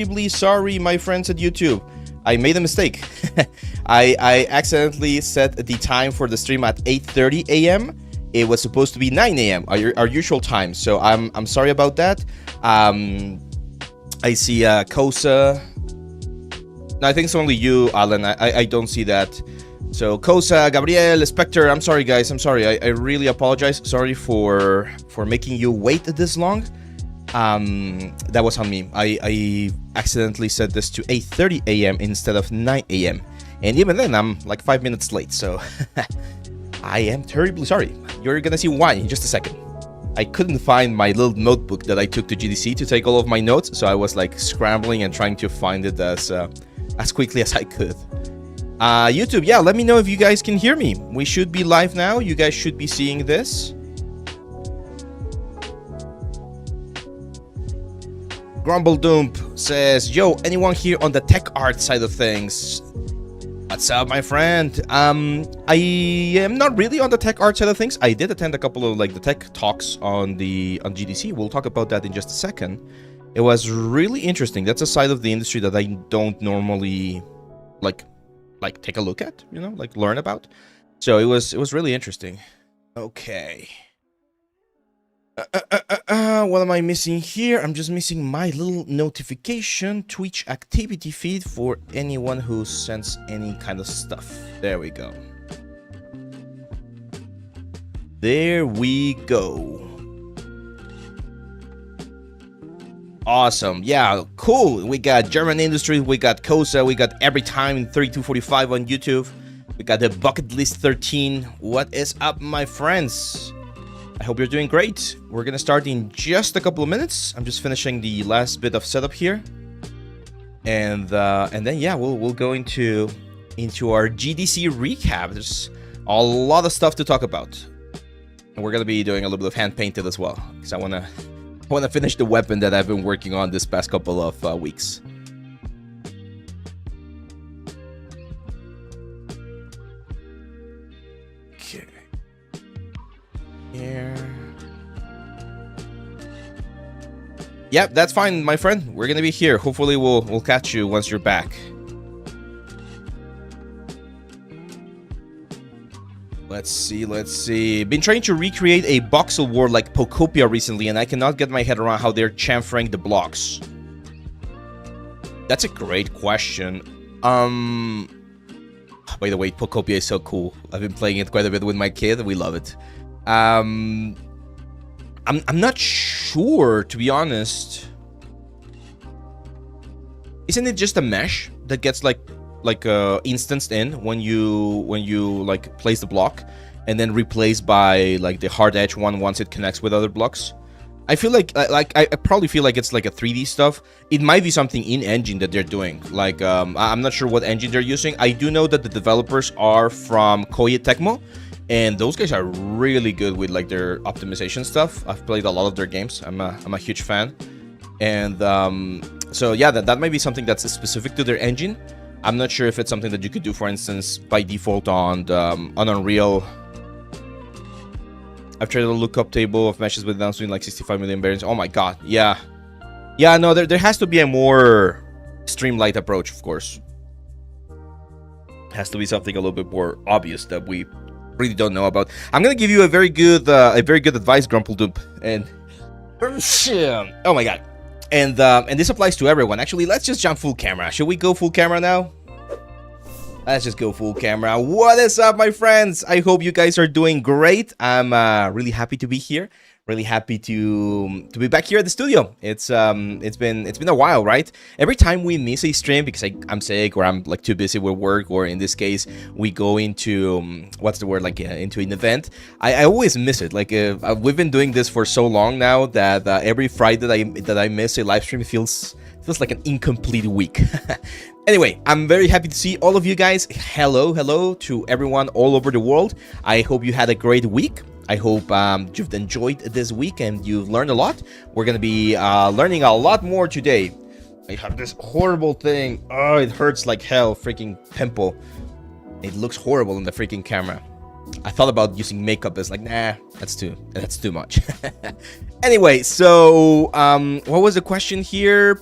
terribly sorry, my friends at YouTube. I made a mistake. I accidentally set the time for the stream at 8:30 a.m. It was supposed to be 9 a.m. our usual time. So I'm sorry about that. I see Kosa. No, I think it's only you, Alan. I don't see that. So Kosa, Gabriel, Spectre, I'm sorry guys, I'm sorry. I really apologize. Sorry for making you wait this long. That was on me. I accidentally set this to 8:30 a.m. instead of 9 a.m. And even then I'm like 5 minutes late, so I am terribly sorry. You're gonna see why in just a second. I couldn't find my little notebook that I took to GDC to take all of my notes, so I was like scrambling and trying to find it as quickly as I could. YouTube, yeah, let me know if you guys can hear me. We should be live now. You guys should be seeing this. Grumbledump says, yo, anyone here on the tech art side of things? What's up, my friend? I am not really on the tech art side of things. I did attend a couple of like the tech talks on GDC. We'll talk about that in just a second. It was really interesting. That's a side of the industry that I don't normally like take a look at, you know, like learn about. So it was really interesting. Okay. What am I missing here? I'm just missing my little notification Twitch activity feed for anyone who sends any kind of stuff. There we go. There we go. Awesome. Yeah, cool. We got German Industries, we got Kosa, we got Every Time in 3245 on YouTube. We got the Bucket List 13. What is up, my friends? I hope you're doing great. We're gonna start in just a couple of minutes. I'm just finishing the last bit of setup here. And then yeah, we'll go into our GDC recap. There's a lot of stuff to talk about. And we're gonna be doing a little bit of hand painted as well, because I wanna finish the weapon that I've been working on this past couple of weeks. Okay. Here. Yep, that's fine, my friend. We're gonna be here. Hopefully we'll catch you once you're back. Let's see. Been trying to recreate a voxel world like Pocopia recently, and I cannot get my head around how they're chamfering the blocks. That's a great question. By the way, Pocopia is so cool. I've been playing it quite a bit with my kid. We love it. I'm not sure, to be honest. Isn't it just a mesh that gets like instanced in when you like place the block, and then replaced by like the hard edge one once it connects with other blocks? I feel like I probably feel like it's like a 3D stuff. It might be something in engine that they're doing. Like I'm not sure what engine they're using. I do know that the developers are from Koei Tecmo, and those guys are really good with like their optimization stuff. I've played a lot of their games. I'm a huge fan, and so yeah, that might be something that's specific to their engine. I'm not sure if it's something that you could do, for instance, by default on Unreal. I've tried a lookup table of meshes with downstream like 65 million bearings. Oh my god, yeah. Yeah, no, there has to be a more streamlined approach, of course. It has to be something a little bit more obvious that we really don't know about. I'm gonna give you a very good advice, Grumpledoop, and oh my god. And this applies to everyone. Actually, let's just jump full camera. Should we go full camera now? Let's just go full camera. What is up, my friends? I hope you guys are doing great. I'm really happy to be here. Really happy to be back here at the studio. It's been a while, right? Every time we miss a stream because I'm sick or I'm like too busy with work, or in this case we go into what's the word, like into an event, I always miss it. Like we've been doing this for so long now that every Friday that I miss a live stream feels like an incomplete week. Anyway, I'm very happy to see all of you guys. Hello to everyone all over the world. I hope you had a great week. I hope you've enjoyed this week and you've learned a lot. We're going to be learning a lot more today. I have this horrible thing. Oh, it hurts like hell. Freaking pimple. It looks horrible in the freaking camera. I thought about using makeup. It's like, nah, that's too much. Anyway, so what was the question here?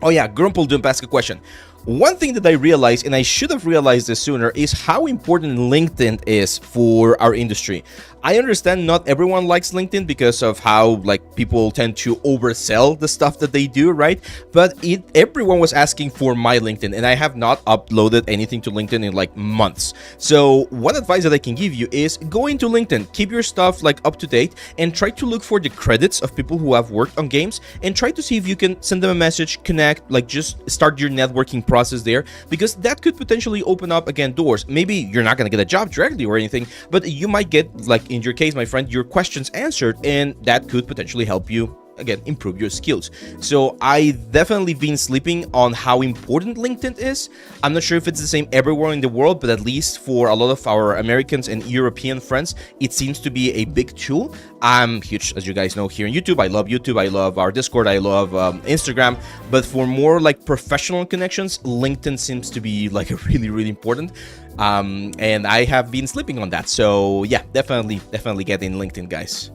Oh yeah, Grumple Doom asked a question. One thing that I realized, and I should have realized this sooner, is how important LinkedIn is for our industry. I understand not everyone likes LinkedIn because of how like people tend to oversell the stuff that they do, right? But everyone was asking for my LinkedIn, and I have not uploaded anything to LinkedIn in like months. So one advice that I can give you is go into LinkedIn, keep your stuff like up to date, and try to look for the credits of people who have worked on games, and try to see if you can send them a message, connect, like just start your networking process there, because that could potentially open up again doors. Maybe you're not gonna get a job directly or anything, but you might get, like in your case, my friend, your questions answered, and that could potentially help you again improve your skills. So I definitely been sleeping on how important LinkedIn is. I'm not sure if it's the same everywhere in the world, but at least for a lot of our Americans and European friends, it seems to be a big tool. I'm huge, as you guys know, here on YouTube. I love YouTube, I love our Discord, I love Instagram, but for more like professional connections, LinkedIn seems to be like really important. And I have been sleeping on that. So yeah, definitely get in LinkedIn, guys.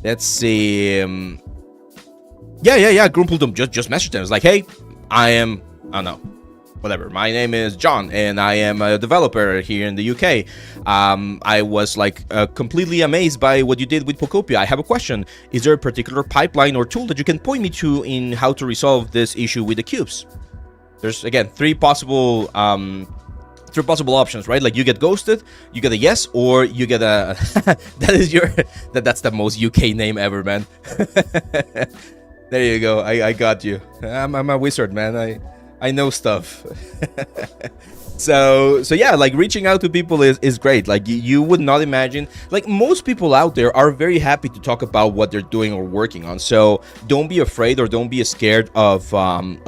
Let's see. Yeah. Grumpledum just messaged them. It's like, hey, I don't know, whatever. My name is John, and I am a developer here in the UK. I was like completely amazed by what you did with Pocopia. I have a question. Is there a particular pipeline or tool that you can point me to in how to resolve this issue with the cubes? There's again three possible options, right? Like you get ghosted, you get a yes, or you get a that's the most UK name ever, man. There you go. I got you. I'm a wizard, man. I know stuff. So yeah, like reaching out to people is great. Like you would not imagine, like most people out there are very happy to talk about what they're doing or working on. So don't be afraid or don't be scared of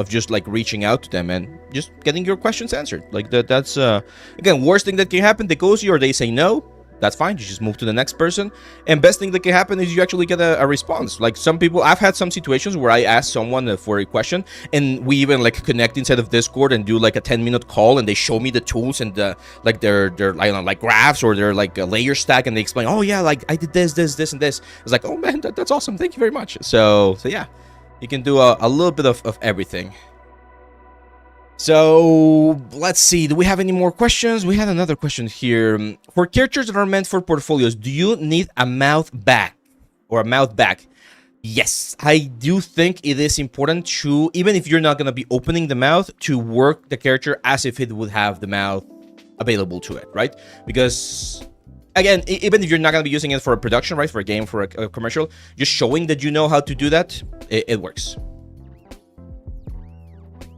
just like reaching out to them and just getting your questions answered. Like that's again, worst thing that can happen, they ghost you or they say no. That's fine. You just move to the next person. And best thing that can happen is you actually get a response. Like some people, I've had some situations where I ask someone for a question, and we even like connect inside of Discord and do like a 10-minute call, and they show me the tools and like their I don't know, like graphs or their like a layer stack, and they explain, oh yeah, like I did this, and this. It's like, oh man, that's awesome. Thank you very much. So yeah, you can do a little bit of everything. So let's see, do we have any more questions? We had another question here. For characters that are meant for portfolios, do you need a mouth back or a mouth back? Yes, I do think it is important to, even if you're not going to be opening the mouth, to work the character as if it would have the mouth available to it, right? Because again, even if you're not going to be using it for a production, right, for a game, for a commercial, just showing that you know how to do that, it works.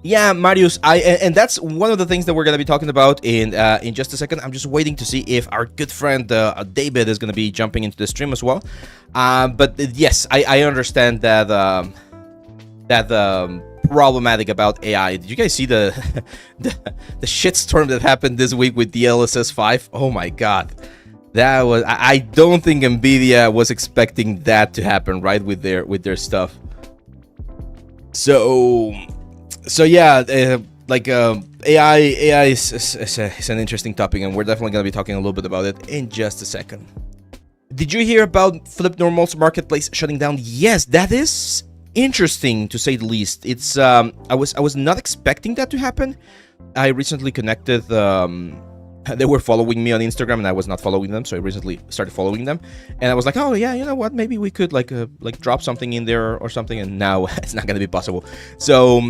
Yeah, Marius, and that's one of the things that we're gonna be talking about in just a second. I'm just waiting to see if our good friend David is gonna be jumping into the stream as well. But yes, I understand that problematic about AI. Did you guys see the shitstorm that happened this week with the DLSS 5? Oh my god, that was I don't think Nvidia was expecting that to happen, right, with their stuff. So yeah, AI is an interesting topic, and we're definitely going to be talking a little bit about it in just a second. Did you hear about Flip Normal's marketplace shutting down? Yes, that is interesting to say the least. It's I was not expecting that to happen. I recently connected. They were following me on Instagram, and I was not following them, so I recently started following them. And I was like, oh yeah, you know what? Maybe we could like drop something in there or something. And now it's not going to be possible. So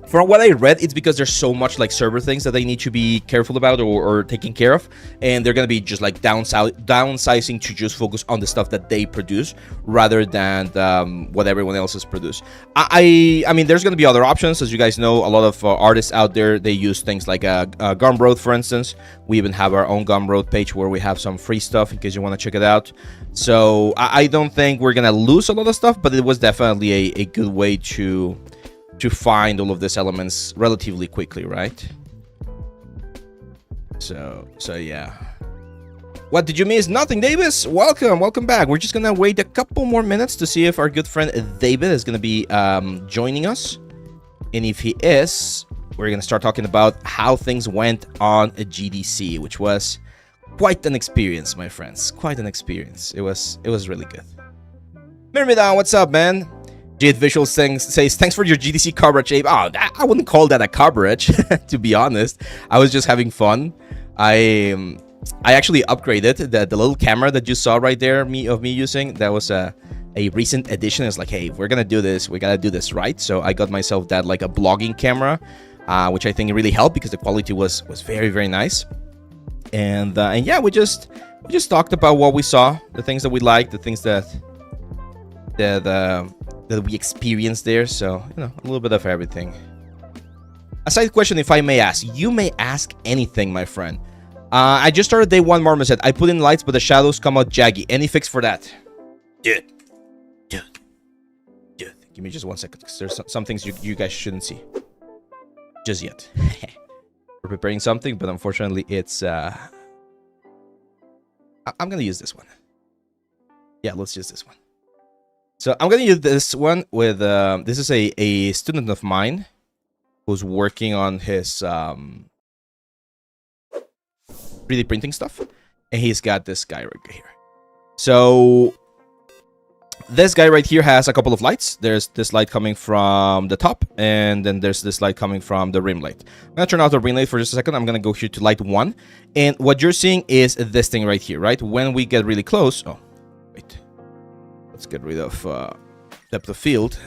from what I read, it's because there's so much like server things that they need to be careful about or taking care of, and they're gonna be just like downsizing to just focus on the stuff that they produce rather than what everyone else has produced. I mean, there's gonna be other options, as you guys know. A lot of artists out there, they use things like Gumroad, for instance. We even have our own Gumroad page where we have some free stuff in case you want to check it out. So I don't think we're gonna lose a lot of stuff, but it was definitely a good way to find all of these elements relatively quickly, right? So yeah. What did you miss? Nothing, Davis. Welcome back. We're just gonna wait a couple more minutes to see if our good friend David is gonna be joining us, and if he is, we're gonna start talking about how things went on a GDC, which was quite an experience, my friends. Quite an experience. It was really good. Myrmidon, what's up, man? Jade Visual says, thanks for your GDC coverage, Abe. Oh, I wouldn't call that a coverage, to be honest. I was just having fun. I actually upgraded the little camera that you saw right there of me using. That was a recent addition. It's like, hey, if we're gonna do this, we gotta do this right. So I got myself that like a blogging camera, which I think really helped because the quality was very, very nice. And yeah, we just talked about what we saw, the things that we liked, the things that we experienced there. So, you know, a little bit of everything. A side question, if I may ask. You may ask anything, my friend. I just started day one, Marmoset. I put in lights, but the shadows come out jaggy. Any fix for that? Dude. Give me just 1 second, because there's some things you guys shouldn't see just yet. We're preparing something, but unfortunately, it's I'm gonna use this one. Yeah, let's use this one. So I'm gonna use this one with this is a student of mine who's working on his 3D printing stuff, and he's got this guy right here. So this guy right here has a couple of lights. There's this light coming from the top, and then there's this light coming from the rim light. I'm gonna turn off the rim light for just a second. I'm gonna go here to light 1, and what you're seeing is this thing right here, right? When we get really close, oh wait, let's get rid of depth of field.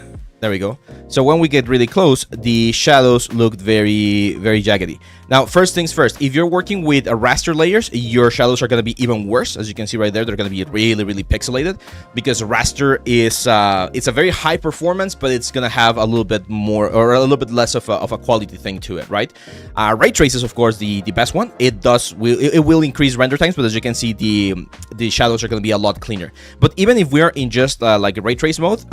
There we go. So when we get really close, the shadows looked very, very jaggedy. Now, first things first, if you're working with raster layers, your shadows are going to be even worse. As you can see right there, they're going to be really, really pixelated because raster is, it's a very high performance, but it's going to have a little bit more or a little bit less of a quality thing to it, right? Ray trace is, of course, the best one. It will increase render times, but as you can see, the shadows are going to be a lot cleaner. But even if we're in just like a ray trace mode,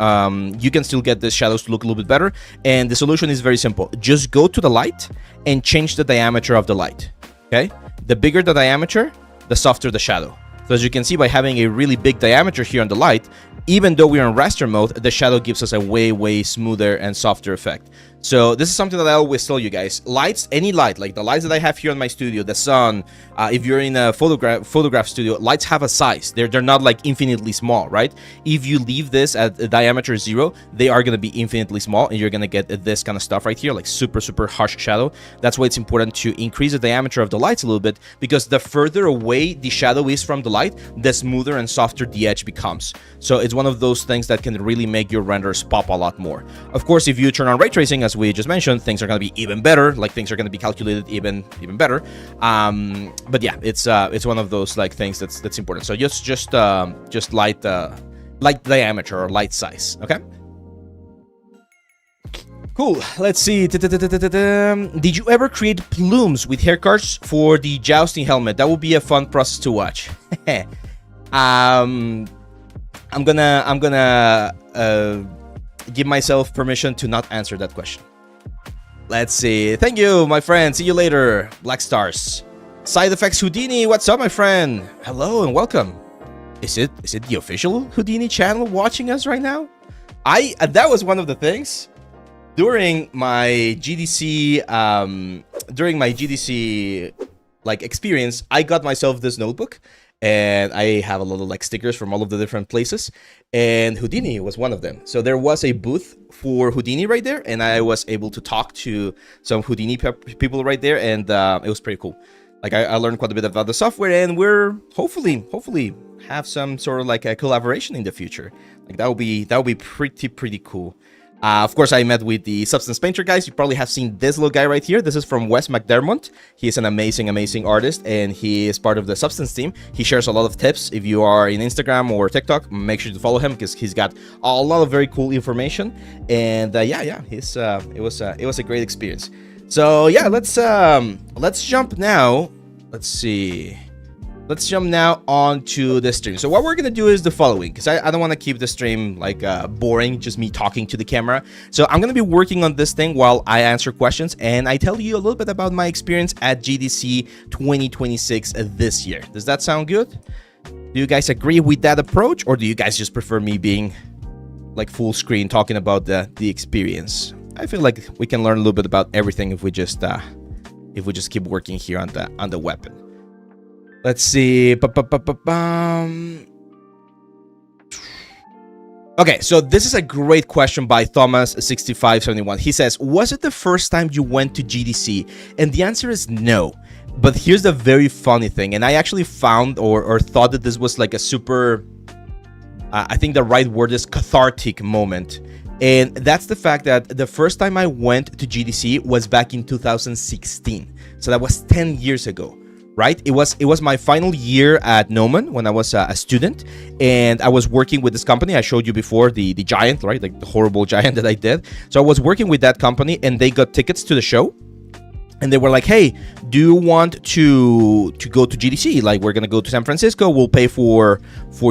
you can still get this shadows to look a little bit better, and the solution is very simple. Just go to the light and change the diameter of the light. Okay, the bigger the diameter, the softer the shadow. So as you can see, by having a really big diameter here on the light, even though we're in raster mode, the shadow gives us a way smoother and softer effect. So this is something that I always tell you guys. Lights, any light, like the lights that I have here in my studio, the sun, if you're in a photograph studio, lights have a size. They're not like infinitely small, right? If you leave this at diameter 0, they are going to be infinitely small, and you're going to get this kind of stuff right here, like super harsh shadow. That's why it's important to increase the diameter of the lights a little bit, because the further away the shadow is from the light, the smoother and softer the edge becomes. So it's one of those things that can really make your renders pop a lot more. Of course, if you turn on ray tracing, as we just mentioned, things are going to be even better. Like, things are going to be calculated even better. But yeah, it's one of those like things that's important. So just light diameter or light size. Okay. Cool. Let's see. Did you ever create plumes with hair cards for the jousting helmet? That would be a fun process to watch. I'm gonna give myself permission to not answer that question. Let's see. Thank you, my friend. See you later. Black Stars. Side Effects Houdini. What's up, my friend? Hello and welcome. Is it the official Houdini channel watching us right now? That was one of the things during my GDC like experience. I got myself this notebook, and I have a lot of like stickers from all of the different places, and Houdini was one of them. So there was a booth for Houdini right there, and I was able to talk to some Houdini people right there, and it was pretty cool. Like, I learned quite a bit about the software, and we're hopefully have some sort of like a collaboration in the future. Like, that would be pretty cool. Of course, I met with the Substance Painter guys. You probably have seen this little guy right here. This is from Wes McDermott. He is an amazing artist, and he is part of the Substance team. He shares a lot of tips. If you are in Instagram or TikTok, make sure to follow him, because he's got a lot of very cool information. And yeah, it was a great experience. So yeah, let's jump now. Let's see. Let's jump now onto the stream. So what we're gonna do is the following, because I don't want to keep the stream like boring, just me talking to the camera. So I'm gonna be working on this thing while I answer questions, and I tell you a little bit about my experience at GDC 2026 this year. Does that sound good? Do you guys agree with that approach, or do you guys just prefer me being like full screen talking about the experience? I feel like we can learn a little bit about everything if we just keep working here on the weapon. Let's see. Okay, so this is a great question by Thomas6571. He says, was it the first time you went to GDC? And the answer is no. But here's the very funny thing, and I actually found or thought that this was like a super, I think the right word is cathartic moment. And that's the fact that the first time I went to GDC was back in 2016. So that was 10 years ago. Right? It was my final year at Noman when I was a student, and I was working with this company I showed you before, the giant, right? Like the horrible giant that I did. So I was working with that company, and they got tickets to the show. And they were like, hey, do you want to go to GDC? Like, we're gonna go to San Francisco. We'll pay for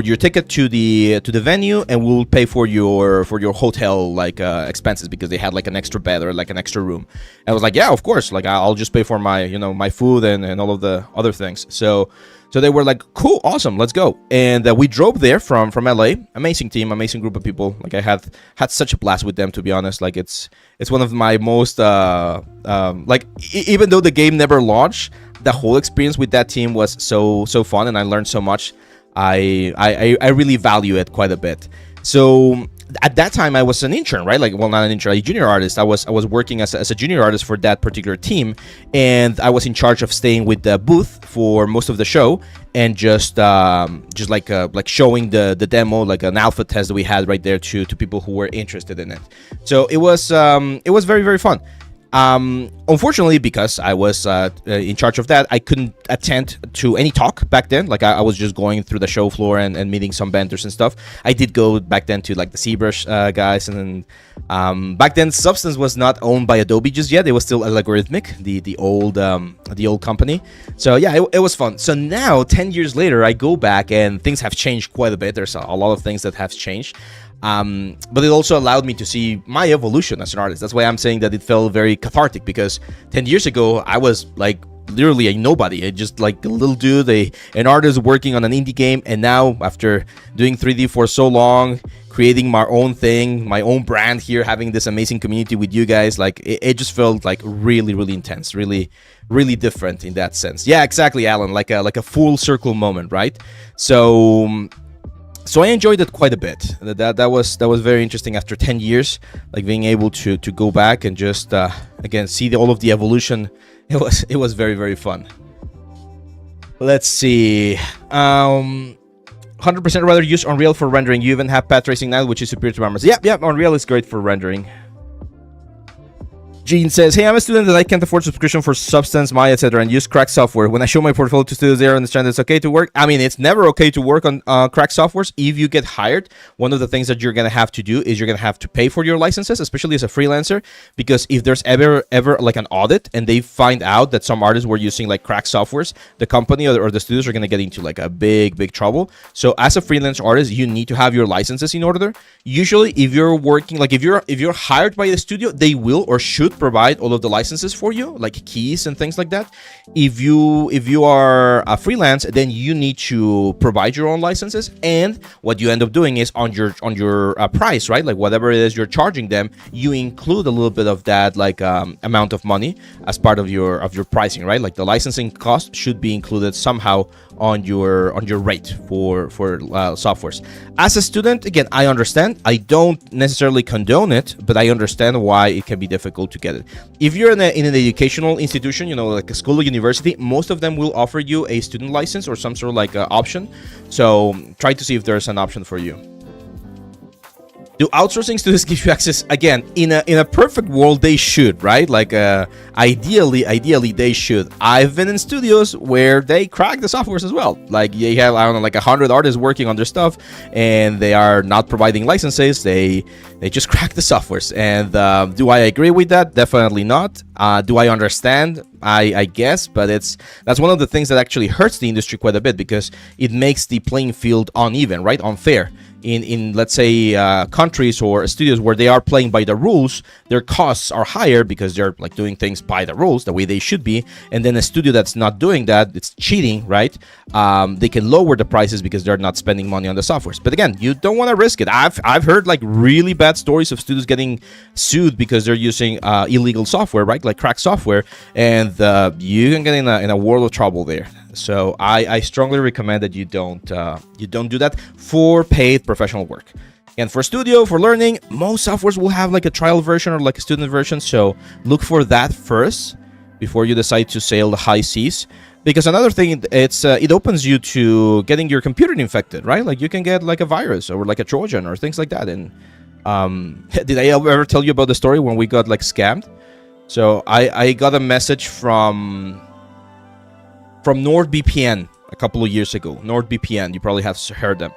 your ticket to the venue, and we'll pay for your hotel like expenses, because they had like an extra bed or like an extra room. And I was like, yeah, of course. Like, I'll just pay for my my food and all of the other things. So they were like, cool, awesome, let's go. And we drove there from LA. Amazing team, amazing group of people. Like, I had such a blast with them, to be honest. Like, it's one of my most even though the game never launched, the whole experience with that team was so fun, and I learned so much. I really value it quite a bit. So at that time I was an intern, right? Like, well, not an intern, a junior artist. I was working as a junior artist for that particular team, and I was in charge of staying with the booth for most of the show, and just like showing the demo, like an alpha test that we had right there to people who were interested in it. So it was very, very fun. Unfortunately, because I was in charge of that, I couldn't attend to any talk back then. Like, I was just going through the show floor and meeting some vendors and stuff. I did go back then to like the ZBrush guys, and then back then Substance was not owned by Adobe just yet. It was still Algorithmic, the old company. So yeah, it was fun. So now 10 years later, I go back and things have changed quite a bit. There's a lot of things that have changed. But it also allowed me to see my evolution as an artist. That's why I'm saying that it felt very cathartic, because 10 years ago, I was like literally a nobody. I just like a little dude, an artist working on an indie game. And now, after doing 3D for so long, creating my own thing, my own brand here, having this amazing community with you guys, like it just felt like really, really intense, really, really different in that sense. Yeah, exactly, Alan, like a full circle moment, right? So I enjoyed it quite a bit. That was very interesting after 10 years, like being able to go back and just again see all of the evolution. It was very, very fun. Let's see. 100% rather use Unreal for rendering. You even have path tracing now, which is superior to Armors. Yeah, Unreal is great for rendering. Gene says, hey, I'm a student that I can't afford subscription for Substance, Maya, etc., and use cracked software. When I show my portfolio to students, they understand it's okay to work. I mean, it's never okay to work on cracked softwares. If you get hired, one of the things that you're going to have to do is you're going to have to pay for your licenses, especially as a freelancer, because if there's ever like an audit and they find out that some artists were using like cracked softwares, the company or the studios are going to get into like a big trouble. So as a freelance artist, you need to have your licenses in order. Usually, if you're working, like if you're hired by the studio, they will or should provide all of the licenses for you, like keys and things like that. If you are a freelance, then you need to provide your own licenses, and what you end up doing is on your price, right? Like whatever it is you're charging them, you include a little bit of that like amount of money as part of your pricing, right? Like the licensing cost should be included somehow on your rate for softwares. As a student, again, I understand. I don't necessarily condone it, but I understand why it can be difficult to get it. If you're in an educational institution, like a school or university, most of them will offer you a student license or some sort of like option. So try to see if there's an option for you. Do outsourcing studios give you access? Again, in a perfect world, they should, right? Like ideally they should. I've been in studios where they crack the softwares as well. Like you have, I don't know, like 100 artists working on their stuff, and they are not providing licenses. They just crack the softwares. And do I agree with that? Definitely not. Do I understand? I guess, but that's one of the things that actually hurts the industry quite a bit, because it makes the playing field uneven, right? Unfair. In let's say countries or studios where they are playing by the rules, their costs are higher because they're like doing things by the rules the way they should be. And then a studio that's not doing that, it's cheating, right? They can lower the prices because they're not spending money on the softwares. But again, you don't want to risk it. I've heard like really bad stories of studios getting sued because they're using illegal software, right? Like cracked software, and you can get in a world of trouble there. So I strongly recommend that you don't do that for paid professional work. And for studio, for learning, most softwares will have like a trial version or like a student version. So look for that first before you decide to sail the high seas. Because another thing, it opens you to getting your computer infected, right? Like you can get like a virus or like a Trojan or things like that. And did I ever tell you about the story when we got like scammed? So I got a message from NordVPN a couple of years ago. NordVPN, you probably have heard them.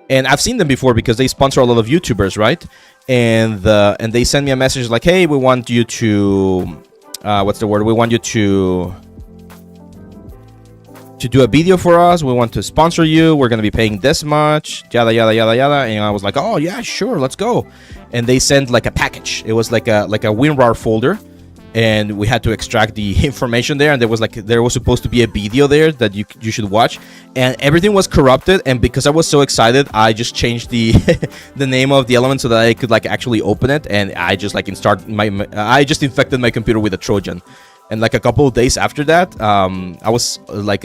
And I've seen them before because they sponsor a lot of YouTubers, right? And they send me a message like, hey, we want you to, what's the word? We want you to do a video for us. We want to sponsor you. We're going to be paying this much, yada, yada, yada, yada. And I was like, oh, yeah, sure, let's go. And they sent like a package. It was like a WinRAR folder. And we had to extract the information there, and there was supposed to be a video there that you should watch, and everything was corrupted. And because I was so excited, I just changed the the name of the element so that I could like actually open it, and I just like I just infected my computer with a Trojan. And like a couple of days after that, I was like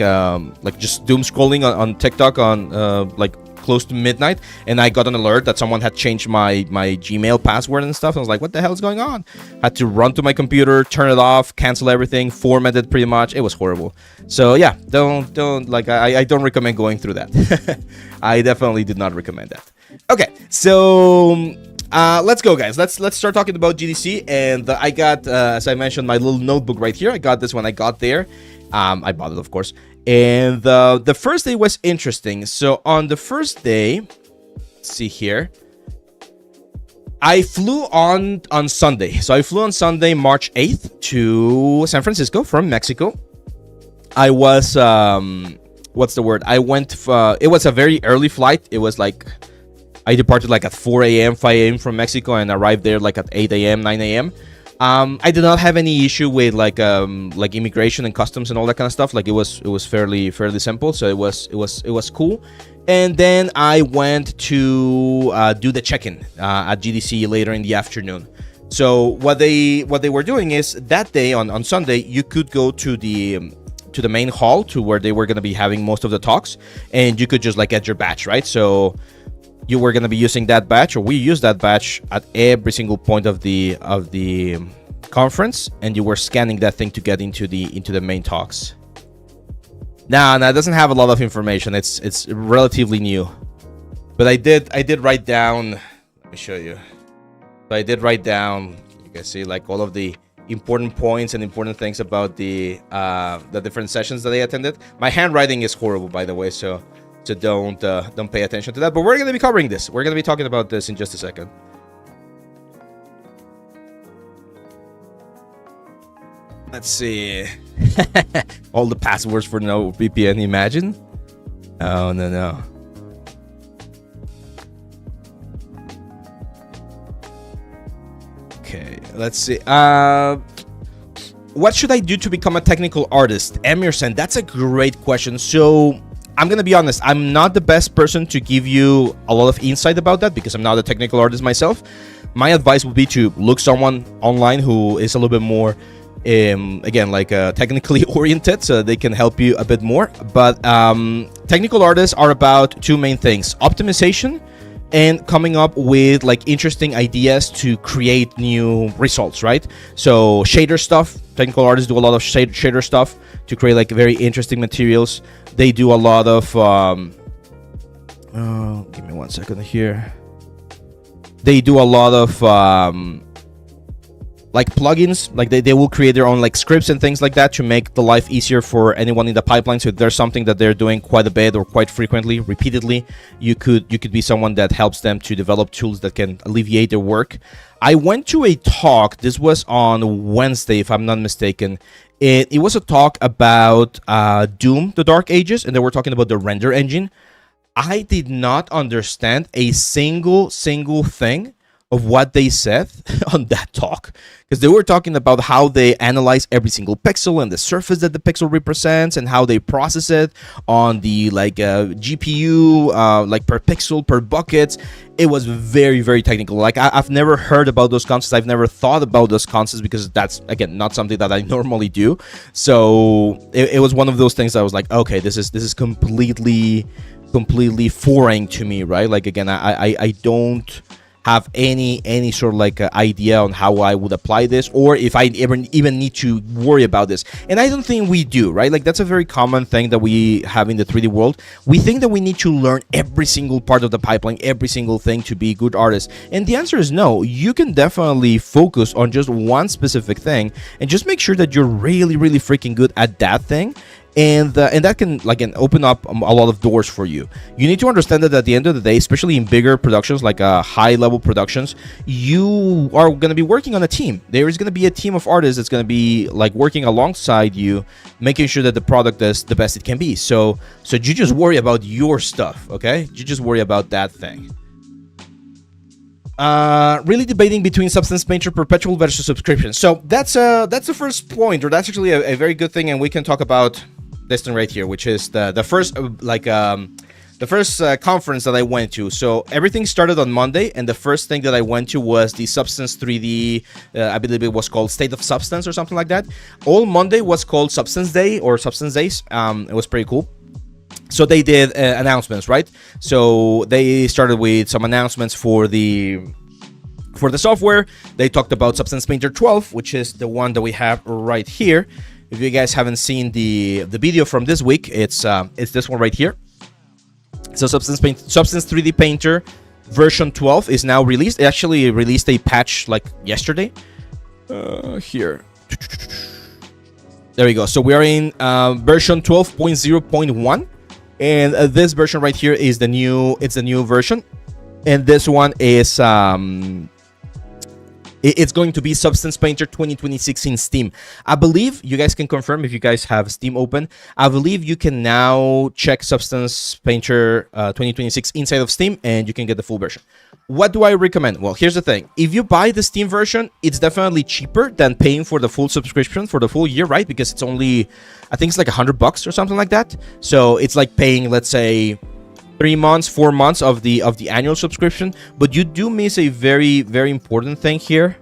just doom scrolling on TikTok on like close to midnight, and I got an alert that someone had changed my Gmail password and stuff. I was like, what the hell is going on? Had to run to my computer, turn it off, cancel everything, format it pretty much. It was horrible. So yeah, don't like, I don't recommend going through that. I definitely did not recommend that. Okay, so let's go, guys. Let's start talking about GDC. And I got, as I mentioned, my little notebook right here. I got this when I got there. I bought it, of course. And the first day was interesting. So on the first day, let's see here, I flew on Sunday. So I flew on Sunday, March 8th to San Francisco from Mexico. I was, what's the word? I went, it was a very early flight. It was like, I departed like at 4 a.m., 5 a.m. from Mexico and arrived there like at 8 a.m., 9 a.m. I did not have any issue with like immigration and customs and all that kind of stuff. Like it was fairly simple, so it was cool. And then I went to do the check-in at GDC later in the afternoon. So what they were doing is that day on Sunday, you could go to the main hall to where they were going to be having most of the talks, and you could just like get your badge, right? So you were going to be using that badge, or we used that badge at every single point of the conference, and you were scanning that thing to get into the main talks. Now it doesn't have a lot of information. It's relatively new, but I did write down. Let me show you. So I did write down. You can see like all of the important points and important things about the different sessions that I attended. My handwriting is horrible, by the way, so don't pay attention to that. But we're going to be covering this. We're going to be talking about this in just a second. Let's see. All the passwords for no VPN, imagine? Oh, no. Okay, let's see. What should I do to become a technical artist? Emerson, that's a great question. So I'm going to be honest, I'm not the best person to give you a lot of insight about that because I'm not a technical artist myself. My advice would be to look someone online who is a little bit more, again, like technically oriented, so they can help you a bit more. But technical artists are about two main things: optimization and coming up with like interesting ideas to create new results, right? So shader stuff, technical artists do a lot of shader stuff to create like very interesting materials. They do a lot of give me 1 second here. They do a lot of like plugins, like they will create their own like scripts and things like that to make the life easier for anyone in the pipeline. So if there's something that they're doing quite a bit or quite frequently, repeatedly, you could be someone that helps them to develop tools that can alleviate their work. I went to a talk. This was on Wednesday, if I'm not mistaken. It was a talk about Doom, the Dark Ages, and they were talking about the render engine. I did not understand a single thing of what they said on that talk, because they were talking about how they analyze every single pixel and the surface that the pixel represents and how they process it on the like GPU, like per pixel, per buckets. It was very technical. Like I've never heard about those concepts. I've never thought about those concepts because that's, again, not something that I normally do. So it was one of those things that I was like, okay, this is completely completely foreign to me, right? Like again, I don't have any sort of like idea on how I would apply this, or if I ever even need to worry about this. And I don't think we do, right? Like that's a very common thing that we have in the 3D world. We think that we need to learn every single part of the pipeline, every single thing to be good artists. And the answer is no. You can definitely focus on just one specific thing and just make sure that you're really, really freaking good at that thing. And that can like open up a lot of doors for you. You need to understand that at the end of the day, especially in bigger productions, like high level productions, you are going to be working on a team. There is going to be a team of artists that's going to be like working alongside you, making sure that the product is the best it can be. So you just worry about your stuff, okay? You just worry about that thing. Really debating between Substance Painter Perpetual versus subscription. So that's the first point, or that's actually a very good thing, and we can talk about this thing right here, which is the first conference that I went to. So everything started on Monday, and the first thing that I went to was the Substance 3D. I believe it was called State of Substance or something like that. All Monday was called Substance Day or Substance Days. It was pretty cool. So they did announcements, right? So they started with some announcements for the software. They talked about Substance Painter 12, which is the one that we have right here. If you guys haven't seen the video from this week, it's this one right here. So Substance 3D Painter version 12 is now released. It actually released a patch like yesterday. Here. There we go. So we are in version 12.0.1. And this version right here is the new version. And this one is it's going to be Substance Painter 2026 in Steam. I believe you guys can confirm if you guys have Steam open. I believe you can now check Substance Painter 2026 inside of Steam, and you can get the full version. What do I recommend? Well, here's the thing. If you buy the Steam version, it's definitely cheaper than paying for the full subscription for the full year, right? Because it's only, I think it's like $100 or something like that. So it's like paying, let's say, 3 months, 4 months of the annual subscription. But you do miss a very, very important thing here,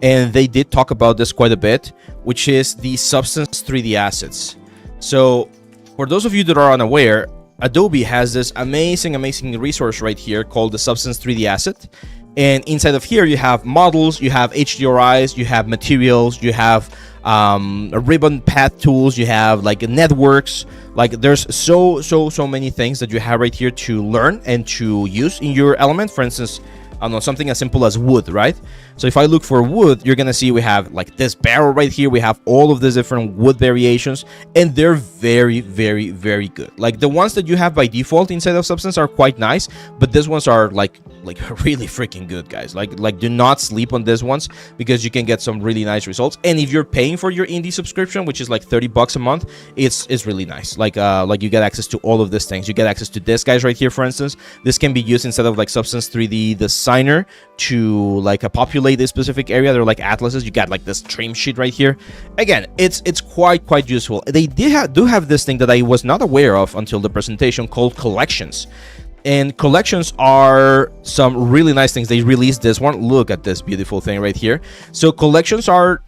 and they did talk about this quite a bit, which is the Substance 3D assets. So for those of you that are unaware, Adobe has this amazing resource right here called the Substance 3D asset. And inside of here, you have models, you have HDRIs, you have materials, you have ribbon path tools, you have like networks. Like there's so many things that you have right here to learn and to use in your element. For instance, I don't know, something as simple as wood, right? So if I look for wood, you're gonna see we have like this barrel right here. We have all of these different wood variations, and they're very good. Like the ones that you have by default inside of Substance are quite nice, but these ones are like really freaking good, guys. Like do not sleep on these ones, because you can get some really nice results. And if you're paying for your indie subscription, which is like $30 a month, it's really nice. Like you get access to all of these things. You get access to this guys right here, for instance. This can be used instead of like Substance 3D Designer to like populate this specific area. They're like atlases. You got like this trim sheet right here. Again, it's quite useful. They do have this thing that I was not aware of until the presentation called collections. And collections are some really nice things. They released this one. Look at this beautiful thing right here. So collections are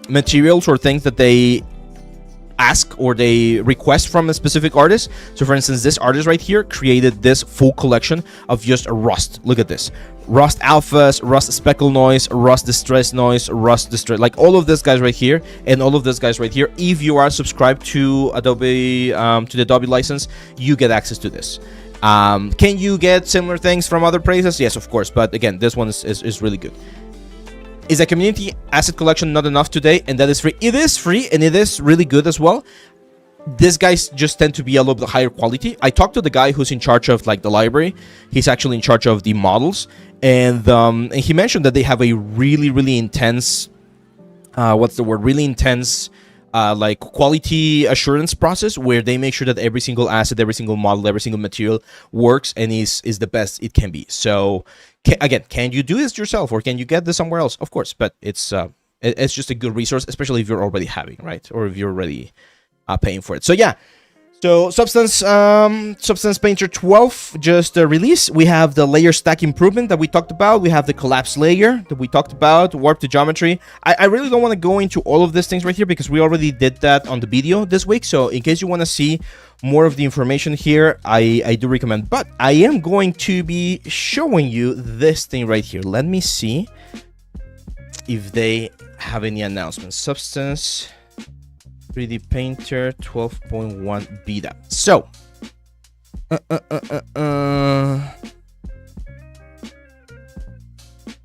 materials or things that they ask or they request from a specific artist. So for instance, this artist right here created this full collection of just rust. Look at this. Rust alphas, rust speckle noise, rust distress noise, rust distress, like all of this guys right here, and all of this guys right here. If you are subscribed to Adobe, to the Adobe license, you get access to this. Can you get similar things from other places? Yes, of course. But again, this one is really good. Is a community asset collection not enough today? And that is free. It is free, and it is really good as well. These guys just tend to be a little bit higher quality. I talked to the guy who's in charge of like the library. He's actually in charge of the models, and he mentioned that they have a really intense, really intense like quality assurance process, where they make sure that every single asset, every single model, every single material works and is the best it can be. So again, can you do this yourself, or can you get this somewhere else? Of course, but it's just a good resource, especially if you're already having, right, or if you're already paying for it. So yeah, So Substance Painter 12 just released. We have the layer stack improvement that we talked about. We have the collapse layer that we talked about, warp to geometry. I really don't want to go into all of these things right here because we already did that on the video this week. So in case you want to see more of the information here, I do recommend. But I am going to be showing you this thing right here. Let me see if they have any announcements. Substance 3D Painter 12.1 beta. So,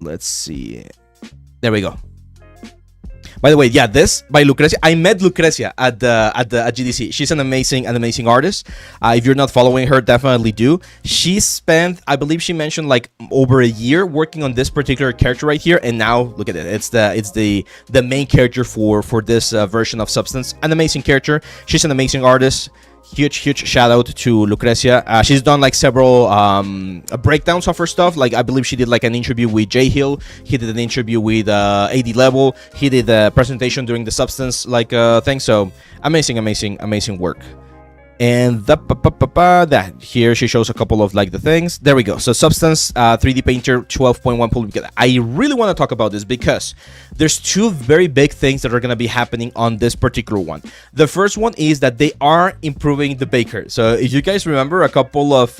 let's see. There we go. By the way, yeah, this by Lucrecia. I met Lucrecia at GDC. She's an amazing artist. If you're not following her, definitely do. She spent, I believe she mentioned like over a year working on this particular character right here, and now look at it. It's the main character for this version of Substance. An amazing character. She's an amazing artist. Huge shout out to Lucrecia. She's done like several breakdowns of her stuff. Like I believe she did like an interview with J Hill. He did an interview with AD Level. He did a presentation during the Substance like thing. So amazing work. And that here she shows a couple of like the things. There we go. So Substance 3D Painter 12.1 pull together. I really want to talk about this because there's two very big things that are going to be happening on this particular one. The first one is that they are improving the baker. So if you guys remember a couple of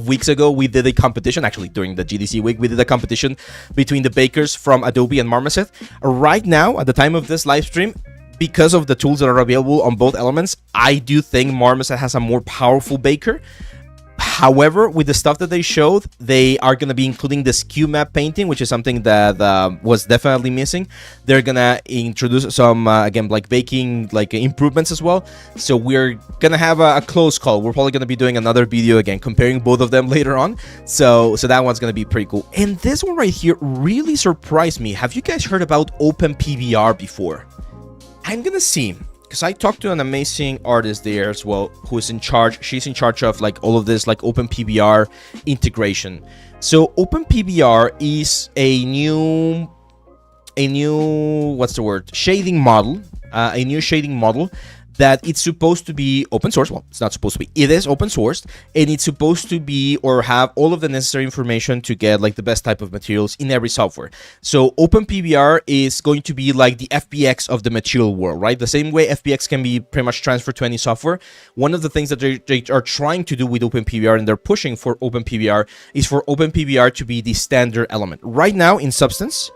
weeks ago, we did a competition. Actually, during the GDC week, we did a competition between the bakers from Adobe and Marmoset. Right now, at the time of this live stream, because of the tools that are available on both elements, I do think Marmoset has a more powerful baker. However, with the stuff that they showed, they are going to be including the skew map painting, which is something that was definitely missing. They're going to introduce some, again, like baking like improvements as well. So we're going to have a close call. We're probably going to be doing another video again, comparing both of them later on. So that one's going to be pretty cool. And this one right here really surprised me. Have you guys heard about OpenPBR before? I'm gonna see, because I talked to an amazing artist there as well, who is in charge. She's in charge of like all of this like OpenPBR integration. So OpenPBR is a new what's the word, shading model, a new shading model that it's supposed to be open source. Well, it's not supposed to be. It is open sourced, and it's supposed to be or have all of the necessary information to get like the best type of materials in every software. So OpenPBR is going to be like the FBX of the material world, right? The same way FBX can be pretty much transferred to any software. One of the things that they are trying to do with OpenPBR, and they're pushing for OpenPBR, is for OpenPBR to be the standard element. Right now in Substance,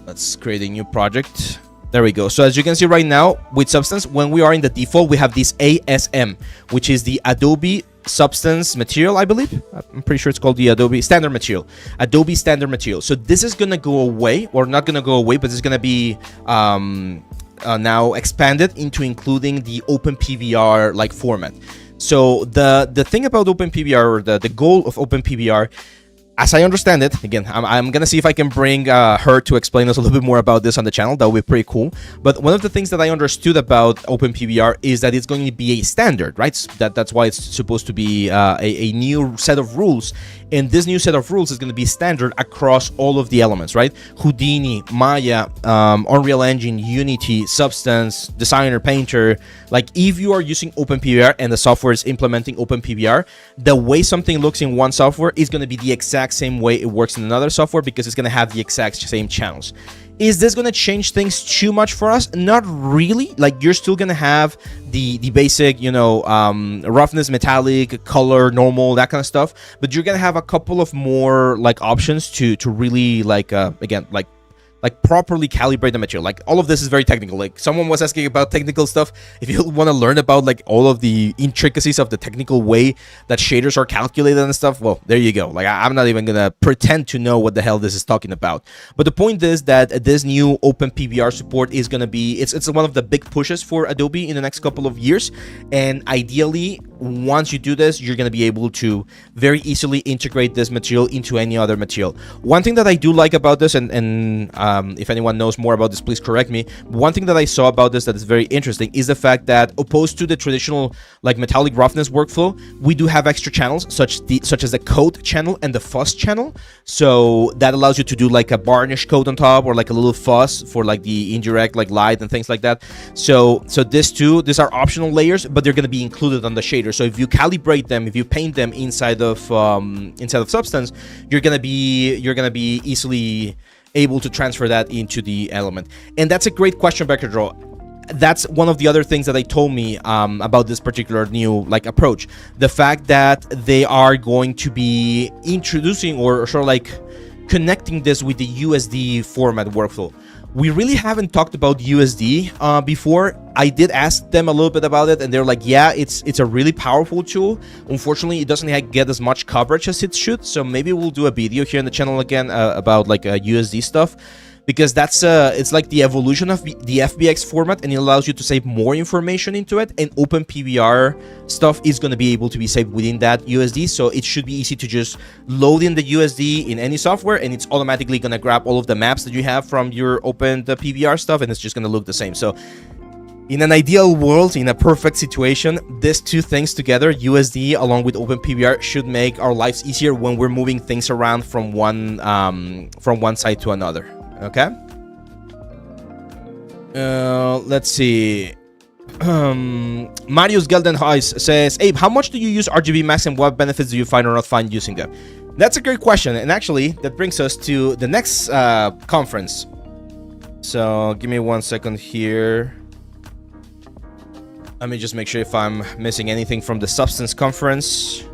let's create a new project. There we go. So as you can see right now with Substance, when we are in the default, we have this ASM, which is the Adobe Substance Material, I believe. I'm pretty sure it's called the Adobe Standard Material. Adobe Standard Material. So this is going to go away, or not going to go away, but it's going to be now expanded into including the OpenPBR like format. So the thing about OpenPBR, or the goal of OpenPBR, as I understand it, again, I'm going to see if I can bring her to explain us a little bit more about this on the channel. That would be pretty cool. But one of the things that I understood about OpenPBR is that it's going to be a standard, right? That's why it's supposed to be a new set of rules. And this new set of rules is going to be standard across all of the elements, right? Houdini, Maya, Unreal Engine, Unity, Substance, Designer, Painter. Like if you are using OpenPBR and the software is implementing OpenPBR, the way something looks in one software is going to be the exact same way it works in another software, because it's going to have the exact same channels. Is this going to change things too much for us? Not really. Like you're still going to have the basic, you know, roughness, metallic, color, normal, that kind of stuff. But you're going to have a couple of more like options to really like, again, like properly calibrate the material. Like all of this is very technical. Like someone was asking about technical stuff. If you want to learn about like all of the intricacies of the technical way that shaders are calculated and stuff, well, there you go. Like I'm not even gonna pretend to know what the hell this is talking about. But the point is that this new OpenPBR support is gonna be, it's one of the big pushes for Adobe in the next couple of years. And ideally, once you do this, you're going to be able to very easily integrate this material into any other material. One thing that I do like about this, and if anyone knows more about this, please correct me. One thing that I saw about this that is very interesting is the fact that opposed to the traditional like metallic roughness workflow, we do have extra channels such as the coat channel and the fuzz channel. So that allows you to do like a varnish coat on top, or like a little fuzz for like the indirect like light and things like that. So these are optional layers, but they're going to be included on the shader. So if you calibrate them, if you paint them inside of Substance, you're gonna be easily able to transfer that into the element. And that's a great question, Becker Draw. That's one of the other things that they told me about this particular new like approach. The fact that they are going to be introducing or sort of like connecting this with the USD format workflow. We really haven't talked about USD before. I did ask them a little bit about it, and they're like, yeah, it's a really powerful tool. Unfortunately, it doesn't get as much coverage as it should, so maybe we'll do a video here in the channel again about like USD stuff, because that's it's like the evolution of the FBX format, and it allows you to save more information into it, and OpenPBR stuff is going to be able to be saved within that USD, so it should be easy to just load in the USD in any software, and it's automatically going to grab all of the maps that you have from your OpenPBR stuff, and it's just going to look the same. So in an ideal world, in a perfect situation, these two things together, USD along with OpenPBR, should make our lives easier when we're moving things around from one side to another. Okay. Let's see. Marius Geldenhuis says, Abe, how much do you use RGB masks and what benefits do you find or not find using them? That's a great question, and actually that brings us to the next conference. So give me 1 second here. Let me just make sure if I'm missing anything from the Substance conference.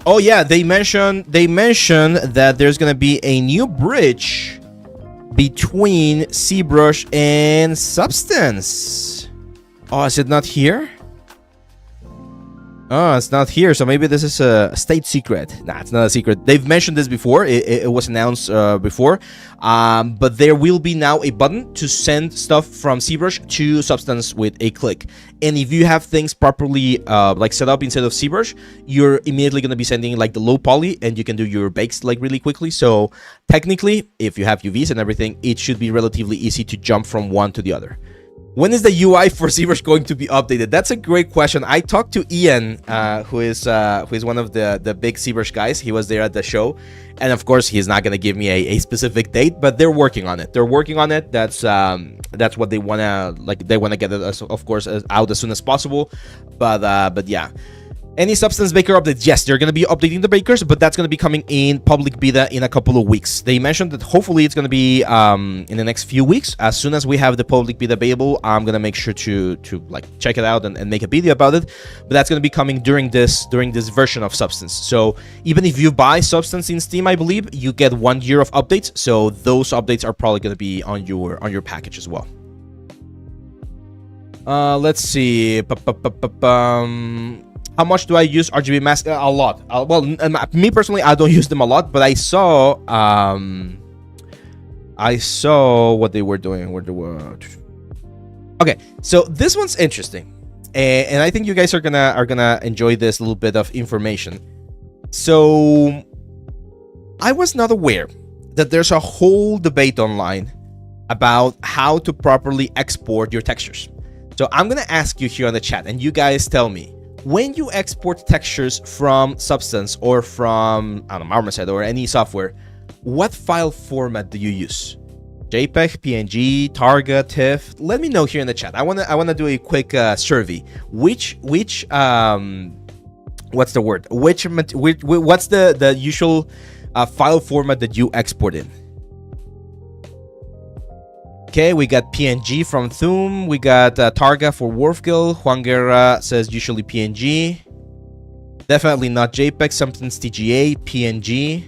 Oh yeah, they mentioned that there's gonna be a new bridge between ZBrush and Substance. Oh, is it not here? Oh, it's not here, so maybe this is a state secret. Nah, it's not a secret. They've mentioned this before. It was announced before. But there will be now a button to send stuff from ZBrush to Substance with a click. And if you have things properly like set up inside of ZBrush, you're immediately going to be sending like the low poly, and you can do your bakes like really quickly. So technically, if you have UVs and everything, it should be relatively easy to jump from one to the other. When is the UI for ZBrush going to be updated? That's a great question. I talked to Ian, who is one of the big ZBrush guys. He was there at the show, and of course, he's not gonna give me a specific date, but they're working on it. They're working on it. That's what they wanna like. They wanna get it, of course, out as soon as possible. But yeah. Any Substance Baker updates? Yes, they're going to be updating the Bakers, but that's going to be coming in public beta in a couple of weeks. They mentioned that hopefully it's going to be in the next few weeks. As soon as we have the public beta available, I'm going to make sure to like check it out and make a video about it. But that's going to be coming during this version of Substance. So even if you buy Substance in Steam, I believe you get 1 year of updates. So those updates are probably going to be on your package as well. Let's see. How much do I use RGB masks? A lot. Well, me personally, I don't use them a lot, but I saw what they were doing. Okay, so this one's interesting, and I think you guys are gonna enjoy this little bit of information. So I was not aware that there's a whole debate online about how to properly export your textures. So I'm gonna ask you here on the chat, and you guys tell me, when you export textures from Substance or from, I don't know, Marmoset or any software, what file format do you use? JPEG, PNG, Targa, TIFF? Let me know here in the chat. I wanna do a quick survey. Which what's the word? What's the usual file format that you export in? Okay, we got PNG from Thum. We got Targa for Wolfgill. Juan Guerra says usually PNG. Definitely not JPEG. Something's TGA. PNG,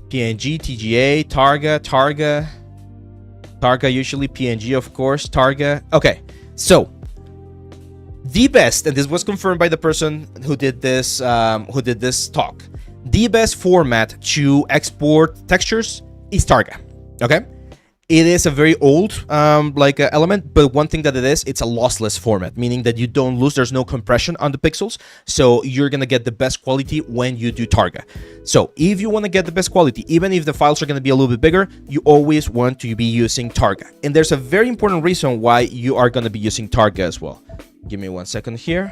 TGA, Targa usually PNG, of course. Targa. Okay, so the best, and this was confirmed by the person who did this talk. The best format to export textures is Targa. Okay. It is a very old element, but one thing that it is, it's a lossless format, meaning that you don't lose, there's no compression on the pixels, so you're gonna get the best quality when you do Targa. So if you want to get the best quality, even if the files are gonna be a little bit bigger, you always want to be using Targa. And there's a very important reason why you are gonna be using Targa as well. Give me 1 second here.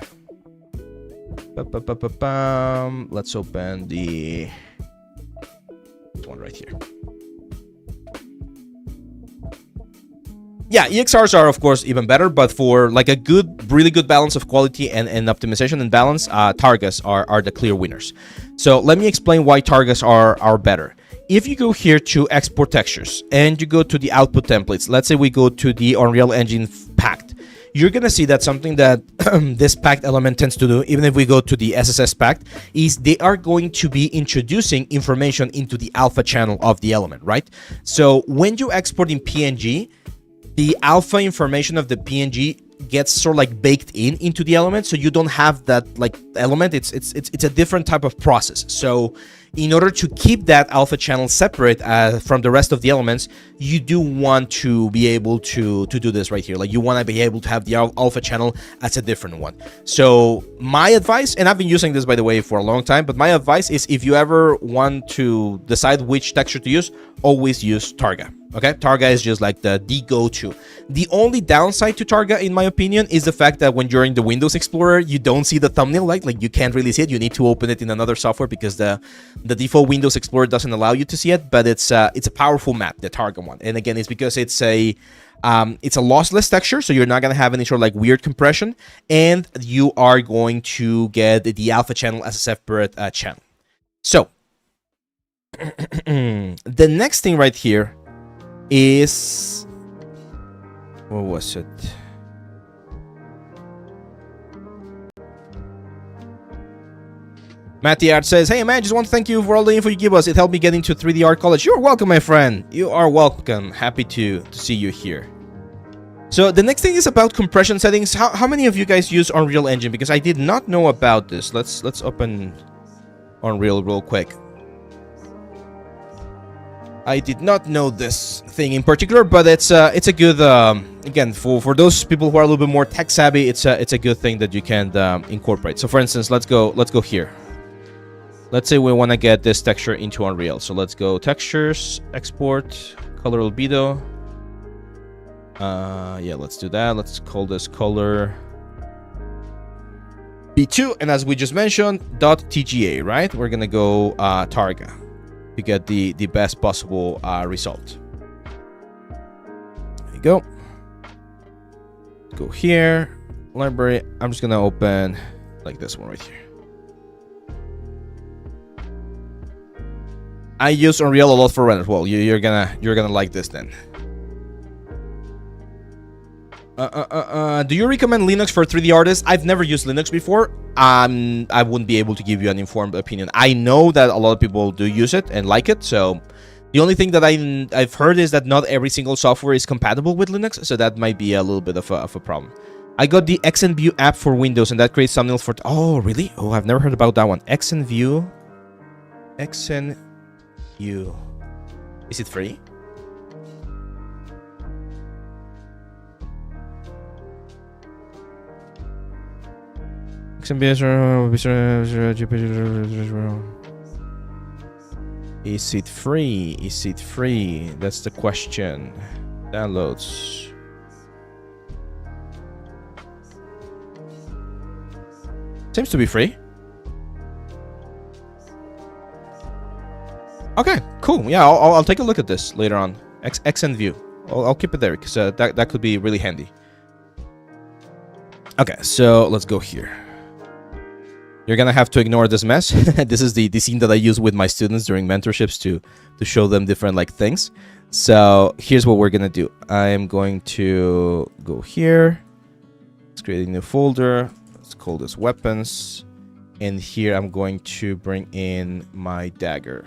Let's open the one right here. Yeah, EXRs are of course even better, but for like a really good balance of quality and optimization and balance, Targas are the clear winners. So let me explain why Targas are better. If you go here to export textures and you go to the output templates, let's say we go to the Unreal Engine packed, you're gonna see that something that this packed element tends to do, even if we go to the SSS packed, is they are going to be introducing information into the alpha channel of the element, right? So when you export in PNG, the alpha information of the PNG gets sort of like baked into the element, so you don't have that like element. It's a different type of process. So in order to keep that alpha channel separate from the rest of the elements, you do want to be able to do this right here. Like you want to be able to have the alpha channel as a different one. So my advice, and I've been using this by the way for a long time, but my advice is if you ever want to decide which texture to use, always use Targa. Okay, Targa is just like the go-to. The only downside to Targa, in my opinion, is the fact that when you're in the Windows Explorer, you don't see the thumbnail, like you can't really see it. You need to open it in another software because the default Windows Explorer doesn't allow you to see it. But it's a powerful map, the Targa one, and again, it's because it's a lossless texture, so you're not gonna have any sort of like weird compression, and you are going to get the alpha channel as a separate channel. So the next thing right here is, what was it? Matty Art says, hey man, just want to thank you for all the info you give us. It helped me get into 3D art college. You're welcome, my friend. You are welcome. Happy to see you here. So the next thing is about compression settings. How many of you guys use Unreal Engine? Because I did not know about this. Let's open Unreal real quick. I did not know this thing in particular, but it's a good again for those people who are a little bit more tech savvy. It's a good thing that you can incorporate. So for instance, let's go here. Let's say we want to get this texture into Unreal. So let's go textures, export, color albedo. Yeah, let's do that. Let's call this color B2, and as we just mentioned, .tga, right? We're gonna go Targa to get the best possible result. There you go. Go here, library. I'm just gonna open like this one right here. I use Unreal a lot for render. Well, you're gonna like this then. Do you recommend Linux for 3D artists? I've never used Linux before. I wouldn't be able to give you an informed opinion. I know that a lot of people do use it and like it. So the only thing that I've heard is that not every single software is compatible with Linux. So that might be a little bit of a problem. I got the XNView app for Windows, and that creates thumbnails for... Oh, really? Oh, I've never heard about that one. XNView. Is it free? Is it free? Is it free? That's the question. Downloads. Seems to be free. Okay, cool. Yeah, I'll take a look at this later on. XNView. I'll keep it there because that could be really handy. Okay, so let's go here. You're gonna have to ignore this mess. This is the scene that I use with my students during mentorships to show them different like things. So here's what we're gonna do. I am going to go here. Let's create a new folder. Let's call this weapons. And here I'm going to bring in my dagger.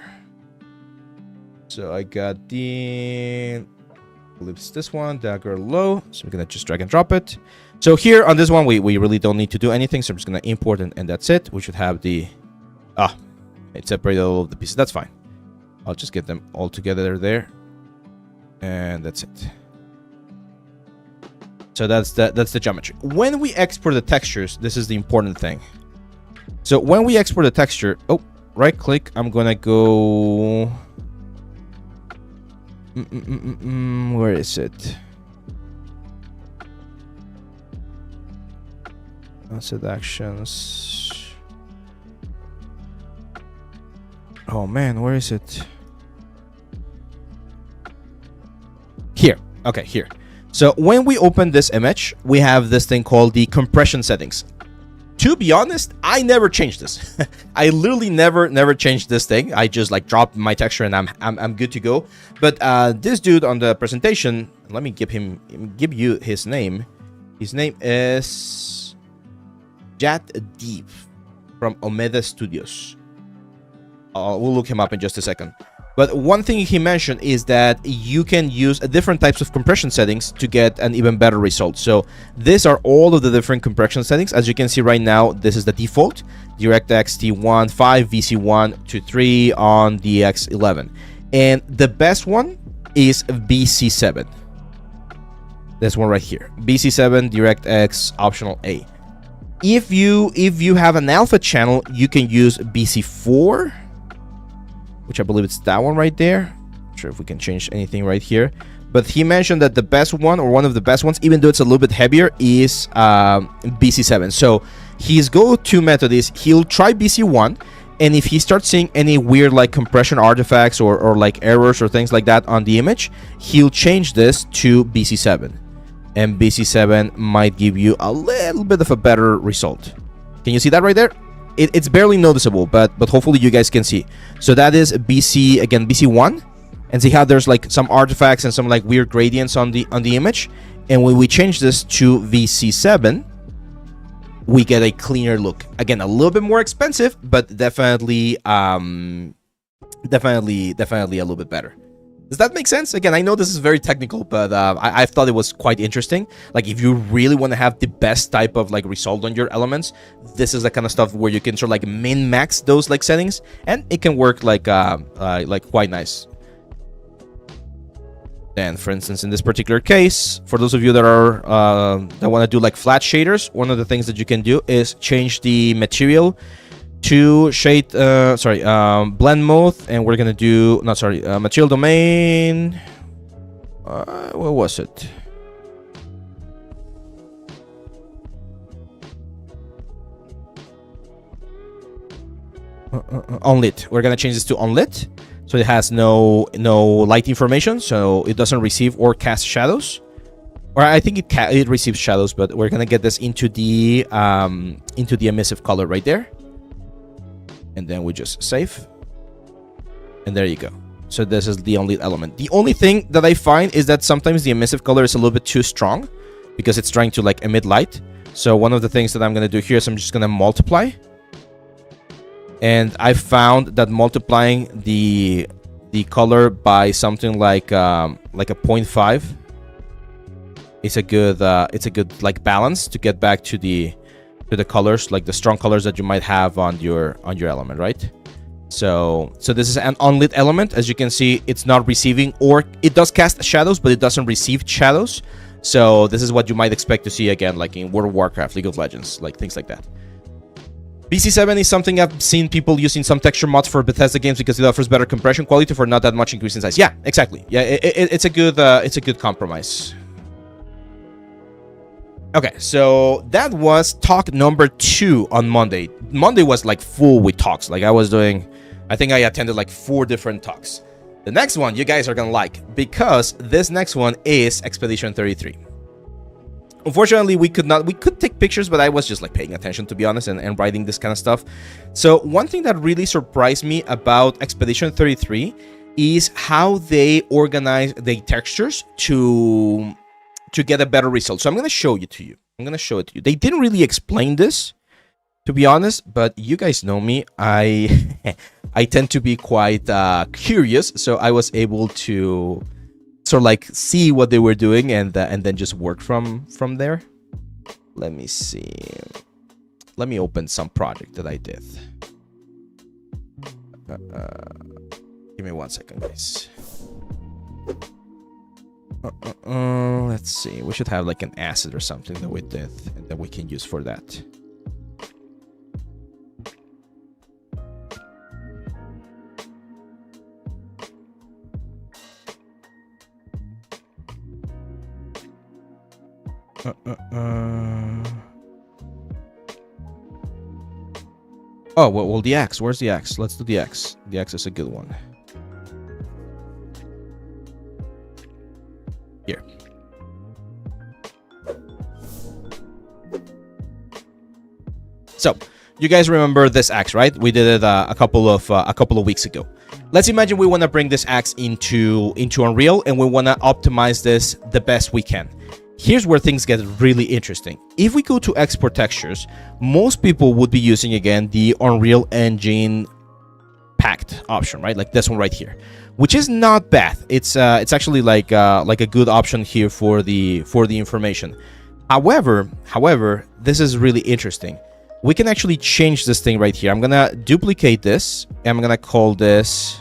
So I got the... I believe it's this one, dagger low. So we're gonna just drag and drop it. So here on this one, we really don't need to do anything. So I'm just gonna import and that's it. We should have the... it separated all of the pieces. That's fine. I'll just get them all together there. And that's it. So that's the geometry. When we export the textures, this is the important thing. So when we export the texture, oh, right click, I'm gonna go. Where is it? Asset actions. Oh man, where is it? Here. Okay, here. So when we open this image, we have this thing called the compression settings. To be honest, I never changed this. I literally never changed this thing. I just like dropped my texture and I'm good to go. But this dude on the presentation, let me give you his name. His name is Jat Deep from Omeda Studios. We'll look him up in just a second. But one thing he mentioned is that you can use different types of compression settings to get an even better result. So these are all of the different compression settings. As you can see right now, this is the default. DirectX T1, 5, VC1 to 3 on the X11. And the best one is BC7. This one right here. BC7 DirectX optional A. If you have an alpha channel, you can use BC4, which I believe it's that one right there. Not sure if we can change anything right here. But he mentioned that the best one, or one of the best ones, even though it's a little bit heavier, is BC7. So his go-to method is he'll try BC1, and if he starts seeing any weird like compression artifacts or like errors or things like that on the image, he'll change this to BC7. And BC7 might give you a little bit of a better result. Can you see that right there? It's barely noticeable, but hopefully you guys can see. So that is BC, again, BC1. And see how there's like some artifacts and some like weird gradients on the image. And when we change this to VC7, we get a cleaner look. Again, a little bit more expensive, but definitely definitely a little bit better. Does that make sense? Again, I know this is very technical, but I thought it was quite interesting. Like, if you really want to have the best type of like result on your elements, this is the kind of stuff where you can sort of like min-max those like settings, and it can work like quite nice. Then, for instance, in this particular case, for those of you that are that want to do like flat shaders, one of the things that you can do is change the material to shade, blend mode, and we're gonna do, material domain. What was it? Unlit. We're gonna change this to unlit, so it has no light information, so it doesn't receive or cast shadows. Or I think it receives shadows, but we're gonna get this into the emissive color right there. And then we just save. And there you go. So this is the only element. The only thing that I find is that sometimes the emissive color is a little bit too strong because it's trying to like emit light. So one of the things that I'm going to do here is I'm just going to multiply. And I found that multiplying the color by something like a 0.5 is a good like balance to get back to the colors, like the strong colors that you might have on your element, right? So this is an unlit element. As you can see, it's not receiving, or it does cast shadows, but it doesn't receive shadows. So this is what you might expect to see again, like in World of Warcraft, League of Legends, like things like that. BC7 is something I've seen people using some texture mods for Bethesda games because it offers better compression quality for not that much increase in size. Yeah, exactly. Yeah, it's a good compromise. Okay, so that was talk number 2 on Monday. Monday was like full with talks. Like I think I attended like 4 different talks. The next one you guys are gonna like, because this next one is Expedition 33. Unfortunately, we could take pictures, but I was just like paying attention, to be honest, and writing this kind of stuff. So one thing that really surprised me about Expedition 33 is how they organize the textures to get a better result. So I'm going to show it to you. They didn't really explain this, to be honest, but you guys know me. I tend to be quite curious, so I was able to sort of like see what they were doing and then just work from there. Let me see. Let me open some project that I did. Give me 1 second, guys. Let's see. We should have like an asset or something that we did that we can use for that. Oh, well, the X. Where's the X? Let's do the X. The X is a good one. Here. So, you guys remember this axe, right? We did it a couple of weeks ago. Let's imagine we want to bring this axe into Unreal, and we want to optimize this the best we can. Here's where things get really interesting. If we go to export textures, most people would be using again the Unreal Engine packed option, right? Like this one right here, which is not bad. It's actually like a good option here for the information. However, this is really interesting. We can actually change this thing right here. I'm gonna duplicate this, and I'm gonna call this.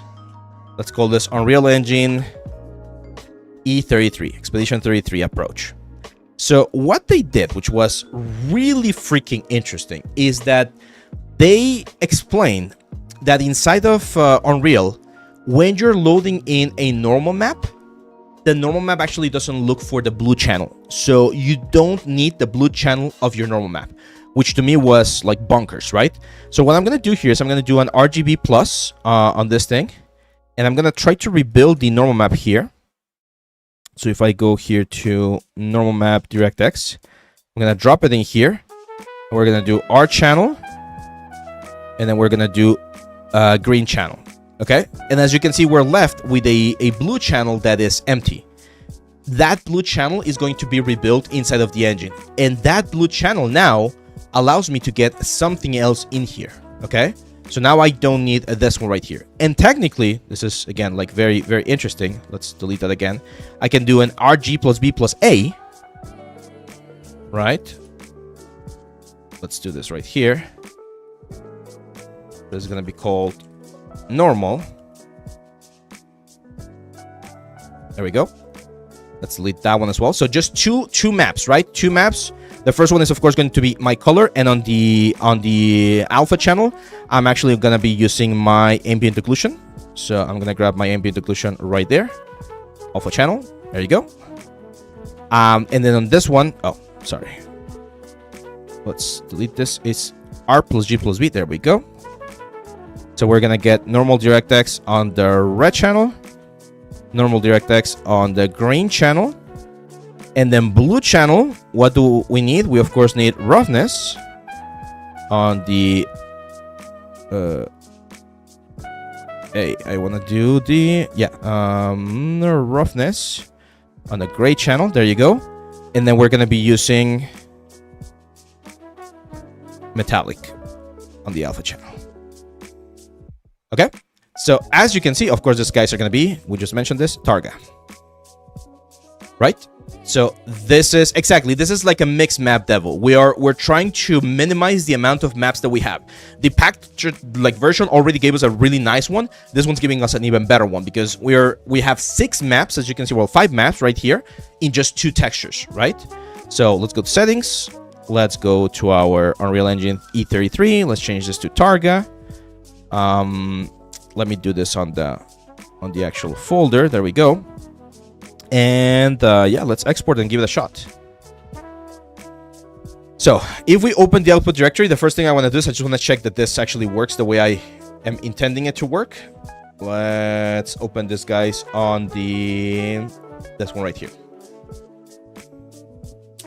Let's call this Unreal Engine E33 Expedition 33 approach. So what they did, which was really freaking interesting, is that they explained that inside of Unreal, when you're loading in a normal map, the normal map actually doesn't look for the blue channel. So you don't need the blue channel of your normal map, which to me was like bonkers, right? So what I'm going to do here is I'm going to do an RGB plus on this thing, and I'm going to try to rebuild the normal map here. So if I go here to normal map DirectX, I'm going to drop it in here. We're going to do R channel, and then we're going to do green channel. Okay, and as you can see, we're left with a blue channel that is empty. That blue channel is going to be rebuilt inside of the engine, and that blue channel now allows me to get something else in here. Okay, so now I don't need this one right here. And technically, this is again like very, very interesting. Let's delete that again. I can do an RG plus B plus A, right? Let's do this right here. This is going to be called normal. There we go. Let's delete that one as well. So just two maps, right? Two maps. The first one is of course going to be my color, and on the alpha channel, I'm actually gonna be using my ambient occlusion. So I'm gonna grab my ambient occlusion right there. Alpha channel. There you go. And then on this one, oh, sorry. Let's delete this. It's R plus G plus B. There we go. So we're gonna get normal DirectX on the red channel, normal DirectX on the green channel, and then blue channel. What do we need? We of course need roughness on the hey, I want to do the roughness on the gray channel. There you go. And then we're gonna be using metallic on the alpha channel. Okay, so as you can see, of course, these guys are going to be, we just mentioned this, Targa. Right? So this is like a mixed map devil. We're trying to minimize the amount of maps that we have. The packed like version already gave us a really nice one. This one's giving us an even better one because we have 6 maps, as you can see, well, 5 maps right here in just 2 textures, right? So let's go to settings. Let's go to our Unreal Engine E33. Let's change this to Targa. Let me do this on the actual folder. There we go. And yeah, let's export and give it a shot. So if we open the output directory, the first thing I want to do is I just want to check that this actually works the way I am intending it to work. Let's open this guys on this one right here.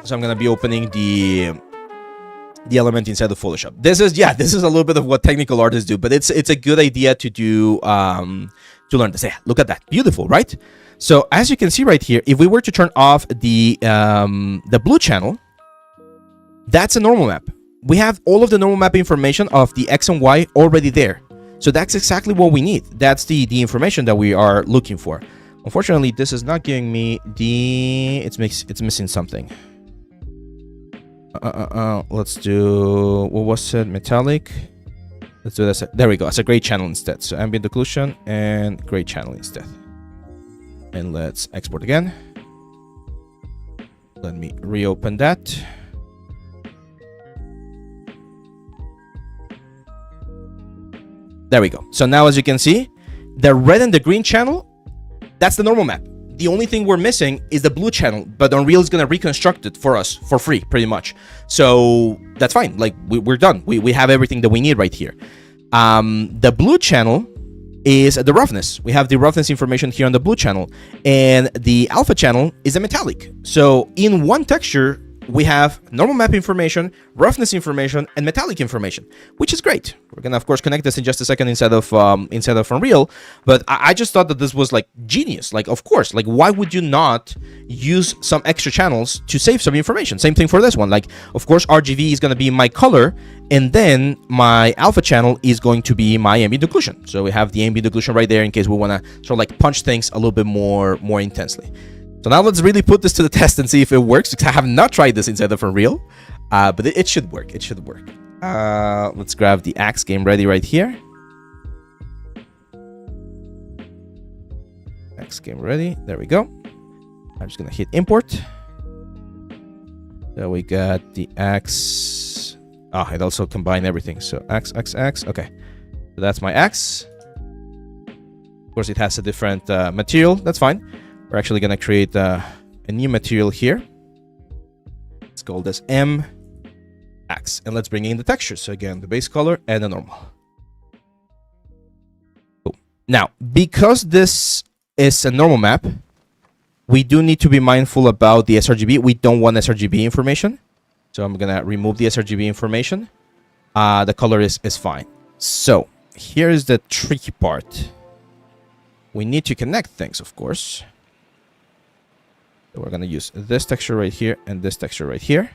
So I'm gonna be opening the element inside the Photoshop. This is a little bit of what technical artists do, but it's a good idea to do to learn this. Yeah, look at that, beautiful, right? So as you can see right here, if we were to turn off the blue channel, that's a normal map. We have all of the normal map information of the X and Y already there. So that's exactly what we need. That's the information that we are looking for. Unfortunately, this is not giving me it's missing something. Let's do, what was it? Metallic. Let's do this. There we go. It's a gray channel instead. So ambient occlusion and gray channel instead. And let's export again. Let me reopen that. There we go. So now, as you can see, the red and the green channel, that's the normal map. The only thing we're missing is the blue channel, but Unreal is going to reconstruct it for us for free, pretty much. So that's fine. Like, we're done. We have everything that we need right here. The blue channel is the roughness. We have the roughness information here on the blue channel, and the alpha channel is a metallic. So in one texture, we have normal map information, roughness information, and metallic information, which is great. We're gonna, of course, connect this in just a second inside of Unreal. But I just thought that this was like genius. Like, of course, like, why would you not use some extra channels to save some information? Same thing for this one. Like, of course, RGB is gonna be my color, and then my alpha channel is going to be my ambient occlusion. So we have the ambient occlusion right there in case we wanna sort of like punch things a little bit more intensely. So now let's really put this to the test and see if it works, because I have not tried this inside of Unreal, but it should work. It should work. Let's grab the Axe game ready right here. Axe game ready. There we go. I'm just gonna hit import. So we got the Axe. Oh, it also combined everything. So Axe. Okay, so that's my Axe. Of course, it has a different material. That's fine. We're actually going to create a new material here. Let's call this M Axe. And let's bring in the textures. So again, the base color and the normal. Cool. Now, because this is a normal map, we do need to be mindful about the sRGB. We don't want sRGB information. So I'm going to remove the sRGB information. The color is fine. So here is the tricky part. We need to connect things, of course. So we're going to use this texture right here and this texture right here.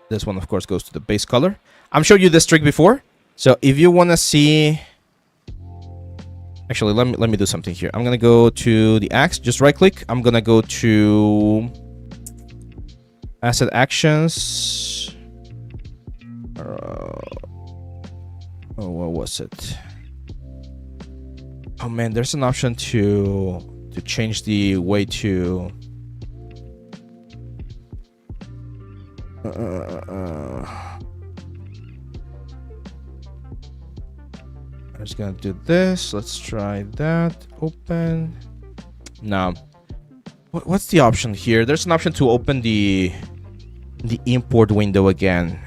This one, of course, goes to the base color. I'm showing you this trick before. So if you want to see... Actually, let me do something here. I'm going to go to the Axe. Just right-click. I'm going to go to... Asset Actions. Oh, what was it? Oh man, there's an option to change the way to I'm just gonna do this. Let's try that. Open. Now, what's the option here? There's an option to open the import window again.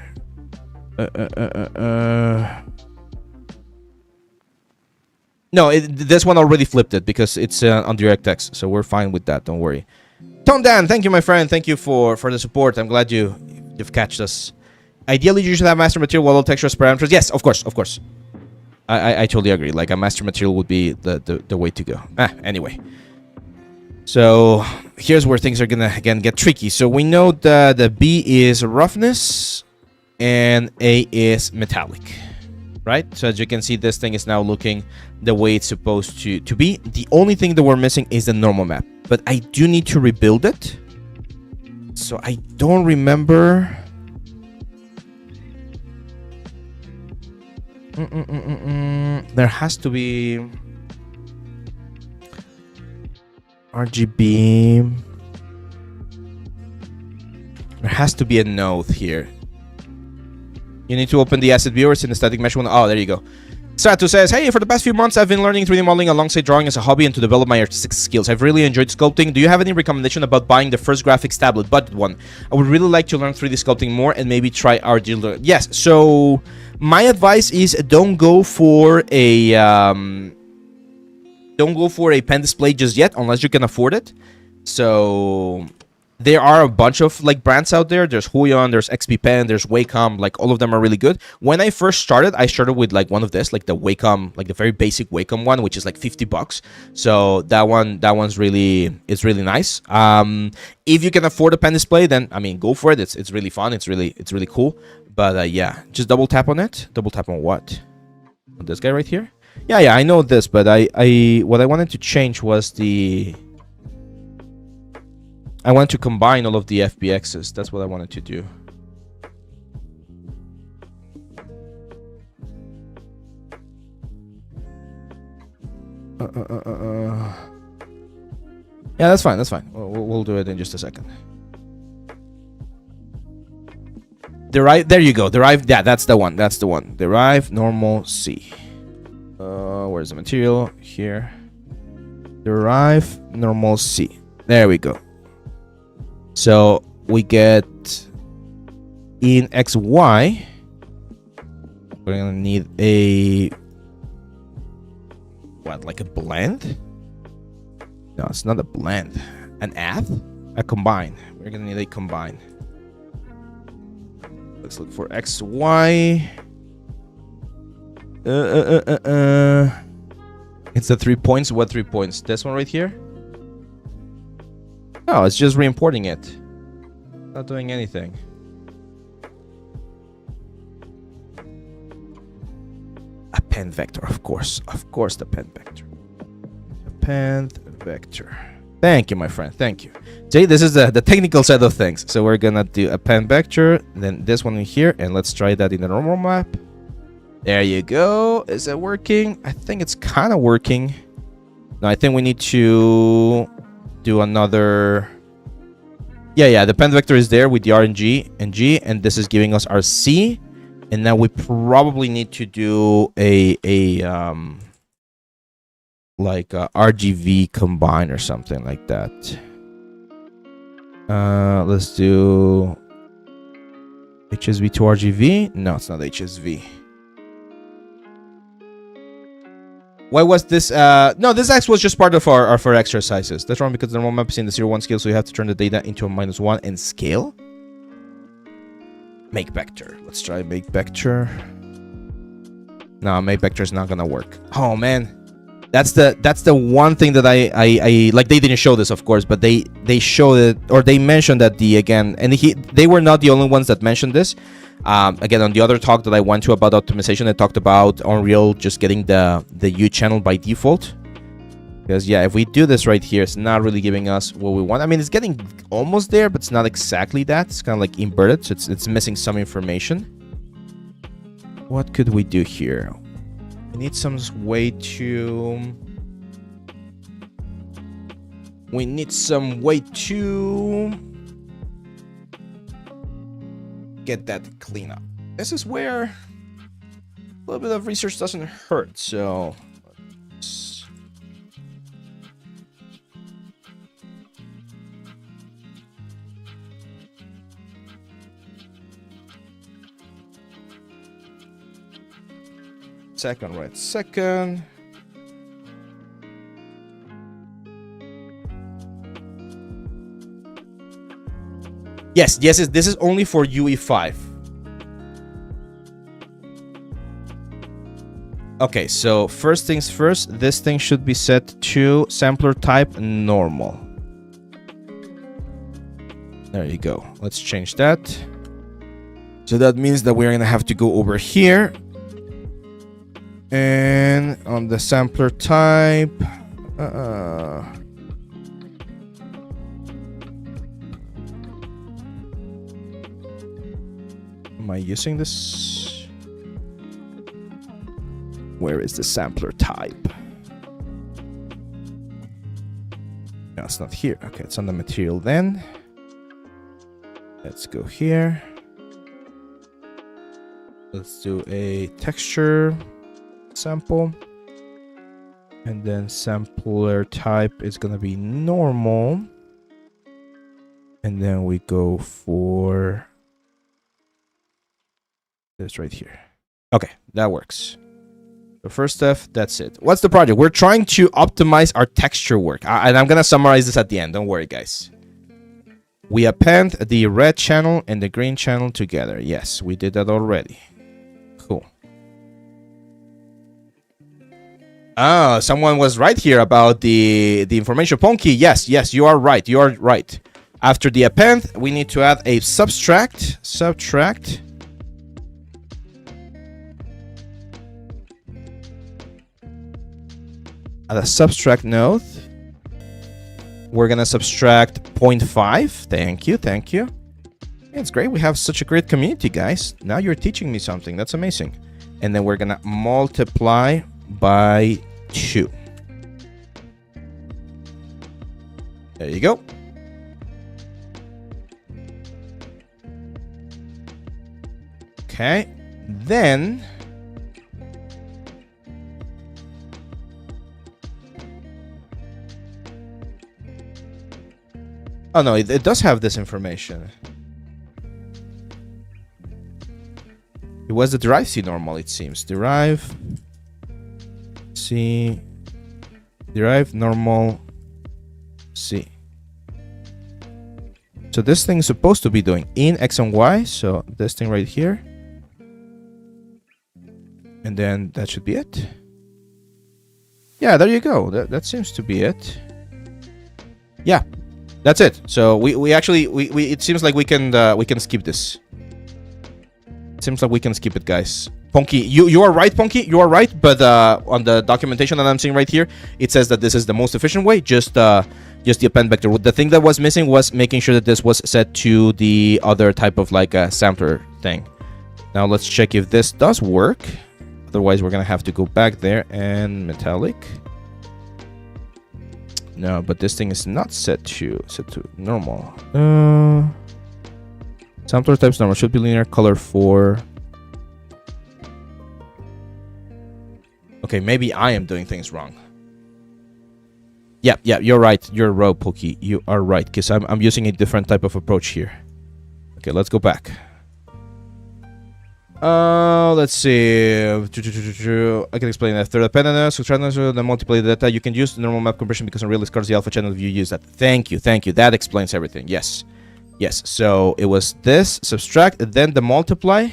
No, this one already flipped it because it's on DirectX, so we're fine with that. Don't worry. Tone Dan, thank you, my friend. Thank you for the support. I'm glad you've catched us. Ideally, you should have master material with all textures parameters. Yes, of course. I totally agree. Like, a master material would be the way to go. Anyway. So here's where things are gonna again get tricky. So we know that the B is roughness and A is metallic. Right? So as you can see, this thing is now looking the way it's supposed to be. The only thing that we're missing is the normal map. But I do need to rebuild it. So I don't remember... There has to be... RGB... There has to be a node here. You need to open the asset viewers in the static mesh one. Oh, there you go. Satu says, hey, for the past few months, I've been learning 3D modeling alongside drawing as a hobby and to develop my artistic skills. I've really enjoyed sculpting. Do you have any recommendation about buying the first graphics tablet, budget one? I would really like to learn 3D sculpting more and maybe try RGB. Yes, so my advice is don't go for a pen display just yet unless you can afford it. So there are a bunch of like brands out there. There's Huion, there's XP Pen, there's Wacom. Like, all of them are really good. When I first started, I started with like one of this, like the Wacom, like the very basic Wacom one, which is like $50. So that one's really nice. If you can afford a pen display, then I mean, go for it. It's really fun. It's really cool. But yeah, just double tap on it. Double tap on what? On this guy right here. Yeah, I know this, but what I wanted to change was I want to combine all of the FBXs. That's what I wanted to do. Yeah, that's fine. That's fine. We'll do it in just a second. Derive. There you go. Derive. Yeah, that's the one. That's the one. Derive normal C. Where's the material? Here. Derive normal C. There we go. So we get in XY. We're gonna need a what? Like a blend? No, it's not a blend. An add? A combine. We're gonna need a combine. Let's look for XY. It's the 3 points. What 3 points? This one right here? No, it's just re-importing it. Not doing anything. Append vector, of course. Of course, the append vector. Append vector. Thank you, my friend. Thank you. See, this is the technical side of things. So we're gonna do append vector, then this one in here, and let's try that in the normal map. There you go. Is it working? I think it's kind of working. No, I think we need to do another. Yeah, the append vector is there with the R and G, and this is giving us our C. And now we probably need to do a like a RGV combine or something like that. Let's do HSV to RGV. No, it's not HSV. Why was this? No, this X was just part of our exercises. That's wrong because the normal map is in the 0-1 scale, so you have to turn the data into a -1 and scale. Make vector. Let's try make vector. No, make vector is not gonna work. Oh man, that's the one thing that I like. They didn't show this, of course, but they showed it, or they mentioned that they were not the only ones that mentioned this. Again, on the other talk that I went to about optimization, I talked about Unreal just getting the U channel by default. Because yeah, if we do this right here, it's not really giving us what we want. I mean, it's getting almost there, but it's not exactly that. It's kind of like inverted, so it's missing some information. What could we do here? We need some way to... We need some way to get that clean up. This is where a little bit of research doesn't hurt, so... Second, right second. Yes, this is only for UE5. Okay, so first things first, this thing should be set to sampler type normal. There you go. Let's change that. So that means that we're gonna have to go over here. And on the sampler type, am I using this? Where is the sampler type? No, it's not here. Okay, it's on the material then. Let's go here. Let's do a texture sample, and then sampler type is gonna be normal, and then we go for this right here. Okay, that works. The first stuff, that's it. What's the project? We're trying to optimize our texture work, and I'm gonna summarize this at the end, don't worry guys. We append the red channel and the green channel together. Yes, we did that already. Cool. Ah, someone was right here about the information. Ponky, yes, you are right. You are right. After the append, we need to add a subtract. At a subtract node, we're gonna subtract 0.5. Thank you. It's great. We have such a great community, guys. Now you're teaching me something. That's amazing. And then we're gonna multiply by 2. There you go. Okay, then oh no, it does have this information. It was the derive C normal, it seems. Derive C, derive normal C. So this thing is supposed to be doing in X and Y. So this thing right here. And then that should be it. Yeah, there you go. That seems to be it. Yeah, that's it. So we actually it seems like we can skip this. Seems like we can skip it, guys. Ponky, you are right, Ponky. You are right. But on the documentation that I'm seeing right here, it says that this is the most efficient way. Just the append vector. The thing that was missing was making sure that this was set to the other type of like a sampler thing. Now let's check if this does work. Otherwise, we're gonna have to go back there and metallic. No, but this thing is not set to normal. Sampler types normal should be linear color for. Okay, maybe I am doing things wrong. Yeah, you're right. You're right, Pokey. You are right, because I'm using a different type of approach here. Okay, let's go back. Let's see. I can explain that. Third appendage, the multiplayer data. You can use the normal map compression because Unreal discards the alpha channel if you use that. Thank you. That explains everything. Yes. So it was this subtract, then the multiply.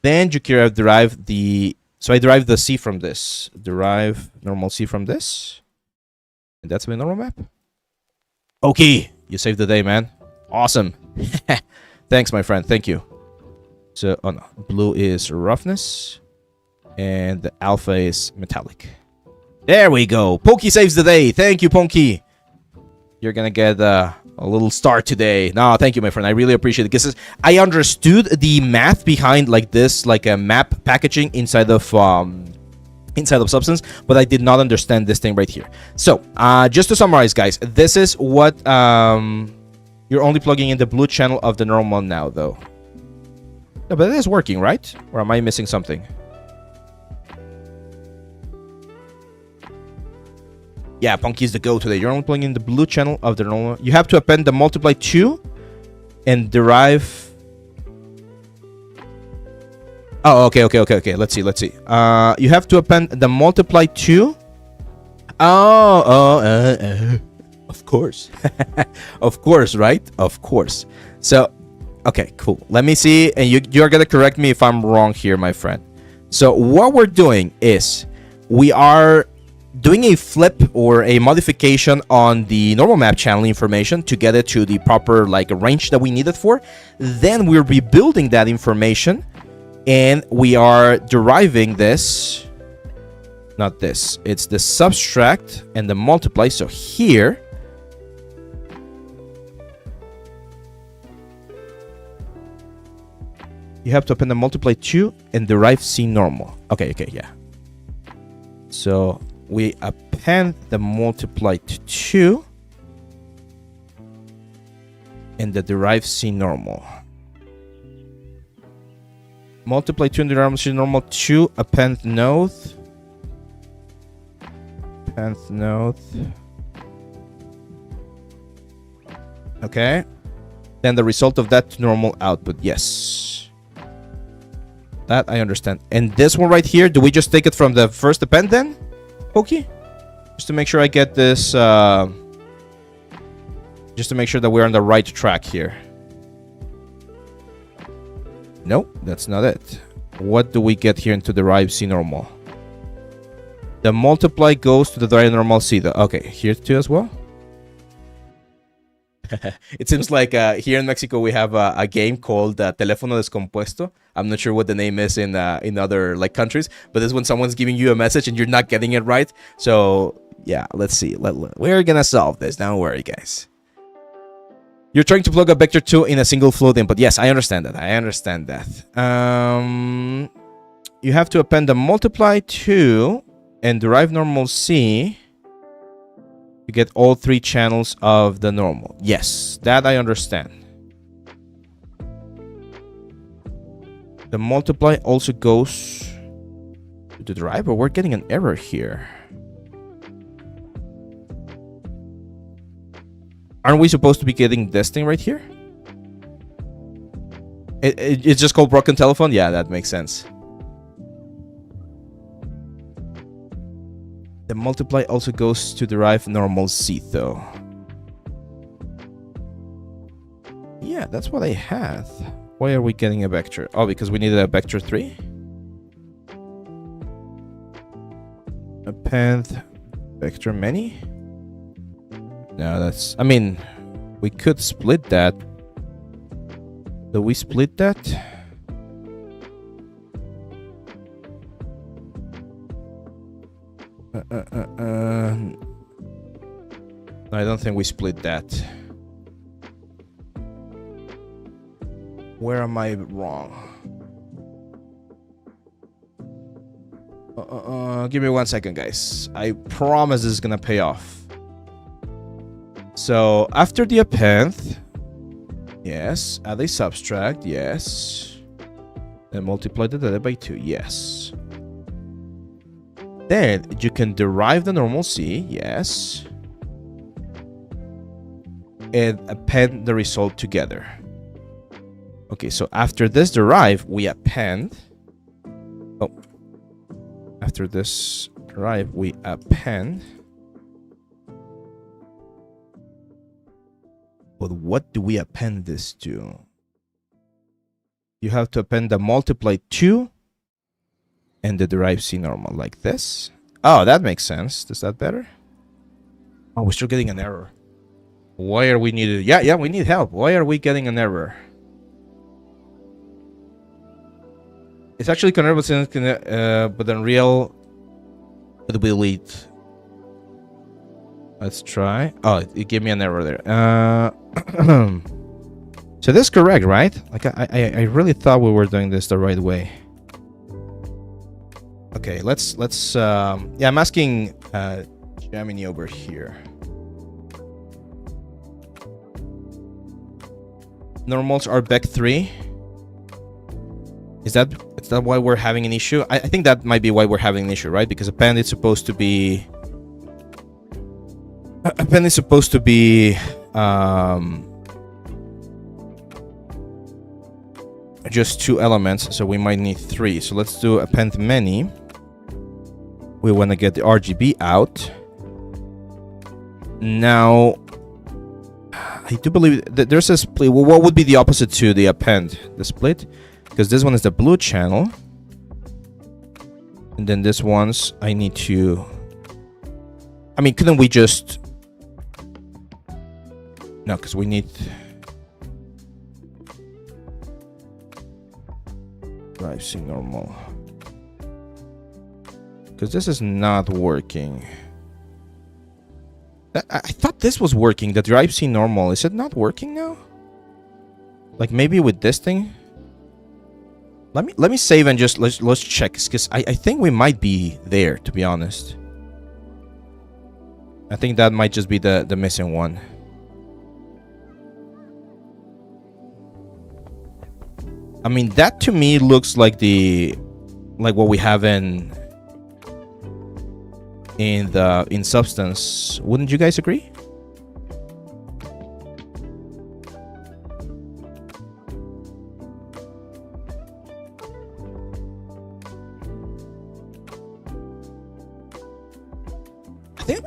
Then you can derive the. So I derived the C from this. Derive normal C from this. And that's my normal map. Okay, you saved the day, man. Awesome. Thanks, my friend. Thank you. So, oh no, blue is roughness, and the alpha is metallic. There we go. Pokey saves the day. Thank you, Pokey. You're gonna get a little star today. No, thank you, my friend. I really appreciate it because I understood the math behind like this, like a map packaging inside of Substance, but I did not understand this thing right here. So, just to summarize, guys, this is what you're only plugging in the blue channel of the normal now, though. No, but it is working, right? Or am I missing something? Yeah, Punky is the go today. You're only plugging in the blue channel of the normal. You have to append the multiply 2 and derive. Oh, okay. Let's see. You have to append the multiply 2. Of course. Of course, right? Of course. So, okay, cool. Let me see. And you're going to correct me if I'm wrong here, my friend. So, what we're doing is we are doing a flip or a modification on the normal map channel information to get it to the proper like range that we need it for. Then we're rebuilding that information and we are deriving this. Not this. It's the subtract and the multiply. So here. You have to append the multiply 2 and derive C normal. Okay, yeah. So we append the multiply to 2 and the derive C normal. Multiply 2 and derive C normal 2, append node. Append node. Okay. Then the result of that to normal output. Yes. That I understand. And this one right here, do we just take it from the first append then? Okay. Just to make sure I get this, just to make sure that we're on the right track here. Nope, that's not it. What do we get here into derive C normal? The multiply goes to the derive normal C. Okay, here too as well. It seems like here in Mexico we have a game called Teléfono Descompuesto. I'm not sure what the name is in other like countries, but this is when someone's giving you a message and you're not getting it right. So yeah, let's see. We're gonna solve this. Don't worry, guys. You're trying to plug a vector 2 in a single float input. Yes, I understand that. You have to append the multiply 2 and derive normal C. You get all 3 channels of the normal. Yes, that I understand. The multiply also goes to the driver. We're getting an error here. Aren't we supposed to be getting this thing right here? It's just called broken telephone? Yeah, that makes sense. The multiply also goes to derive normal C though. Yeah, that's what I had. Why are we getting a vector? Oh, because we needed a vector 3? Append vector many? No, that's... I mean, we could split that. Do we split that? I don't think we split that. Where am I wrong? Give me 1 second, guys. I promise this is gonna pay off. So after the append, yes. Add a subtract, yes. Then multiply the data by 2, yes. Then you can derive the normal C, yes. And append the result together. Okay, so after this derive, we append. Oh. After this derive, we append. But what do we append this to? You have to append the multiply 2 and the derive C normal like this. Oh, that makes sense. Is that better? Oh, we're still getting an error. Why are we needed? Yeah, we need help. Why are we getting an error? It's actually convertible, but then real. It will lead. Let's try. Oh, it gave me an error there. So this is correct, right? Like I really thought we were doing this the right way. Okay, let's yeah, I'm asking Gemini over here. Normals are back 3. Is that why we're having an issue? I think that might be why we're having an issue, right? Because append is supposed to be just 2 elements, so we might need 3. So let's do append many. We want to get the RGB out. Now, I do believe that there's a split. Well, what would be the opposite to the append? The split? Because this one is the blue channel. And then this one's, I need to... I mean, couldn't we just... No, because we need... Drive C normal. Because this is not working. I thought this was working, the drive C normal. Is it not working now? Like maybe with this thing? Let me save and just let's check, because I think we might be there, to be honest. I think that might just be the missing one. I mean, that to me looks like what we have in Substance. Wouldn't you guys agree?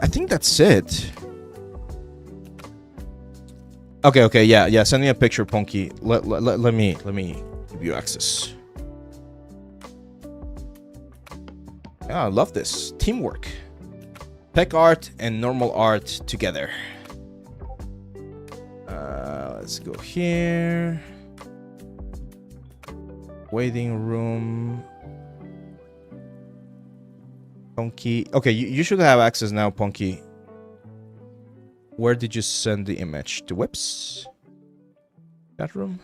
I think that's it. Okay, yeah. Send me a picture, Punky. Let me give you access. Yeah, I love this teamwork. Pec art and normal art together. Let's go here. Waiting room. Punky. Okay, you should have access now, Punky. Where did you send the image? To Whips? Chat room?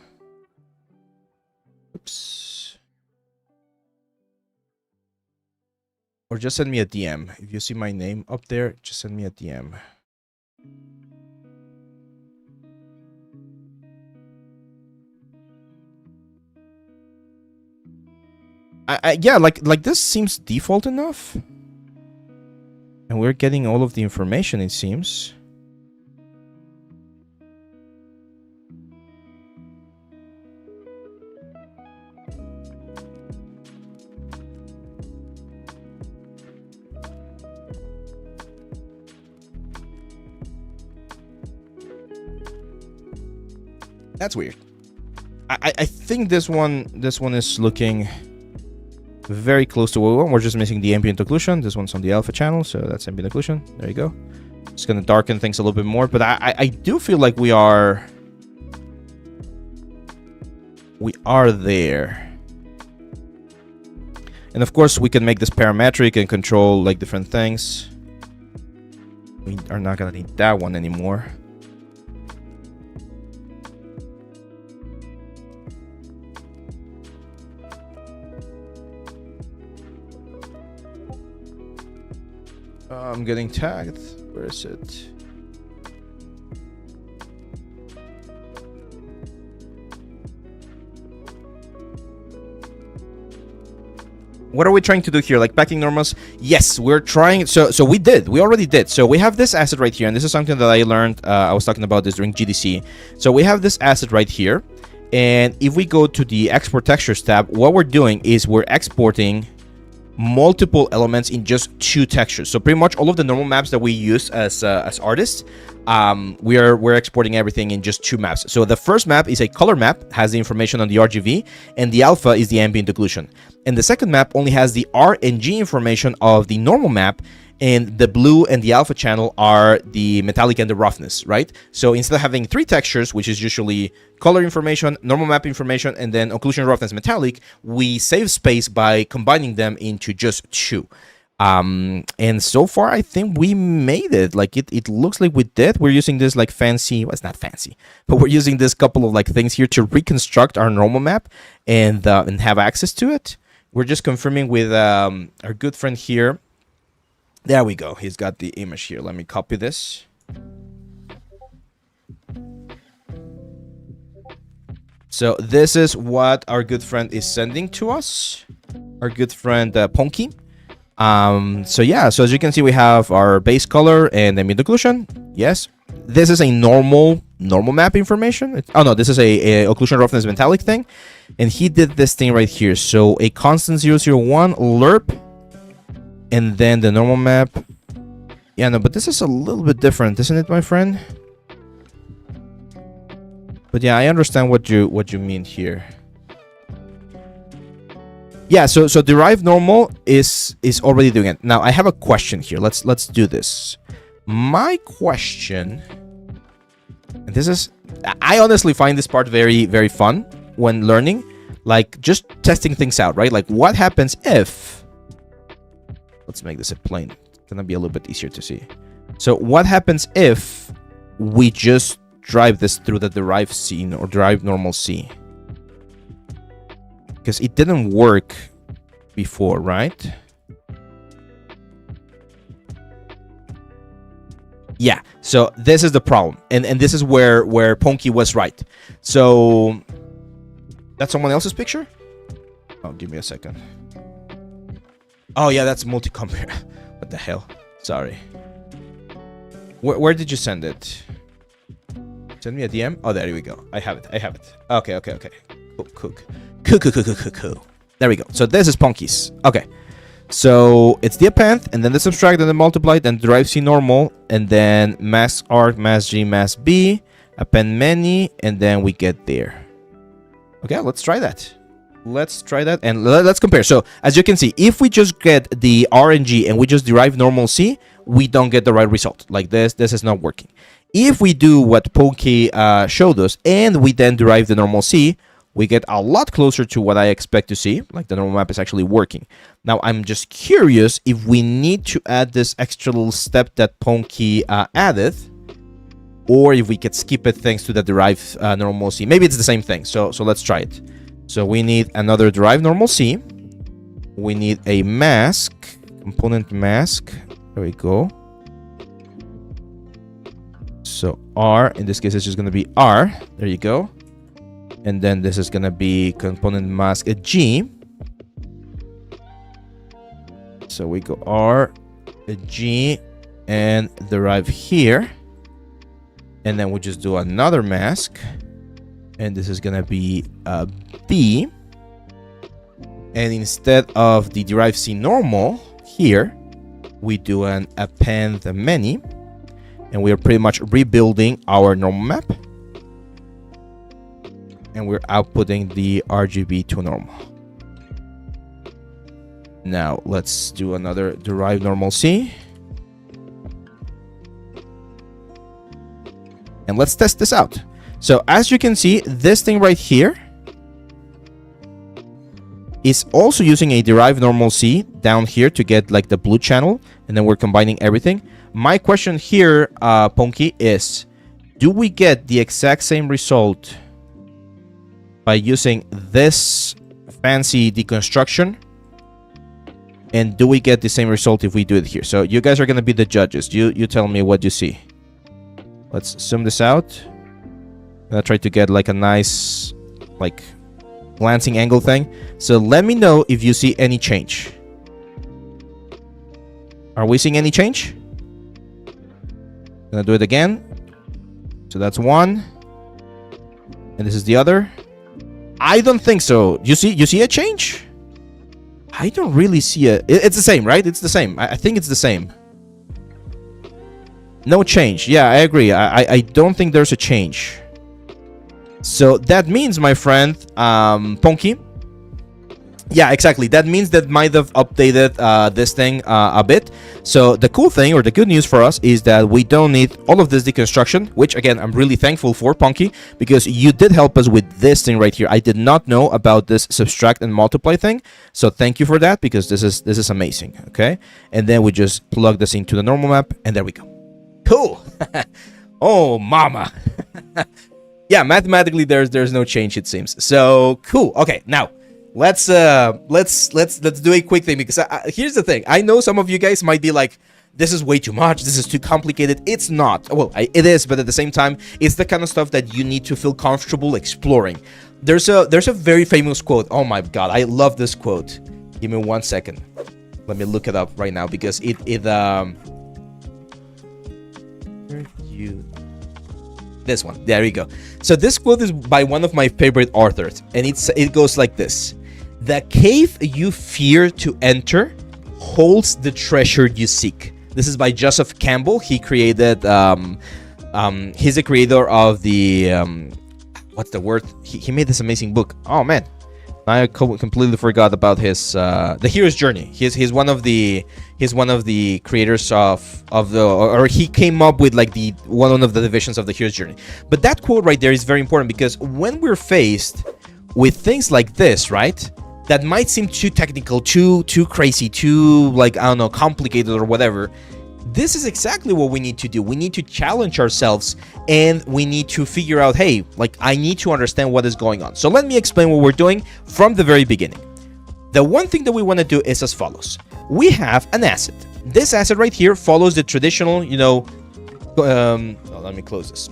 Oops. Or just send me a DM. If you see my name up there, just send me a DM. Yeah, like this seems default enough. And we're getting all of the information, it seems. That's weird. I think this one is looking very close to what we want. We're just missing the ambient occlusion. This one's on the alpha channel, so that's ambient occlusion. There you go. It's gonna darken things a little bit more, but I do feel like we are there. And of course, we can make this parametric and control like different things. We are not gonna need that one anymore. I'm getting tagged. Where is it? What are we trying to do here? Like packing normals? Yes, we're trying. So we already did. So we have this asset right here, and this is something that I learned. I was talking about this during GDC. So we have this asset right here, and if we go to the export textures tab, what we're doing is we're exporting multiple elements in just 2 textures. So pretty much all of the normal maps that we use as artists, we're exporting everything in just 2 maps. So the first map is a color map, has the information on the RGB, and the alpha is the ambient occlusion. And the second map only has the R and G information of the normal map, and the blue and the alpha channel are the metallic and the roughness, right? So instead of having 3 textures, which is usually color information, normal map information, and then occlusion, roughness, metallic, we save space by combining them into just 2. And so far, I think we made it. Like it looks like we did. We're using this like fancy, well, it's not fancy, but we're using this couple of like things here to reconstruct our normal map and have access to it. We're just confirming with our good friend here. There we go. He's got the image here. Let me copy this. So this is what our good friend is sending to us. Our good friend Ponky. So yeah, so as you can see, we have our base color and ambient occlusion. Yes. This is a normal map information. Oh no, this is a occlusion roughness metallic thing. And he did this thing right here. So a constant 001 lerp. And then the normal map. Yeah, no, but this is a little bit different, isn't it, my friend? But yeah, I understand what you mean here. Yeah, so derived normal is already doing it. Now I have a question here. Let's do this. My question, and this is, I honestly find this part very, very fun when learning, like just testing things out, right? Like what happens if, let's make this a plane. It's gonna be a little bit easier to see. So what happens if we just drive this through the derived scene or derived normal C? Because it didn't work before, right? Yeah, so this is the problem. And this is where Ponky was right. So that's someone else's picture? Oh, give me a second. Oh yeah, that's multi-compare. What the hell? Sorry. Where did you send it? Send me a DM? Oh, there we go. I have it. Okay. Cool. There we go. So this is Ponky's. Okay. So it's the append, and then the subtract, and the multiply, then derive C normal, and then mask arc, mask G, mask B, append many, and then we get there. Okay, let's try that. Let's try that and let's compare. So as you can see, if we just get the RNG and we just derive normal C, we don't get the right result. Like this is not working. If we do what Ponky showed us and we then derive the normal C, we get a lot closer to what I expect to see. Like the normal map is actually working. Now I'm just curious if we need to add this extra little step that Ponky added, or if we could skip it thanks to the derived normal C. Maybe it's the same thing. So let's try it. So we need another derived normal C. We need a mask, component mask. There we go. So R, in this case, it's just going to be R. There you go. And then this is going to be component mask G. So we go R, G, and derive here. And then we just do another mask. And this is going to be B. And instead of the derive C normal here, we do an append many. And we are pretty much rebuilding our normal map. And we're outputting the RGB to normal. Now let's do another derive normal C. And let's test this out. So as you can see, this thing right here is also using a derive normal C down here to get like the blue channel. And then we're combining everything. My question here, Ponky, is do we get the exact same result by using this fancy deconstruction? And do we get the same result if we do it here? So you guys are going to be the judges. You tell me what you see. Let's zoom this out. I'm going to try to get like a nice like glancing angle thing. So let me know if you see any change. Are we seeing any change? Gonna do it again. So that's one. And this is the other. I don't think so. You see a change? I don't really see a... It's the same, right? It's the same. I think it's the same. No change. Yeah, I agree. I don't think there's a change. So that means, my friend, Ponky. Yeah, exactly. That means that might have updated this thing a bit. So the cool thing, or the good news for us, is that we don't need all of this deconstruction, which again, I'm really thankful for, Ponky, because you did help us with this thing right here. I did not know about this subtract and multiply thing. So thank you for that, because this is amazing. Okay. And then we just plug this into the normal map, and there we go. Cool. Oh, mama. Yeah, mathematically, there's no change, it seems. So cool. Okay, now let's do a quick thing, because here's the thing. I know some of you guys might be like, this is way too much, this is too complicated. It's not. Well, it is, but at the same time, it's the kind of stuff that you need to feel comfortable exploring. There's a very famous quote. Oh my god, I love this quote. Give me 1 second. Let me look it up right now, because this one, there you go. So this quote is by one of my favorite authors, and it goes like this: the cave you fear to enter holds the treasure you seek. This is by Joseph Campbell. He created he's a creator of the what's the word, he made this amazing book. Oh man, I completely forgot about his the hero's journey. He's one of the creators of the, or he came up with like the one of the divisions of the hero's journey. But that quote right there is very important, because when we're faced with things like this, right, that might seem too technical, too crazy, too, like, I don't know, complicated or whatever, this is exactly what we need to do. We need to challenge ourselves, and we need to figure out, hey, like, I need to understand what is going on. So let me explain what we're doing from the very beginning. The one thing that we want to do is as follows. We have an asset. This asset right here follows the traditional, let me close this.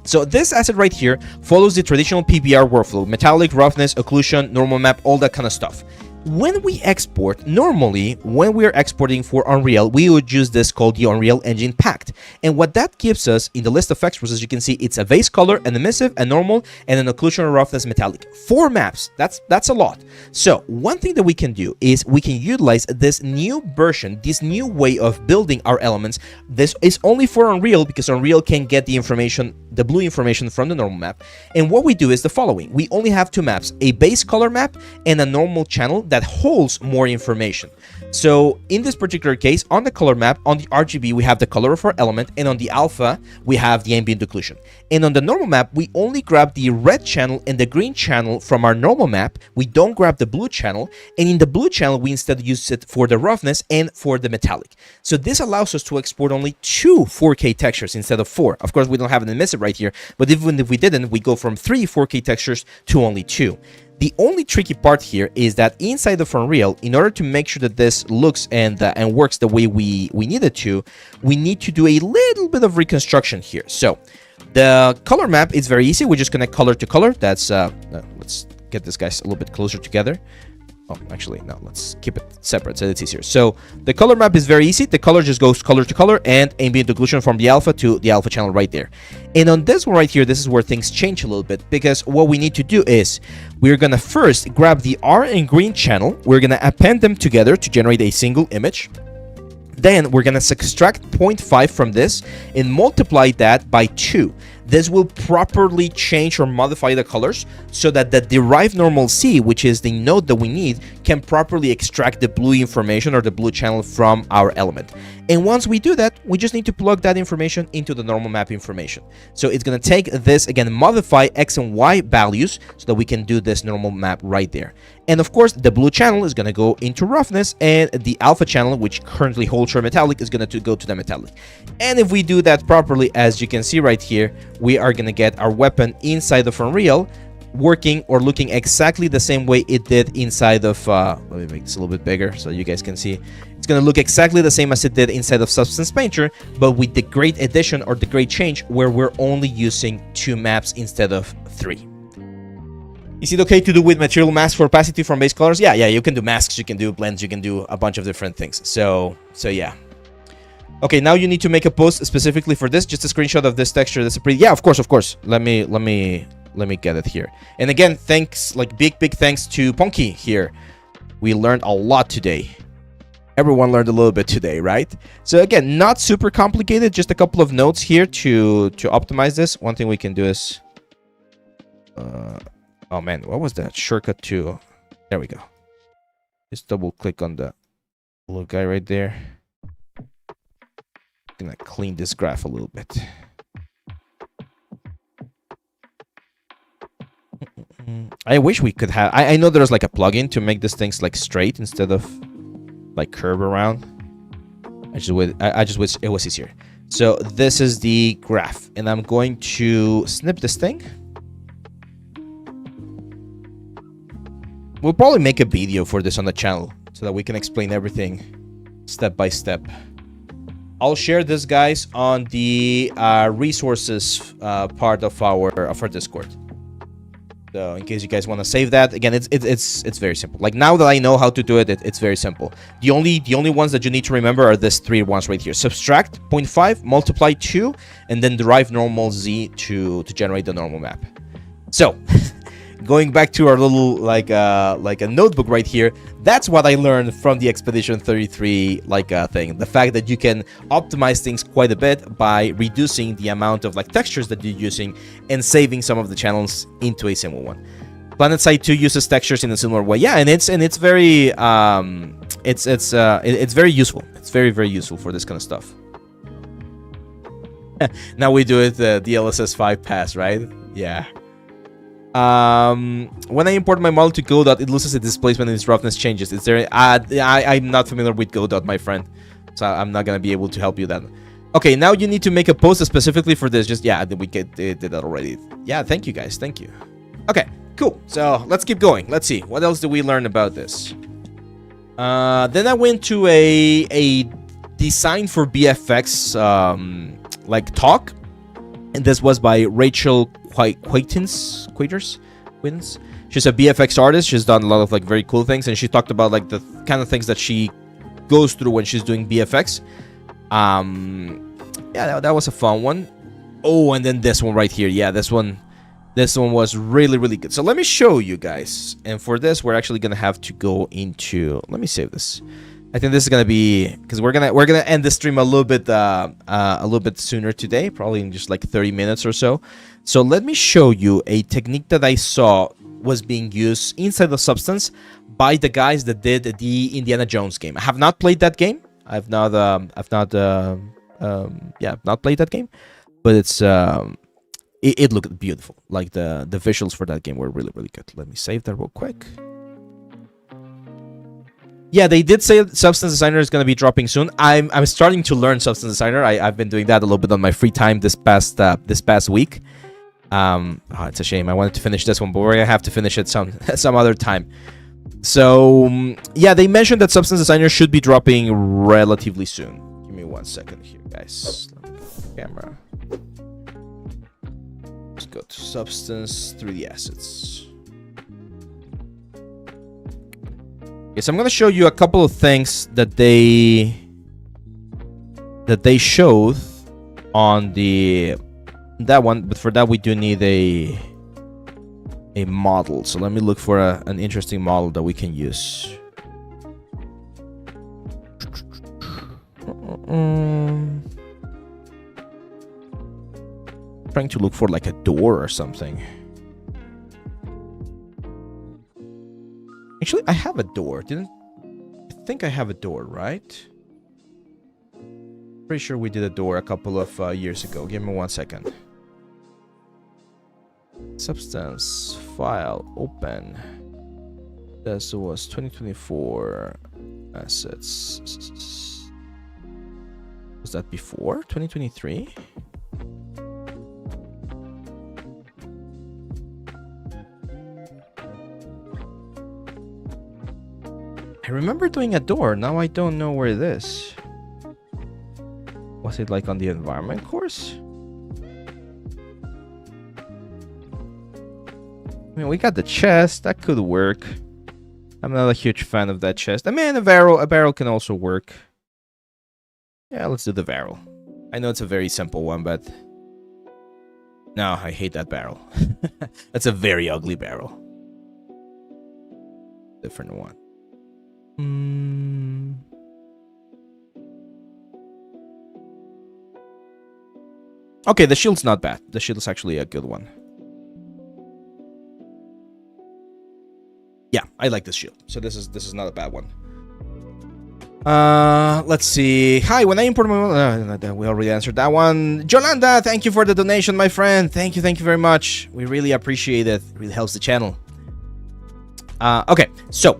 So this asset right here follows the traditional PBR workflow: metallic, roughness, occlusion, normal map, all that kind of stuff. When we export, normally, when we are exporting for Unreal, we would use this called the Unreal Engine Packed. And what that gives us in the list of exports, as you can see, it's a base color, an emissive, a normal, and an occlusion or roughness metallic. 4 maps. That's a lot. So one thing that we can do is we can utilize this new version, this new way of building our elements. This is only for Unreal, because Unreal can get the information, the blue information, from the normal map. And what we do is the following. We only have 2 maps, a base color map and a normal channel that holds more information. So in this particular case, on the color map, on the RGB, we have the color of our element, and on the alpha, we have the ambient occlusion. And on the normal map, we only grab the red channel and the green channel from our normal map. We don't grab the blue channel, and in the blue channel, we instead use it for the roughness and for the metallic. So this allows us to export only 2 4K textures instead of 4. Of course, we don't have an emissive right here, but even if we didn't, we go from 3 4K textures to only 2. The only tricky part here is that inside of Unreal, in order to make sure that this looks and works the way we need it to, we need to do a little bit of reconstruction here. So the color map is very easy. We just connect color to color. That's let's get this guys a little bit closer together. Oh, actually, no, let's keep it separate so it's easier. So the color map is very easy. The color just goes color to color and ambient occlusion from the alpha to the alpha channel right there. And on this one right here, this is where things change a little bit, because what we need to do is we're going to first grab the R and green channel. We're going to append them together to generate a single image. Then we're going to subtract 0.5 from this and multiply that by 2. This will properly change or modify the colors so that the derived normal C, which is the node that we need, can properly extract the blue information or the blue channel from our element. And once we do that, we just need to plug that information into the normal map information. So it's going to take this, again, modify X and Y values so that we can do this normal map right there. And of course, the blue channel is going to go into roughness, and the alpha channel, which currently holds our metallic, is going to go to the metallic. And if we do that properly, as you can see right here, we are going to get our weapon inside of Unreal working or looking exactly the same way it did inside of let me make this a little bit bigger so you guys can see. It's going to look exactly the same as it did inside of Substance Painter, but with the great addition or the great change where we're only using 2 maps instead of 3. Is it okay to do with material mask for opacity from base colors? Yeah, you can do masks, you can do blends, you can do a bunch of different things. So yeah. Okay, now you need to make a post specifically for this. Just a screenshot of this texture. That's a pretty... Yeah, of course. Let me get it here. And again, thanks, like big thanks to Punky here. We learned a lot today. Everyone learned a little bit today, right? So again, not super complicated. Just a couple of notes here to optimize this. One thing we can do is... oh man, what was that? Shortcut to... There we go. Just double click on the little guy right there. I'm gonna clean this graph a little bit. I wish we could have... I know there's like a plugin to make these things like straight instead of like curve around. I just wish it was easier. So this is the graph, and I'm going to snip this thing. We'll probably make a video for this on the channel so that we can explain everything step by step. I'll share this, guys, on the resources part of our Discord. So in case you guys want to save that, again, it's very simple. Like now that I know how to do it, it's very simple. The only ones that you need to remember are these 3 ones right here. Subtract 0.5, multiply 2, and then derive normal Z to generate the normal map. So going back to our little like a notebook right here, that's what I learned from the Expedition 33 thing. The fact that you can optimize things quite a bit by reducing the amount of like textures that you're using and saving some of the channels into a single one. PlanetSide 2 uses textures in a similar way. Yeah, and it's very it's very useful. It's very useful for this kind of stuff. Now we do it the DLSS 5 pass, right? Yeah. When I import my model to Godot, it loses its displacement and its roughness changes. Is there... I'm not familiar with Godot, my friend, so I'm not gonna be able to help you then. Okay, now you need to make a post specifically for this. Just, yeah, we did that already. Yeah, thank you, guys. Thank you. Okay, cool. So let's keep going. Let's see. What else did we learn about this? Then I went to a design for BFX talk. And this was by Rachel Quaitins. She's a BFX artist. She's done a lot of like very cool things, and she talked about like the kind of things that she goes through when she's doing BFX. Yeah, that was a fun one. Oh, and then this one right here. Yeah, this one was really good. So let me show you guys. And for this, we're actually gonna have to go into... Let me save this. I think this is gonna be, because we're gonna end the stream a little bit sooner today, probably in just like 30 minutes or so. So let me show you a technique that I saw was being used inside the Substance by the guys that did the Indiana Jones game. I have not played that game. I've not played that game, but it looked beautiful. Like the visuals for that game were really good. Let me save that real quick. Yeah, they did say Substance Designer is going to be dropping soon. I'm starting to learn Substance Designer. I've been doing that a little bit on my free time this past week. It's a shame. I wanted to finish this one, but we're gonna have to finish it some other time. So yeah, they mentioned that Substance Designer should be dropping relatively soon. Give me 1 second here, guys. Camera. Let's go to Substance 3D Assets. Yes, I'm gonna show you a couple of things that they showed on that one, but for that we do need a model. So let me look for an interesting model that we can use. Trying to look for like a door or something. Actually, I have a door. I think I have a door, right? Pretty sure we did a door a couple of years ago. Give me 1 second. Substance file open. This was 2024 assets. Was that before 2023? I remember doing a door. Now I don't know where it is. Was it like on the environment course? I mean, we got the chest. That could work. I'm not a huge fan of that chest. I mean, a barrel can also work. Yeah, let's do the barrel. I know it's a very simple one, but... No, I hate that barrel. That's a very ugly barrel. Different one. Okay, the shield's not bad. The shield's actually a good one. Yeah, I like this shield. So this is not a bad one. Let's see. Hi, when I import my... we already answered that one. Jolanda, thank you for the donation, my friend. Thank you very much. We really appreciate it. It really helps the channel. Okay, so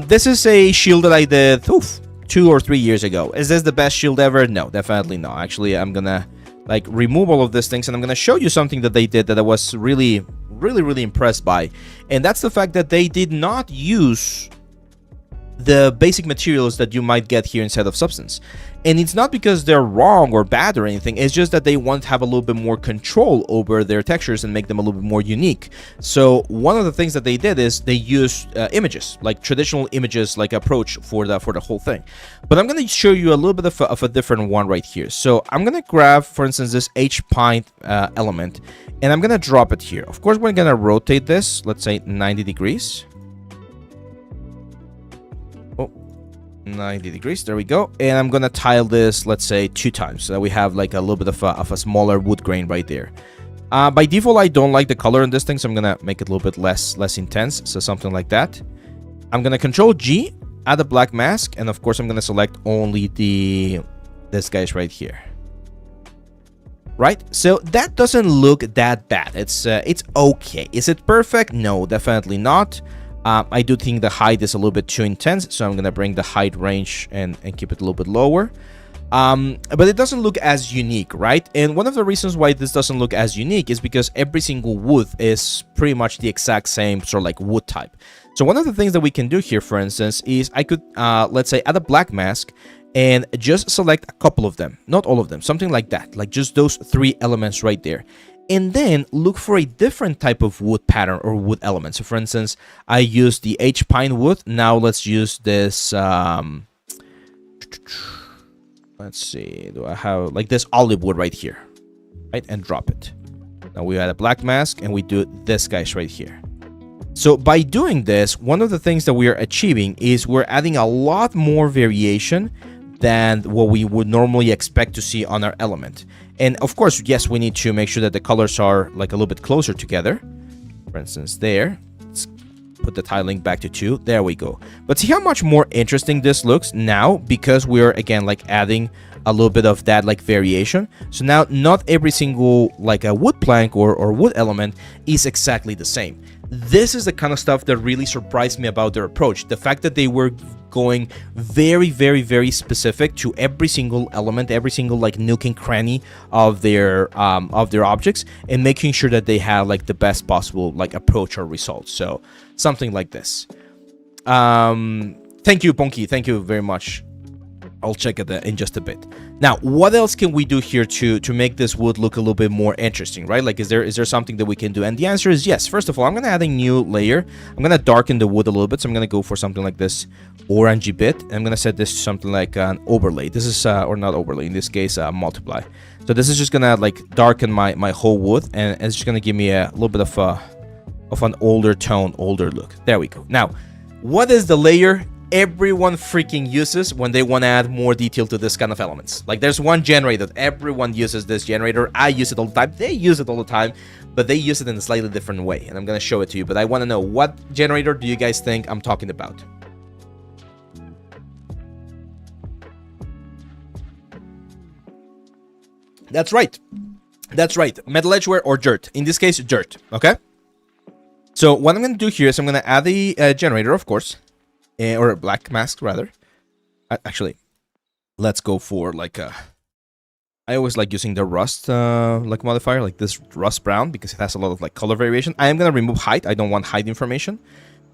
this is a shield that I did 2 or 3 years ago. Is this the best shield ever? No, definitely not. Actually, I'm gonna like remove all of these things, and I'm gonna show you something that they did that I was really impressed by, and that's the fact that they did not use the basic materials that you might get here inside of Substance. And it's not because they're wrong or bad or anything, it's just that they want to have a little bit more control over their textures and make them a little bit more unique. So one of the things that they did is they used images, like traditional images, like approach for the whole thing. But I'm going to show you a little bit of a different one right here. So I'm going to grab, for instance, this H-Pint element, and I'm going to drop it here. Of course, we're going to rotate this, let's say 90 degrees. 90 degrees, there we go. And I'm gonna tile this, let's say 2 times, so that we have like a little bit of a smaller wood grain right there. By default, I don't like the color in this thing, so I'm gonna make it a little bit less intense, so something like that. I'm gonna Control G, add a black mask, and of course I'm gonna select only this guy's right here. Right, so that doesn't look that bad. It's okay. Is it perfect? No, definitely not. I do think the height is a little bit too intense, so I'm going to bring the height range and keep it a little bit lower. But it doesn't look as unique, right? And one of the reasons why this doesn't look as unique is because every single wood is pretty much the exact same sort of like wood type. So one of the things that we can do here, for instance, is I could, let's say, add a black mask and just select a couple of them, not all of them, something like that, like just those 3 elements right there. And then look for a different type of wood pattern or wood element. So for instance, I used the H-Pine wood. Now let's use this, let's see, do I have like this olive wood right here, right? And drop it. Now we add a black mask and we do this guys right here. So by doing this, one of the things that we are achieving is we're adding a lot more variation than what we would normally expect to see on our element. And of course, yes, we need to make sure that the colors are like a little bit closer together. For instance, there. Let's put the tiling back to 2. There we go. But see how much more interesting this looks now, because we're again like adding a little bit of that like variation. So now not every single like a wood plank or wood element is exactly the same. This is the kind of stuff that really surprised me about their approach. The fact that they were going very, very, very specific to every single element, every single like nook and cranny of their objects, and making sure that they have like the best possible like approach or results. So something like this. Thank you, Ponky. Thank you very much. I'll check it in just a bit. Now, what else can we do here to make this wood look a little bit more interesting, right? Like, is there something that we can do? And the answer is yes. First of all, I'm gonna add a new layer. I'm gonna darken the wood a little bit. So I'm gonna go for something like this orangey bit. And I'm gonna set this to something like an overlay. This is or not overlay, in this case, multiply. So this is just gonna like darken my whole wood, and it's just gonna give me a little bit of an older tone, older look. There we go. Now, what is the layer everyone freaking uses when they want to add more detail to this kind of elements? Like, there's one generator. Everyone uses this generator. I use it all the time. They use it all the time, but they use it in a slightly different way, and I'm gonna show it to you. But I want to know, what generator do you guys think I'm talking about? That's right. That's right. Metal edgeware or dirt. In this case, dirt. Okay. So what I'm gonna do here is I'm gonna add the generator, of course. Or a black mask, rather. Actually, let's go for like a... I always like using the rust like modifier, like this rust brown, because it has a lot of like color variation. I am going to remove height. I don't want height information.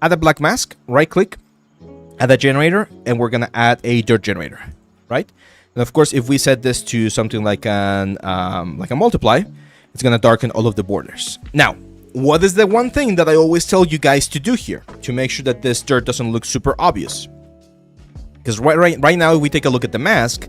Add a black mask, right click, add a generator, and we're going to add a dirt generator, right? And of course, if we set this to something like a multiply, it's going to darken all of the borders. Now, what is the one thing that I always tell you guys to do here to make sure that this dirt doesn't look super obvious? Because right now, if we take a look at the mask,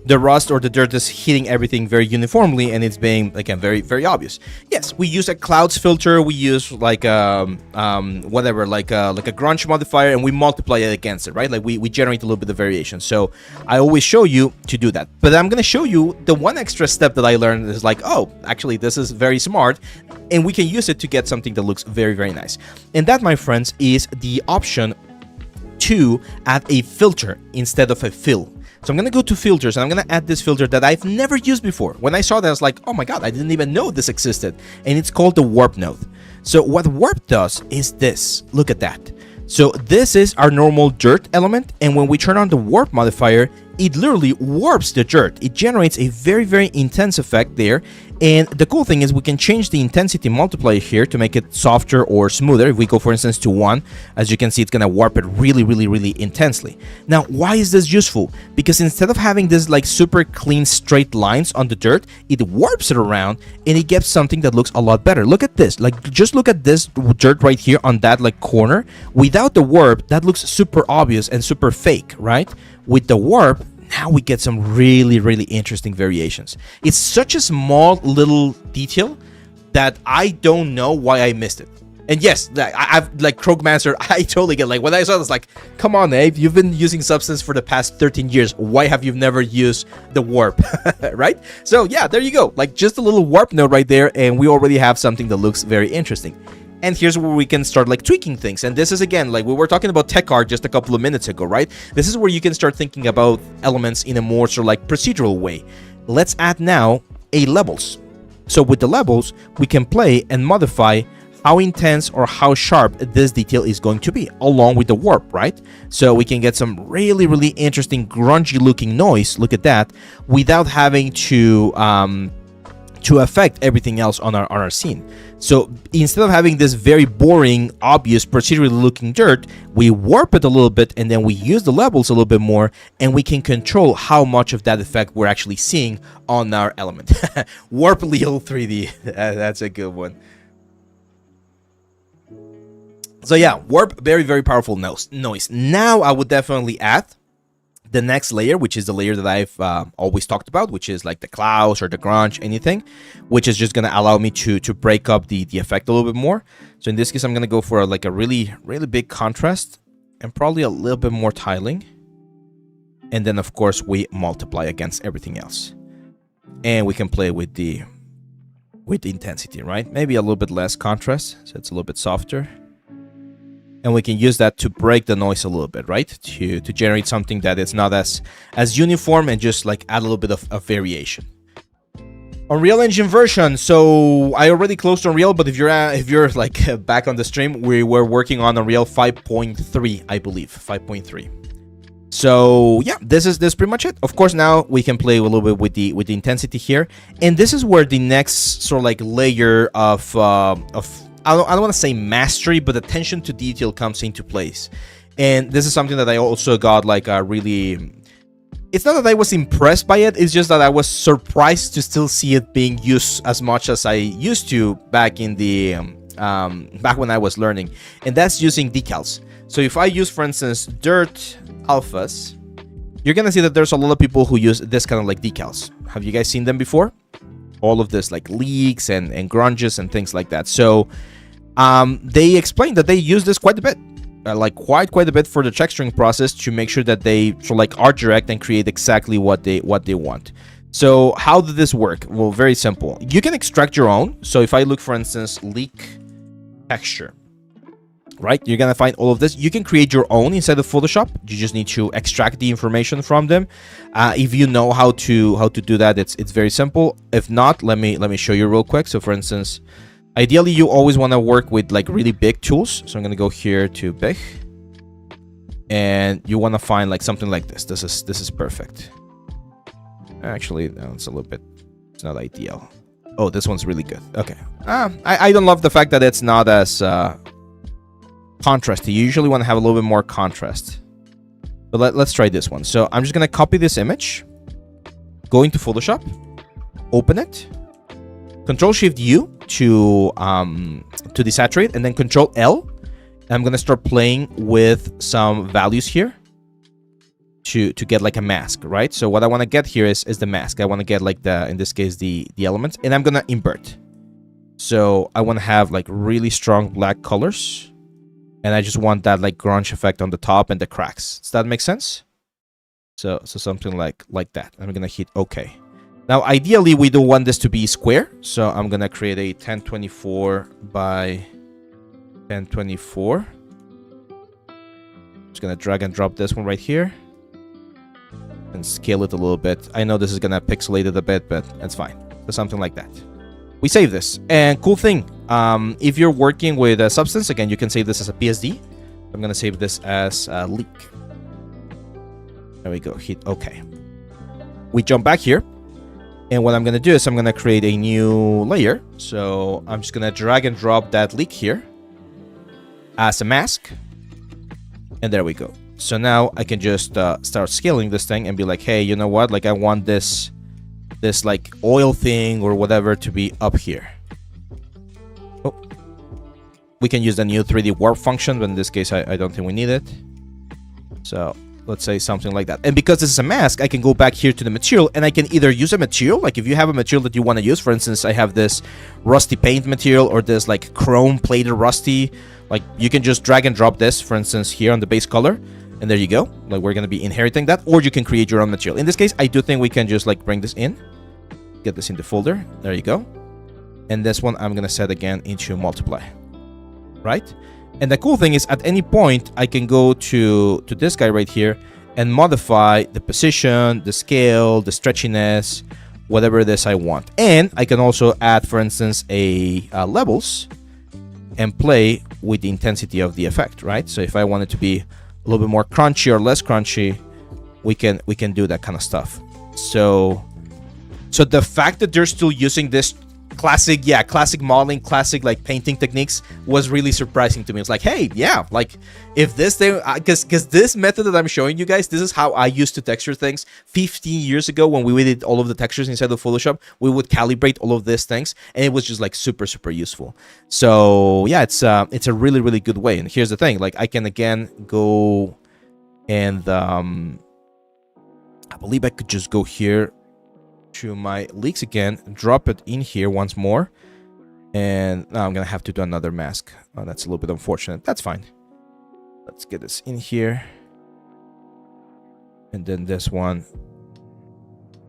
the rust or the dirt is hitting everything very uniformly, and it's being, again, very, very obvious. Yes, we use a clouds filter, we use like whatever, like a grunge modifier, and we multiply it against it, right? Like we generate a little bit of variation. So I always show you to do that. But I'm gonna show you the one extra step that I learned is like, oh, actually, this is very smart, and we can use it to get something that looks very, very nice. And that, my friends, is the option to add a filter instead of a fill. So I'm going to go to filters, and I'm going to add this filter that I've never used before. When I saw that, I was like, oh my god, I didn't even know this existed. And it's called the warp node. So what warp does is this. Look at that. So this is our normal dirt element, and when we turn on the warp modifier, it literally warps the dirt. It generates a very, very intense effect there. And the cool thing is we can change the intensity multiplier here to make it softer or smoother. If we go, for instance, to 1, as you can see, it's going to warp it really, really, really intensely. Now, why is this useful? Because instead of having this like super clean straight lines on the dirt, it warps it around, and it gets something that looks a lot better. Look at this. Like, just look at this dirt right here on that like corner. Without the warp, that looks super obvious and super fake, right? With the warp, now we get some really, really interesting variations. It's such a small little detail that I don't know why I missed it. And yes, I've like Krogmaster, I totally get, like, when I saw this, like, come on, Abe, you've been using Substance for the past 13 years. Why have you never used the warp? Right? So yeah, there you go. Like, just a little warp node right there, and we already have something that looks very interesting. And here's where we can start like tweaking things. And this is, again, like we were talking about tech art just a couple of minutes ago, right? This is where you can start thinking about elements in a more sort of like procedural way. Let's add now a levels. So with the levels, we can play and modify how intense or how sharp this detail is going to be, along with the warp, right? So we can get some really, really interesting grungy looking noise, look at that, without having to affect everything else on our scene. So instead of having this very boring, obvious, procedurally looking dirt, we warp it a little bit, and then we use the levels a little bit more, and we can control how much of that effect we're actually seeing on our element. Warp Leal 3D. That's a good one. So yeah, warp, very, very powerful noise. Now I would definitely add the next layer, which is the layer that I've always talked about, which is like the clouds or the grunge, anything, which is just going to allow me to break up the effect a little bit more. So in this case, I'm going to go for like a really, really big contrast and probably a little bit more tiling. And then, of course, we multiply against everything else. And we can play with the intensity, right? Maybe a little bit less contrast, so it's a little bit softer. And we can use that to break the noise a little bit, right? To generate something that is not as uniform, and just like add a little bit of variation. Unreal Engine version. So I already closed Unreal, but if you're like back on the stream, we were working on Unreal 5.3, I believe, 5.3. So yeah, this is pretty much it. Of course, now we can play a little bit with the intensity here, and this is where the next sort of like layer of I don't want to say mastery, but attention to detail comes into place. And this is something that I also got like a really. It's not that I was impressed by it, it's just that I was surprised to still see it being used as much as I used to back in the back when I was learning, and that's using decals. So if I use, for instance, dirt alphas, you're gonna see that there's a lot of people who use this kind of like decals. Have you guys seen them before? All of this like leaks and grunges and things like that. So they explained that they use this quite a bit. Like quite a bit for the texturing process to make sure that they sort of like are direct and create exactly what they want. So how did this work? Well, very simple. You can extract your own. So if I look, for instance, leak texture, right? You're gonna find all of this. You can create your own inside of Photoshop. You just need to extract the information from them. If you know how to do that, it's very simple. If not, let me show you real quick. So for instance, ideally, you always want to work with like really big tools. So I'm going to go here to big. And you want to find like something like this. This is perfect. Actually, no, it's a little bit, it's not ideal. Oh, this one's really good. Okay. I don't love the fact that it's not as contrasty. You usually want to have a little bit more contrast. But let's try this one. So I'm just going to copy this image. Go into Photoshop. Open it. Control-Shift-U to desaturate, and then Control-L. I'm gonna start playing with some values here to get like a mask, right? So what I want to get here is the mask. I want to get like in this case the elements, and I'm gonna invert. So I want to have like really strong black colors, and I just want that like grunge effect on the top and the cracks. Does that make sense? So something like that. I'm gonna hit OK. Now, ideally, we don't want this to be square, so I'm going to create a 1024 by 1024. Just going to drag and drop this one right here and scale it a little bit. I know this is going to pixelate it a bit, but it's fine. So something like that. We save this. And cool thing, if you're working with a substance, again, you can save this as a PSD. I'm going to save this as a leak. There we go. Hit OK. We jump back here. And what I'm going to do is I'm going to create a new layer. So I'm just going to drag and drop that leak here as a mask. And there we go. So now I can just start scaling this thing and be like, hey, you know what? Like I want this like oil thing or whatever to be up here. Oh. We can use the new 3D warp function, but in this case, I don't think we need it. So let's say something like that. And because this is a mask, I can go back here to the material, and I can either use a material, like if you have a material that you want to use, for instance, I have this rusty paint material or this like chrome plated rusty, like you can just drag and drop this, for instance, here on the base color, and there you go. Like we're going to be inheriting that, or you can create your own material. In this case, I do think we can just like bring this in, get this in the folder. There you go. And this one I'm going to set again into multiply, right? And the cool thing is at any point, I can go to this guy right here and modify the position, the scale, the stretchiness, whatever it is I want. And I can also add, for instance, a levels and play with the intensity of the effect, right? So if I want it to be a little bit more crunchy or less crunchy, we can do that kind of stuff. So the fact that they're still using this classic modeling, classic like painting techniques was really surprising to me. It's like, hey, yeah, like if this thing, because this method that I'm showing you guys, this is how I used to texture things 15 years ago when we did all of the textures inside of Photoshop. We would calibrate all of these things, and it was just like super useful. So yeah, it's a really good way. And here's the thing, like I can again go and I believe I could just go here to my leaks again, drop it in here once more, and now I'm gonna have to do another mask. Oh, that's a little bit unfortunate. That's fine. Let's get this in here, and then this one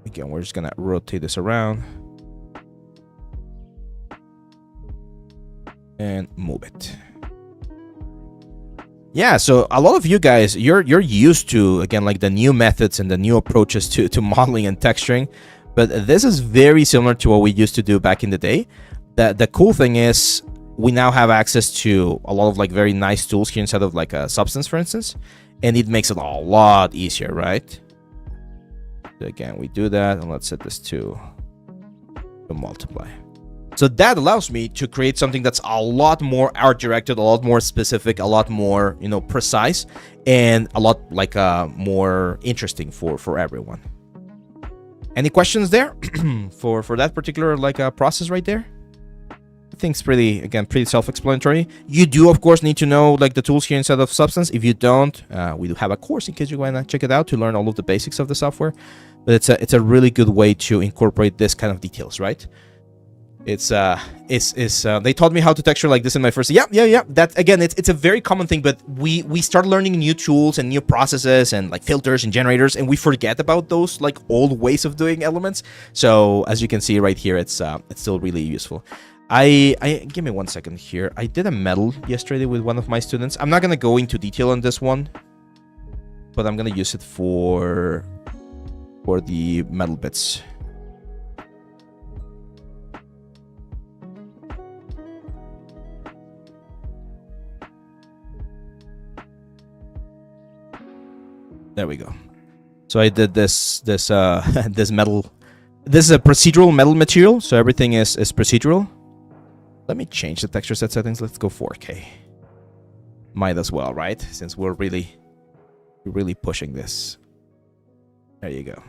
again, we're just gonna rotate this around and move it. Yeah, so a lot of you guys, you're used to, again, like the new methods and the new approaches to modeling and texturing. But this is very similar to what we used to do back in the day. The cool thing is we now have access to a lot of like very nice tools here inside of like a substance, for instance. and it makes it a lot easier, right? So again, we do that, and let's set this to multiply. So that allows me to create something that's a lot more art directed, a lot more specific, a lot more, you know, precise, and a lot like more interesting for everyone. Any questions there for that particular like process right there? I think it's pretty self-explanatory. You do of course need to know like the tools here inside of Substance. If you don't, we do have a course in case you want to check it out to learn all of the basics of the software. But it's a really good way to incorporate this kind of details, right? It's they taught me how to texture like this in my first. Yeah. That again, it's a very common thing. But we start learning new tools and new processes and like filters and generators, and we forget about those like old ways of doing elements. So as you can see right here, it's still really useful. I give me 1 second here. I did a medal yesterday with one of my students. I'm not gonna go into detail on this one, but I'm gonna use it for the metal bits. There we go. So I did this this metal. This is a procedural metal material, so everything is procedural. Let me change the texture set settings. Let's go 4K. Might as well, right? Since we're really pushing this. There you go.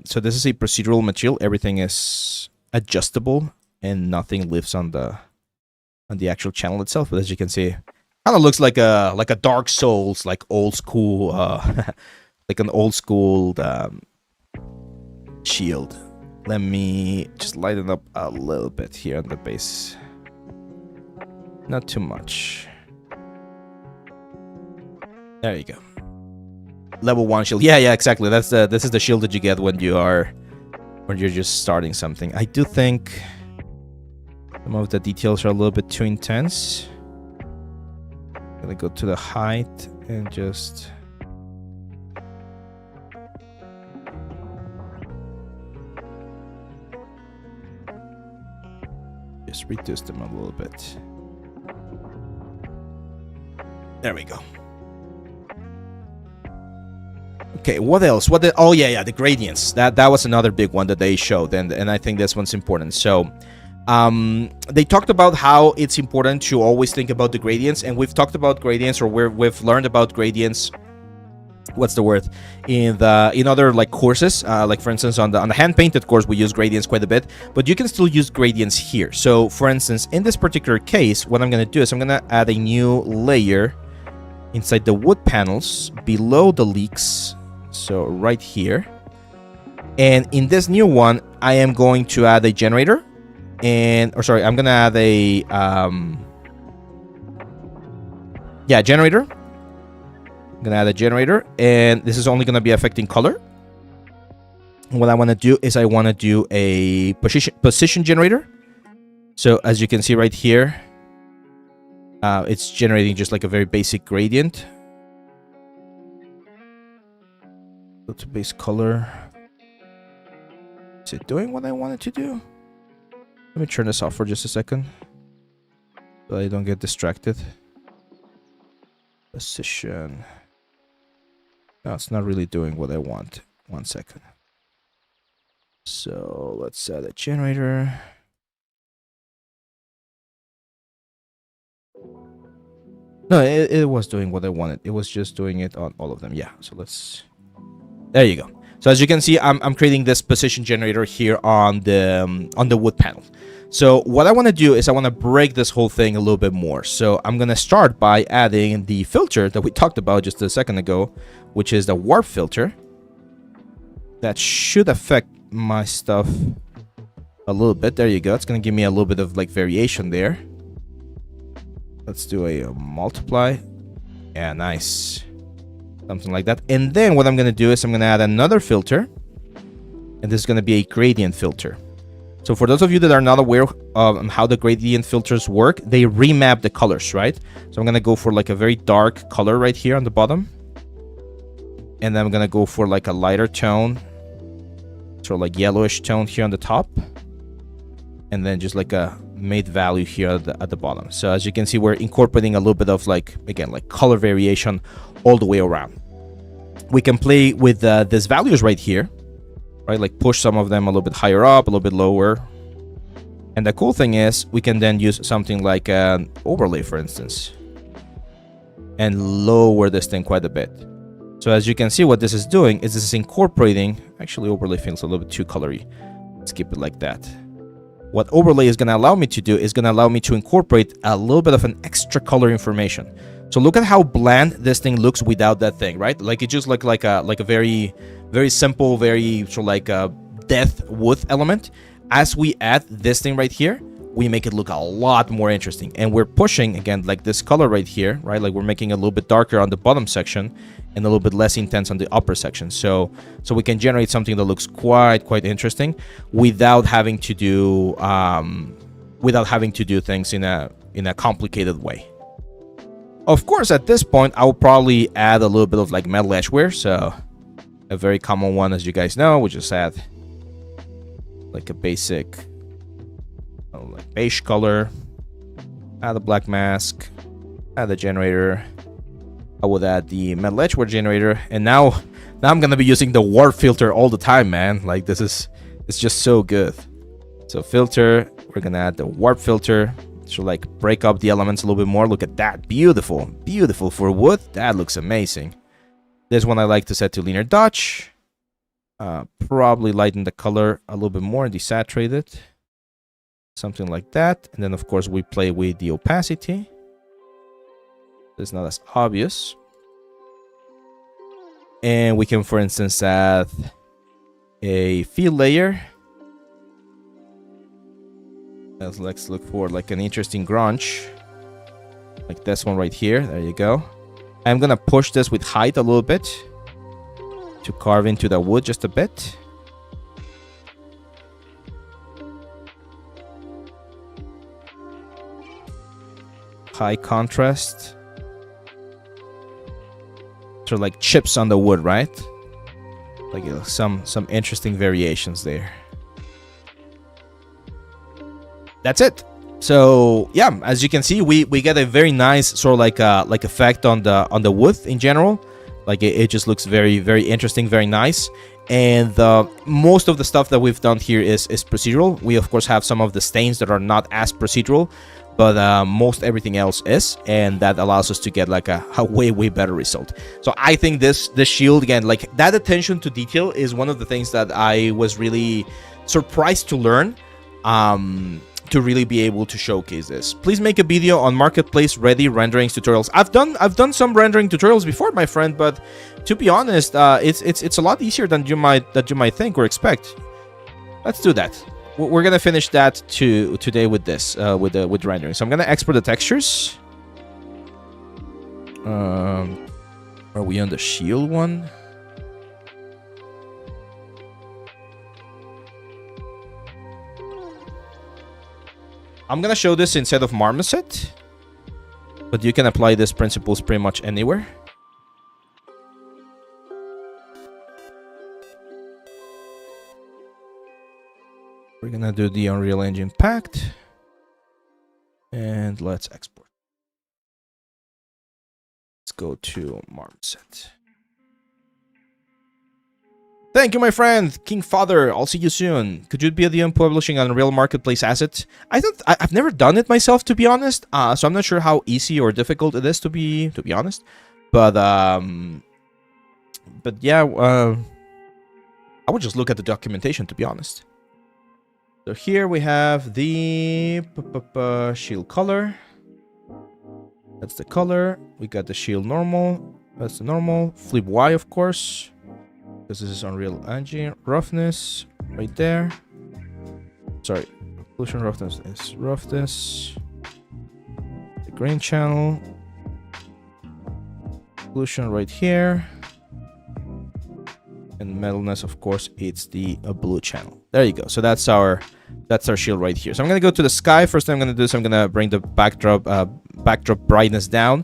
So this is a procedural material. Everything is adjustable and nothing lives on the actual channel itself. But as you can see, kind of looks like a Dark Souls, like old school, like an old school shield. Let me just lighten up a little bit here on the base. Not too much. There you go. Level 1 shield. Yeah, exactly. This is the shield that you get when you're just starting something. I do think some of the details are a little bit too intense. I'm gonna go to the height and just reduce them a little bit. There we go. Okay, what else? Oh yeah, the gradients. That was another big one that they showed, and I think this one's important. So they talked about how it's important to always think about the gradients, and we've talked about gradients, or we've learned about gradients. What's the word in other like courses, like for instance on the hand painted course we use gradients quite a bit, but you can still use gradients here. So for instance, in this particular case, what I'm going to do is I'm going to add a new layer inside the wood panels below the leaks, so right here. And in this new one, I am going to add a generator, I'm going to add a generator. I'm gonna add a generator, and this is only gonna be affecting color. And what I want to do is I want to do a position generator. So as you can see right here, it's generating just like a very basic gradient. Go to base color. Is it doing what I want it to do? Let me turn this off for just a second, so I don't get distracted. Position. No, it's not really doing what I want. 1 second. So let's add a generator. No, it was doing what I wanted. It was just doing it on all of them. Yeah, so let's... There you go. So as you can see, I'm creating this position generator here on the wood panel. So what I want to do is I want to break this whole thing a little bit more. So I'm going to start by adding the filter that we talked about just a second ago, which is the warp filter. That should affect my stuff a little bit. There you go. It's going to give me a little bit of like variation there. Let's do a multiply. Yeah, nice. Something like that. And then what I'm going to do is I'm going to add another filter. And this is going to be a gradient filter. So for those of you that are not aware of how the gradient filters work, they remap the colors, right? So I'm going to go for like a very dark color right here on the bottom. And then I'm going to go for like a lighter tone, sort of like yellowish tone here on the top. And then just like a made value here at the bottom. So as you can see, we're incorporating a little bit of like, again, like color variation all the way around. We can play with these values right here, right? Like push some of them a little bit higher up, a little bit lower. And the cool thing is we can then use something like an overlay, for instance, and lower this thing quite a bit. So as you can see, what this is doing is this is incorporating, actually overlay feels a little bit too colory. Let's keep it like that. What overlay is going to allow me to do is going to allow me to incorporate a little bit of an extra color information. So look at how bland this thing looks without that thing, right? Like it just looked like a very, very simple, very sort of like a death wood element. As we add this thing right here, we make it look a lot more interesting. And we're pushing, again, like this color right here, right? Like we're making it a little bit darker on the bottom section and a little bit less intense on the upper section. So we can generate something that looks quite interesting without having to do things in a complicated way. Of course, at this point, I will probably add a little bit of like metal edgeware. So a very common one, as you guys know, we just add like a basic like beige color, add a black mask, add the generator. I would add the metal edgeware generator, and now I'm gonna be using the warp filter all the time, man. Like it's just so good. So filter, we're gonna add the warp filter to like break up the elements a little bit more. Look at that, beautiful for wood. That looks amazing. This one I like to set to linear dodge. Probably lighten the color a little bit more and desaturate it. Something like that. And then, of course, we play with the opacity. It's not as obvious. And we can, for instance, add a fill layer. Let's look for like an interesting grunge. Like this one right here. There you go. I'm going to push this with height a little bit to carve into the wood just a bit. High contrast. Sort of like chips on the wood, right? Like some interesting variations there. That's it. So yeah, as you can see, we get a very nice sort of like effect on the wood in general. Like it just looks very interesting, very nice. And most of the stuff that we've done here is procedural. We of course have some of the stains that are not as procedural, but most everything else is, and that allows us to get like a way better result. So I think this shield, again, like that attention to detail is one of the things that I was really surprised to learn. To really be able to showcase this. Please make a video on marketplace ready renderings tutorials. I've done some rendering tutorials before, my friend, but to be honest, it's a lot easier than you might think or expect. Let's do that. We're gonna finish that today with this with rendering. So I'm gonna export the textures. Are we on the shield one? I'm gonna show this instead of Marmoset, but you can apply these principles pretty much anywhere. We're gonna do the Unreal Engine Pact, and let's export. Let's go to Marmoset. Thank you, my friend, King Father. I'll see you soon. Could you be a DM publishing on Unreal Marketplace assets? I've never done it myself, to be honest. So I'm not sure how easy or difficult it is to be honest. But yeah, I would just look at the documentation, to be honest. So here we have the shield color. That's the color. We got the shield normal. That's the normal. Flip Y, of course. Because this is Unreal Engine. Roughness, right there. Sorry, occlusion roughness is roughness. The green channel. Occlusion right here. And metalness, of course, it's the blue channel. There you go. So that's our shield right here. So I'm gonna go to the sky. First thing I'm gonna do is I'm gonna bring the backdrop brightness down.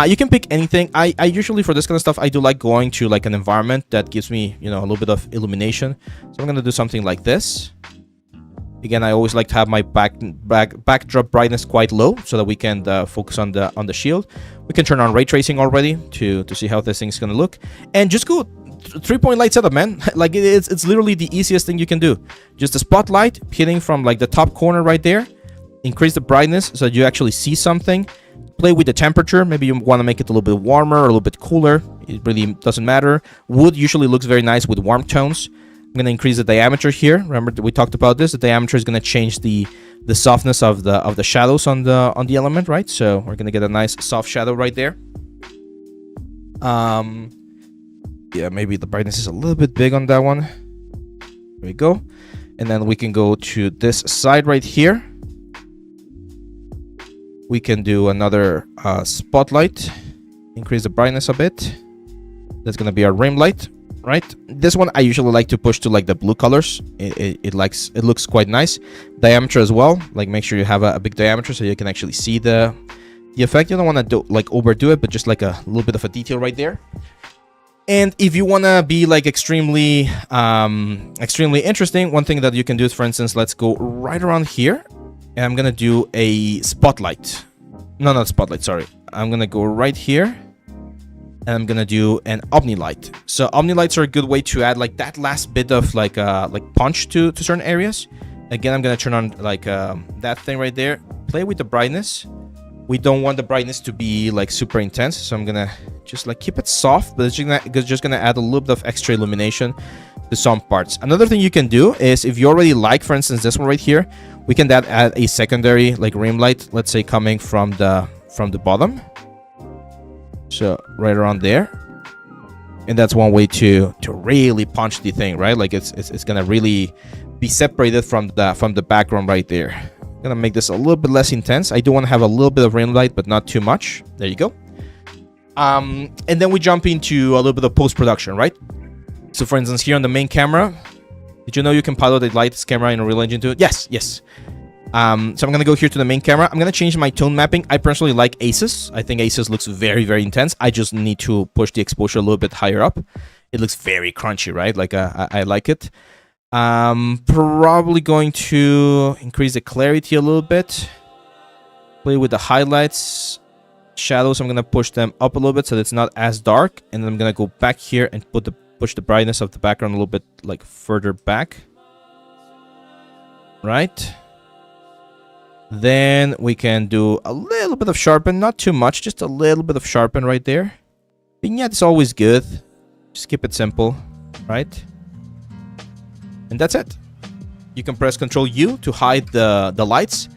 You can pick anything. I usually, for this kind of stuff, I do like going to like an environment that gives me, a little bit of illumination. So I'm gonna do something like this. Again, I always like to have my backdrop brightness quite low so that we can focus on the shield. We can turn on ray tracing already to see how this thing's gonna look, and just go 3-point light setup, man. Like it's literally the easiest thing you can do. Just a spotlight hitting from like the top corner right there. Increase the brightness so that you actually see something. Play with the temperature. Maybe you want to make it a little bit warmer or a little bit cooler. It really doesn't matter. Wood usually looks very nice with warm tones. I'm going to increase the diameter here. Remember we talked about this. The diameter is going to change the softness of the shadows on the element, right? So we're going to get a nice soft shadow right there. Yeah, maybe the brightness is a little bit big on that one. There we go. And then we can go to this side right here. We can do another spotlight. Increase the brightness a bit. That's going to be our rim light. Right, this one I usually like to push to like the blue colors. It looks quite nice. Diameter as well, like make sure you have a big diameter so you can actually see the effect. You don't want to like overdo it, but just like a little bit of a detail right there. And if you want to be like extremely interesting, one thing that you can do is, for instance, let's go right around here, and I'm gonna do a spotlight. No, not spotlight, sorry. I'm gonna go right here, and I'm gonna do an omni-light. So omni-lights are a good way to add like that last bit of like punch to certain areas. Again, I'm gonna turn on like that thing right there. Play with the brightness. We don't want the brightness to be like super intense, so I'm gonna just like keep it soft, but it's just gonna add a little bit of extra illumination to some parts. Another thing you can do is, if you already like, for instance, this one right here, we can add a secondary like rim light, let's say coming from the bottom. So right around there, and that's one way to really punch the thing, right? Like it's gonna really be separated from the background right there. I'm gonna make this a little bit less intense. I do want to have a little bit of rim light, but not too much. There you go. And then we jump into a little bit of post-production, right? So for instance, here on the main camera, did you know you can pilot the lights camera in a Real Engine too? Yes. So I'm gonna go here to the main camera. I'm gonna change my tone mapping. I personally like Aces. I think Aces looks very, very intense. I just need to push the exposure a little bit higher up. It looks very crunchy, right? Like I like it. Probably going to increase the clarity a little bit. Play with the highlights, shadows. I'm gonna push them up a little bit so that it's not as dark. And then I'm gonna go back here and push the brightness of the background a little bit like further back. Right. Then we can do a little bit of sharpen, not too much, just a little bit of sharpen right there. Vignette is always good. Just keep it simple, right? And that's it. You can press Ctrl U to hide the lights,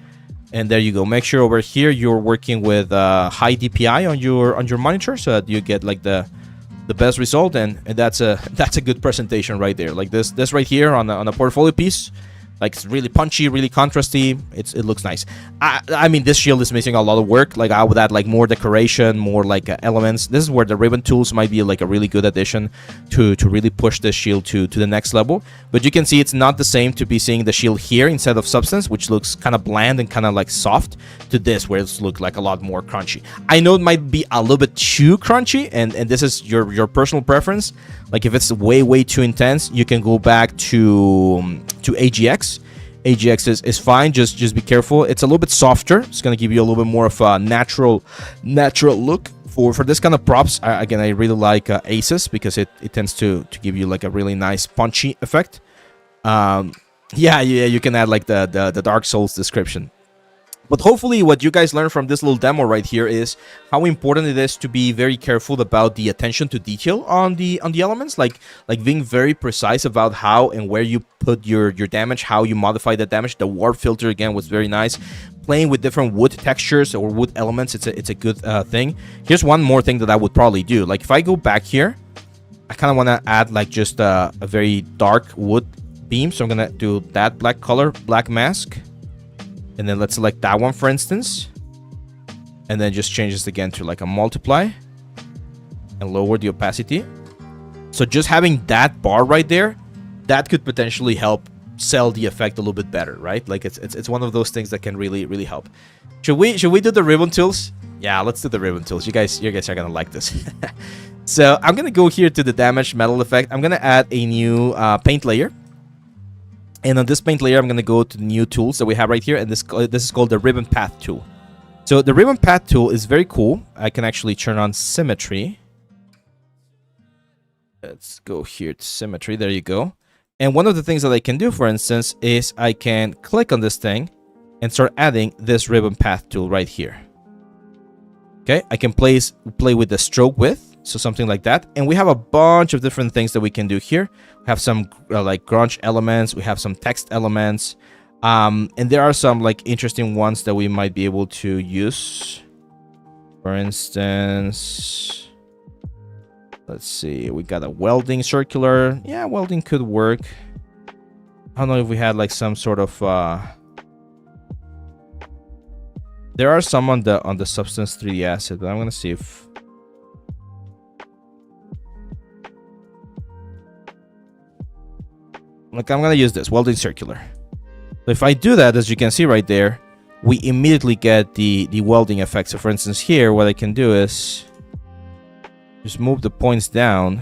and there you go. Make sure over here you're working with high DPI on your monitor so that you get like the best result, and that's a good presentation right there. Like this right here on a portfolio piece. Like, it's really punchy, really contrasty. It looks nice. I mean, this shield is missing a lot of work. Like, I would add like more decoration, more like elements. This is where the ribbon tools might be like a really good addition to really push this shield to the next level. But you can see it's not the same to be seeing the shield here instead of Substance, which looks kind of bland and kind of like soft, to this where it's look like a lot more crunchy. I know it might be a little bit too crunchy, and this is your personal preference. Like, if it's way too intense, you can go back to AGX. AGX is fine. Just be careful. It's a little bit softer. It's gonna give you a little bit more of a natural look for this kind of props. Again, I really like Aces because it tends to give you like a really nice punchy effect. Yeah, you can add like the Dark Souls description. But hopefully what you guys learned from this little demo right here is how important it is to be very careful about the attention to detail on the elements, like being very precise about how and where you put your damage, how you modify the damage. The warp filter again was very nice. Playing with different wood textures or wood elements, it's a good thing. Here's one more thing that I would probably do. Like, if I go back here, I kind of want to add like just a very dark wood beam. So I'm gonna do that black color, black mask. And then let's select that one, for instance. And then just change this again to like a multiply. And lower the opacity. So just having that bar right there, that could potentially help sell the effect a little bit better, right? Like, it's one of those things that can really help. Should we do the ribbon tools? Yeah, let's do the ribbon tools. You guys are gonna like this. So I'm gonna go here to the damaged metal effect. I'm gonna add a new paint layer. And on this paint layer, I'm going to go to the new tools that we have right here. And this is called the ribbon path tool. So the ribbon path tool is very cool. I can actually turn on symmetry. Let's go here to symmetry. There you go. And one of the things that I can do, for instance, is I can click on this thing and start adding this ribbon path tool right here. Okay, I can play with the stroke width, so something like that. And we have a bunch of different things that we can do here. We have some like grunge elements. We have some text elements. And there are some like interesting ones that we might be able to use. For instance, let's see, we got a welding circular. Yeah, welding could work. I don't know if we had like some sort of there are some on the substance 3D asset, but I'm gonna see if like I'm gonna use this welding circular. So if I do that, as you can see right there, we immediately get the welding effect. So for instance here, what I can do is just move the points down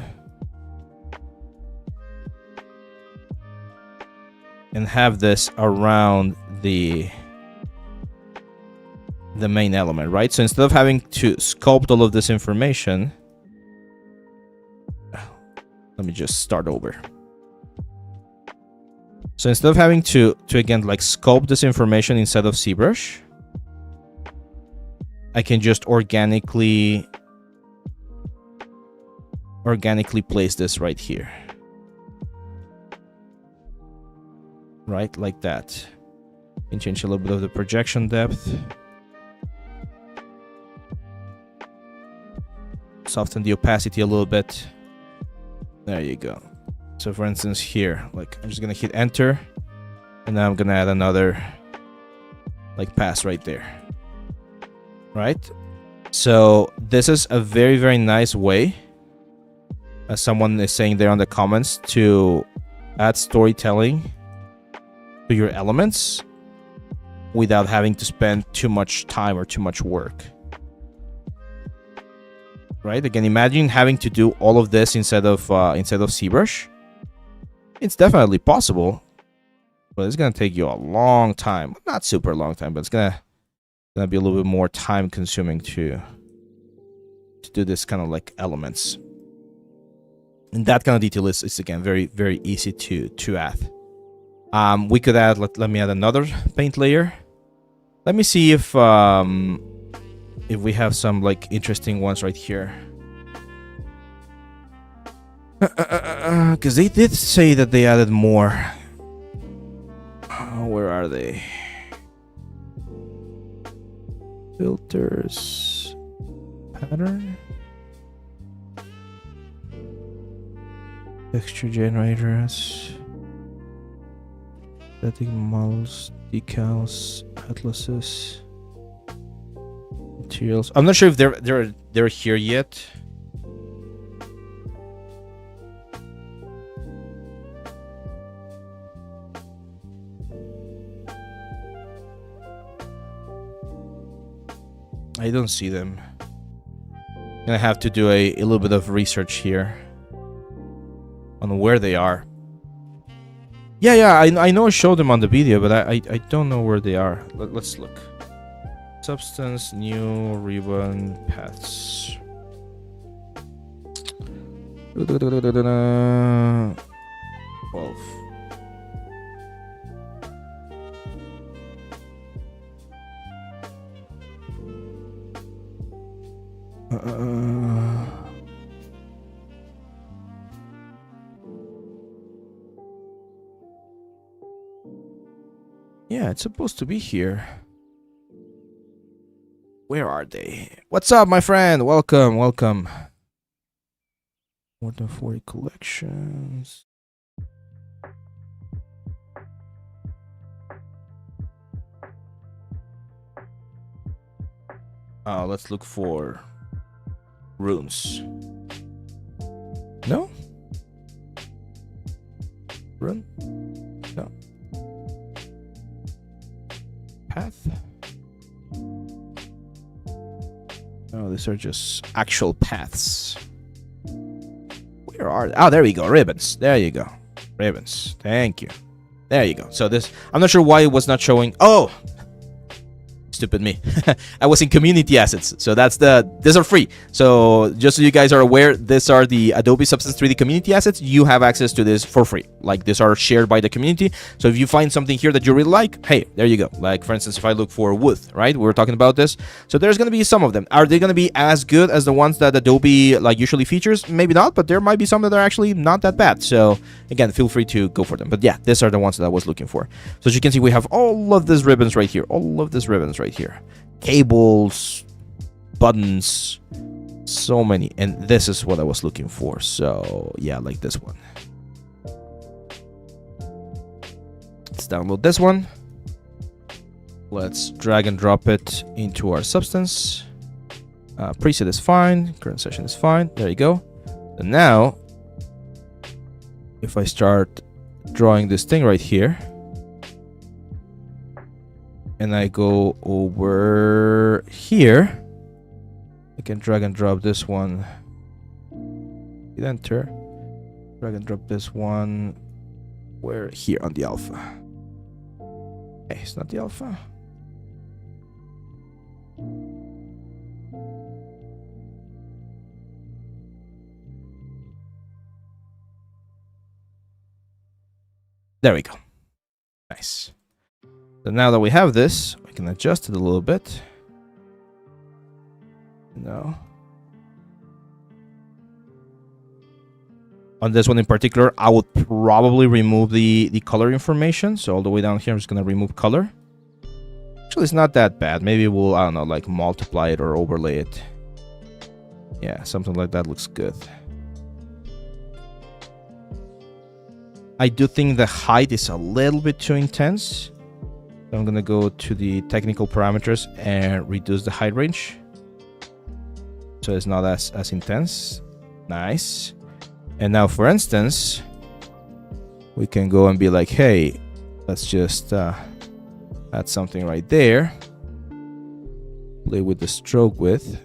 and have this around the main element, right? So instead of having to sculpt all of this information, let me just start over. So instead of having to again like sculpt this information inside of ZBrush, I can just organically place this right here, right, like that. And change a little bit of the projection depth. Soften the opacity a little bit. There you go. So for instance here, like I'm just gonna hit enter, and now I'm gonna add another like pass right there, right? So this is a very, very nice way, as someone is saying there on the comments, to add storytelling to your elements without having to spend too much time or too much work. Right? Again, imagine having to do all of this instead of ZBrush. It's definitely possible, but it's gonna take you a long time. Not super long time, but it's gonna be a little bit more time consuming to do this kind of like elements. And that kind of detail is again very, very easy to add. We could add, let me add another paint layer. Let me see if we have some like interesting ones right here. Because they did say that they added more. Where are they? Filters, pattern, texture generators, static models, decals, atlases, materials. I'm not sure if they're here yet. I don't see them. I'm gonna have to do a little bit of research here on where they are. Yeah, I know I showed them on the video, but I don't know where they are. Let's look. Substance, new ribbon paths. 12. Yeah, it's supposed to be here. Where are they? What's up, my friend? Welcome, welcome. More than 40 collections. Let's look for runes. No? Rune? No. Path? Oh, these are just actual paths. Where are they? Oh, there we go. Ribbons. There you go. Ribbons. Thank you. There you go. So this, I'm not sure why it was not showing. Oh, stupid me. I was in community assets. So these are free. So just so you guys are aware, these are the Adobe Substance 3D community assets. You have access to this for free. Like, these are shared by the community. So if you find something here that you really like, hey, there you go. Like, for instance, if I look for wood, right? We were talking about this. So there's going to be some of them. Are they going to be as good as the ones that Adobe like usually features? Maybe not, but there might be some that are actually not that bad. So again, feel free to go for them. But yeah, these are the ones that I was looking for. So as you can see, we have all of these ribbons right here. All of these ribbons right here. Cables, buttons, so many. And this is what I was looking for. So yeah, like this one. Let's download this one. Let's drag and drop it into our substance. Preset is fine. Current session is fine. There you go. And now, if I start drawing this thing right here, and I go over here, I can drag and drop this one. Hit enter. Drag and drop this one. Where? Here on the alpha. Okay, it's not the alpha. There we go. Nice. So now that we have this, I can adjust it a little bit. No. On this one in particular, I would probably remove the color information. So all the way down here, I'm just going to remove color. Actually, it's not that bad. Maybe we'll, I don't know, like multiply it or overlay it. Yeah, something like that looks good. I do think the height is a little bit too intense. So I'm going to go to the technical parameters and reduce the height range. So it's not as intense. Nice. And now, for instance, we can go and be like, hey, let's just add something right there. Play with the stroke width.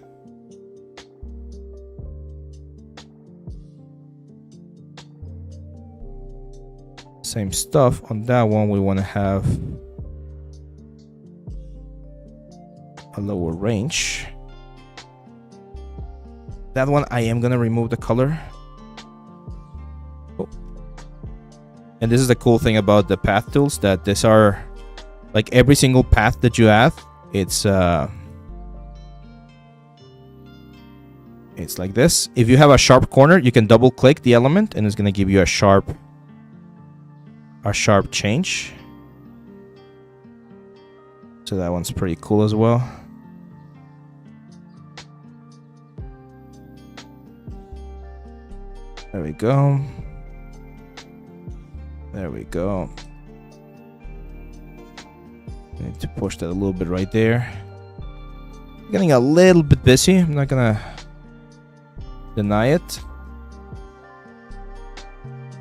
Same stuff on that one. We want to have a lower range. That one, I am going to remove the color. Oh. And this is the cool thing about the path tools, that these are like every single path that you add, it's like this. If you have a sharp corner, you can double click the element and it's going to give you a sharp change. So that one's pretty cool as well. There we go. There we go. I need to push that a little bit right there. Getting a little bit busy. I'm not gonna deny it.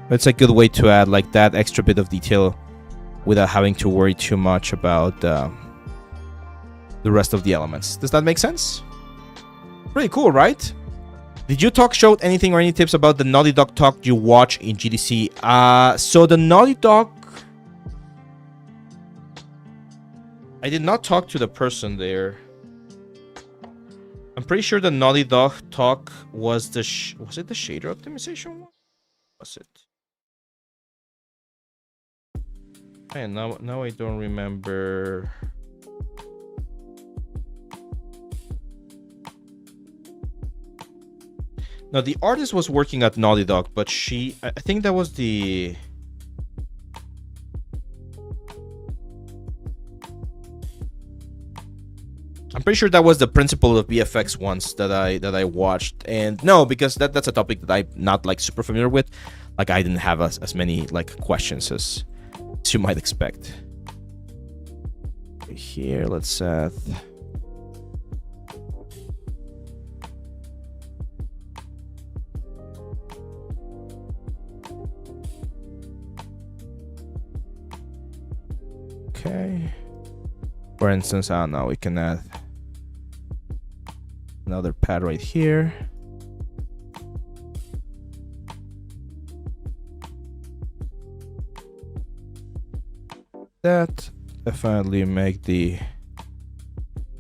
But it's a good way to add like that extra bit of detail without having to worry too much about the rest of the elements. Does that make sense? Pretty cool, right? Did you show anything or any tips about the Naughty Dog talk you watch in GDC? So the Naughty Dog, I did not talk to the person there. I'm pretty sure the Naughty Dog talk was the was it the shader optimization one? Was it? And now I don't remember. No, the artist was working at Naughty Dog, but I think that was the... I'm pretty sure that was the principle of VFX ones that I watched. And no, because that's a topic that I'm not like super familiar with. Like, I didn't have as many like questions as you might expect. Here, let's okay. For instance, I don't know, we can add another pad right here. that. Definitely make the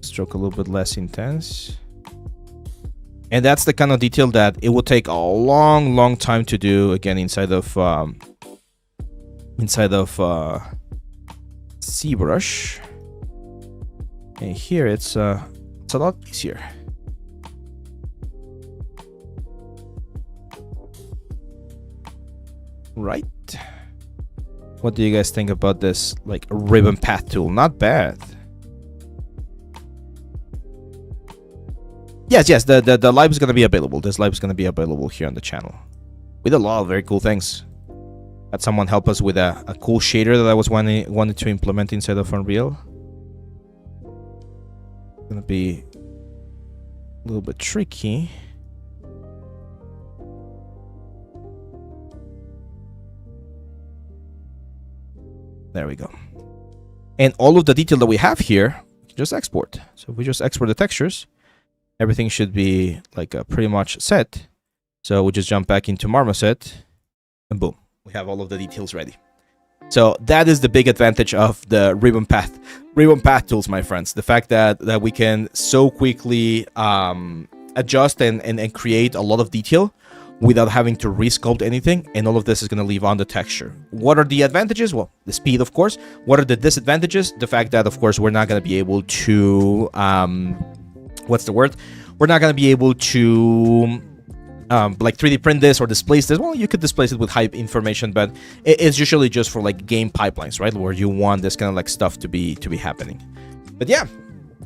stroke a little bit less intense. And that's the kind of detail that it will take a long time to do, again, inside of ZBrush. And here it's a lot easier. Right? What do you guys think about this, like, ribbon path tool? Not bad. Yes, the live is gonna be available. This live is gonna be available here on the channel. We did a lot of very cool things. Had someone help us with a cool shader that I was wanted to implement inside of Unreal. Gonna be a little bit tricky. There we go. And all of the detail that we have here, just export. So if we just export the textures, everything should be like pretty much set. So we just jump back into Marmoset, and boom, we have all of the details ready. So that is the big advantage of the ribbon path tools, my friends. The fact that we can so quickly adjust and create a lot of detail without having to resculpt anything, and all of this is going to live on the texture. What are the advantages? Well, the speed, of course. What are the disadvantages? The fact that, of course, we're not going to be able to what's the word? We're not going to be able to like 3D print this or displace this. Well, you could displace it with high information, but it's usually just for like game pipelines, right? Where you want this kind of like stuff to be happening. But yeah,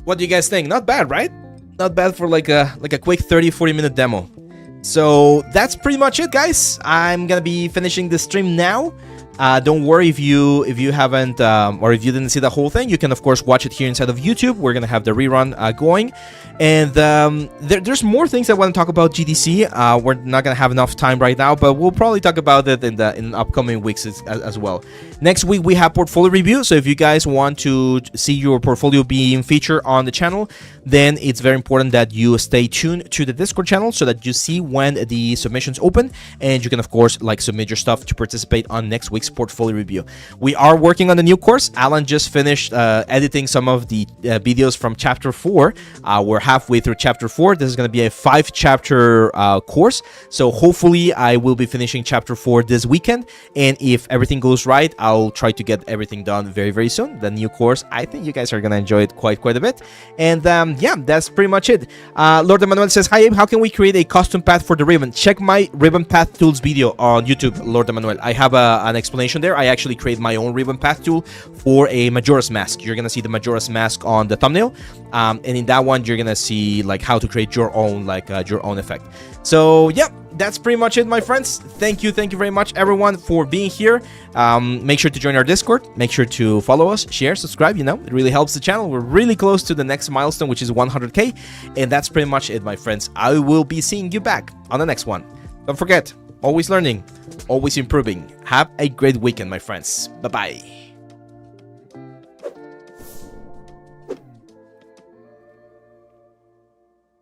what do you guys think? Not bad, right? Not bad for like a quick 30-40 minute demo. So that's pretty much it, guys. I'm gonna be finishing the stream now. Don't worry if you haven't or if you didn't see the whole thing. You can of course watch it here inside of YouTube. We're gonna have the rerun going, and there's more things I want to talk about GDC. We're not gonna have enough time right now, but we'll probably talk about it in upcoming weeks as well. Next week we have portfolio review. So if you guys want to see your portfolio being featured on the channel, then it's very important that you stay tuned to the Discord channel so that you see when the submissions open, and you can of course like submit your stuff to participate on next week's portfolio review. We are working on the new course. Alan just finished editing some of the videos from chapter 4. We're halfway through chapter 4. This is going to be a 5-chapter course, so hopefully I will be finishing chapter 4 this weekend, and if everything goes right, I'll try to get everything done very soon. The new course, I think you guys are going to enjoy it quite a bit. And yeah, that's pretty much it. Lord Emmanuel says, hi Abe, how can we create a custom path for the ribbon? Check my ribbon path tools video on YouTube, Lord Emmanuel. I have an explanation there. I actually create my own ribbon path tool for a Majora's Mask. You're gonna see the Majora's Mask on the thumbnail, and in that one you're gonna see like how to create your own your own effect. So yeah, that's pretty much it, my friends. Thank you very much everyone for being here. Make sure to join our Discord, make sure to follow us, share, subscribe. You know, it really helps the channel. We're really close to the next milestone, which is 100k, and that's pretty much it, my friends. I will be seeing you back on the next one. Don't forget, always learning, always improving. Have a great weekend, my friends. Bye bye.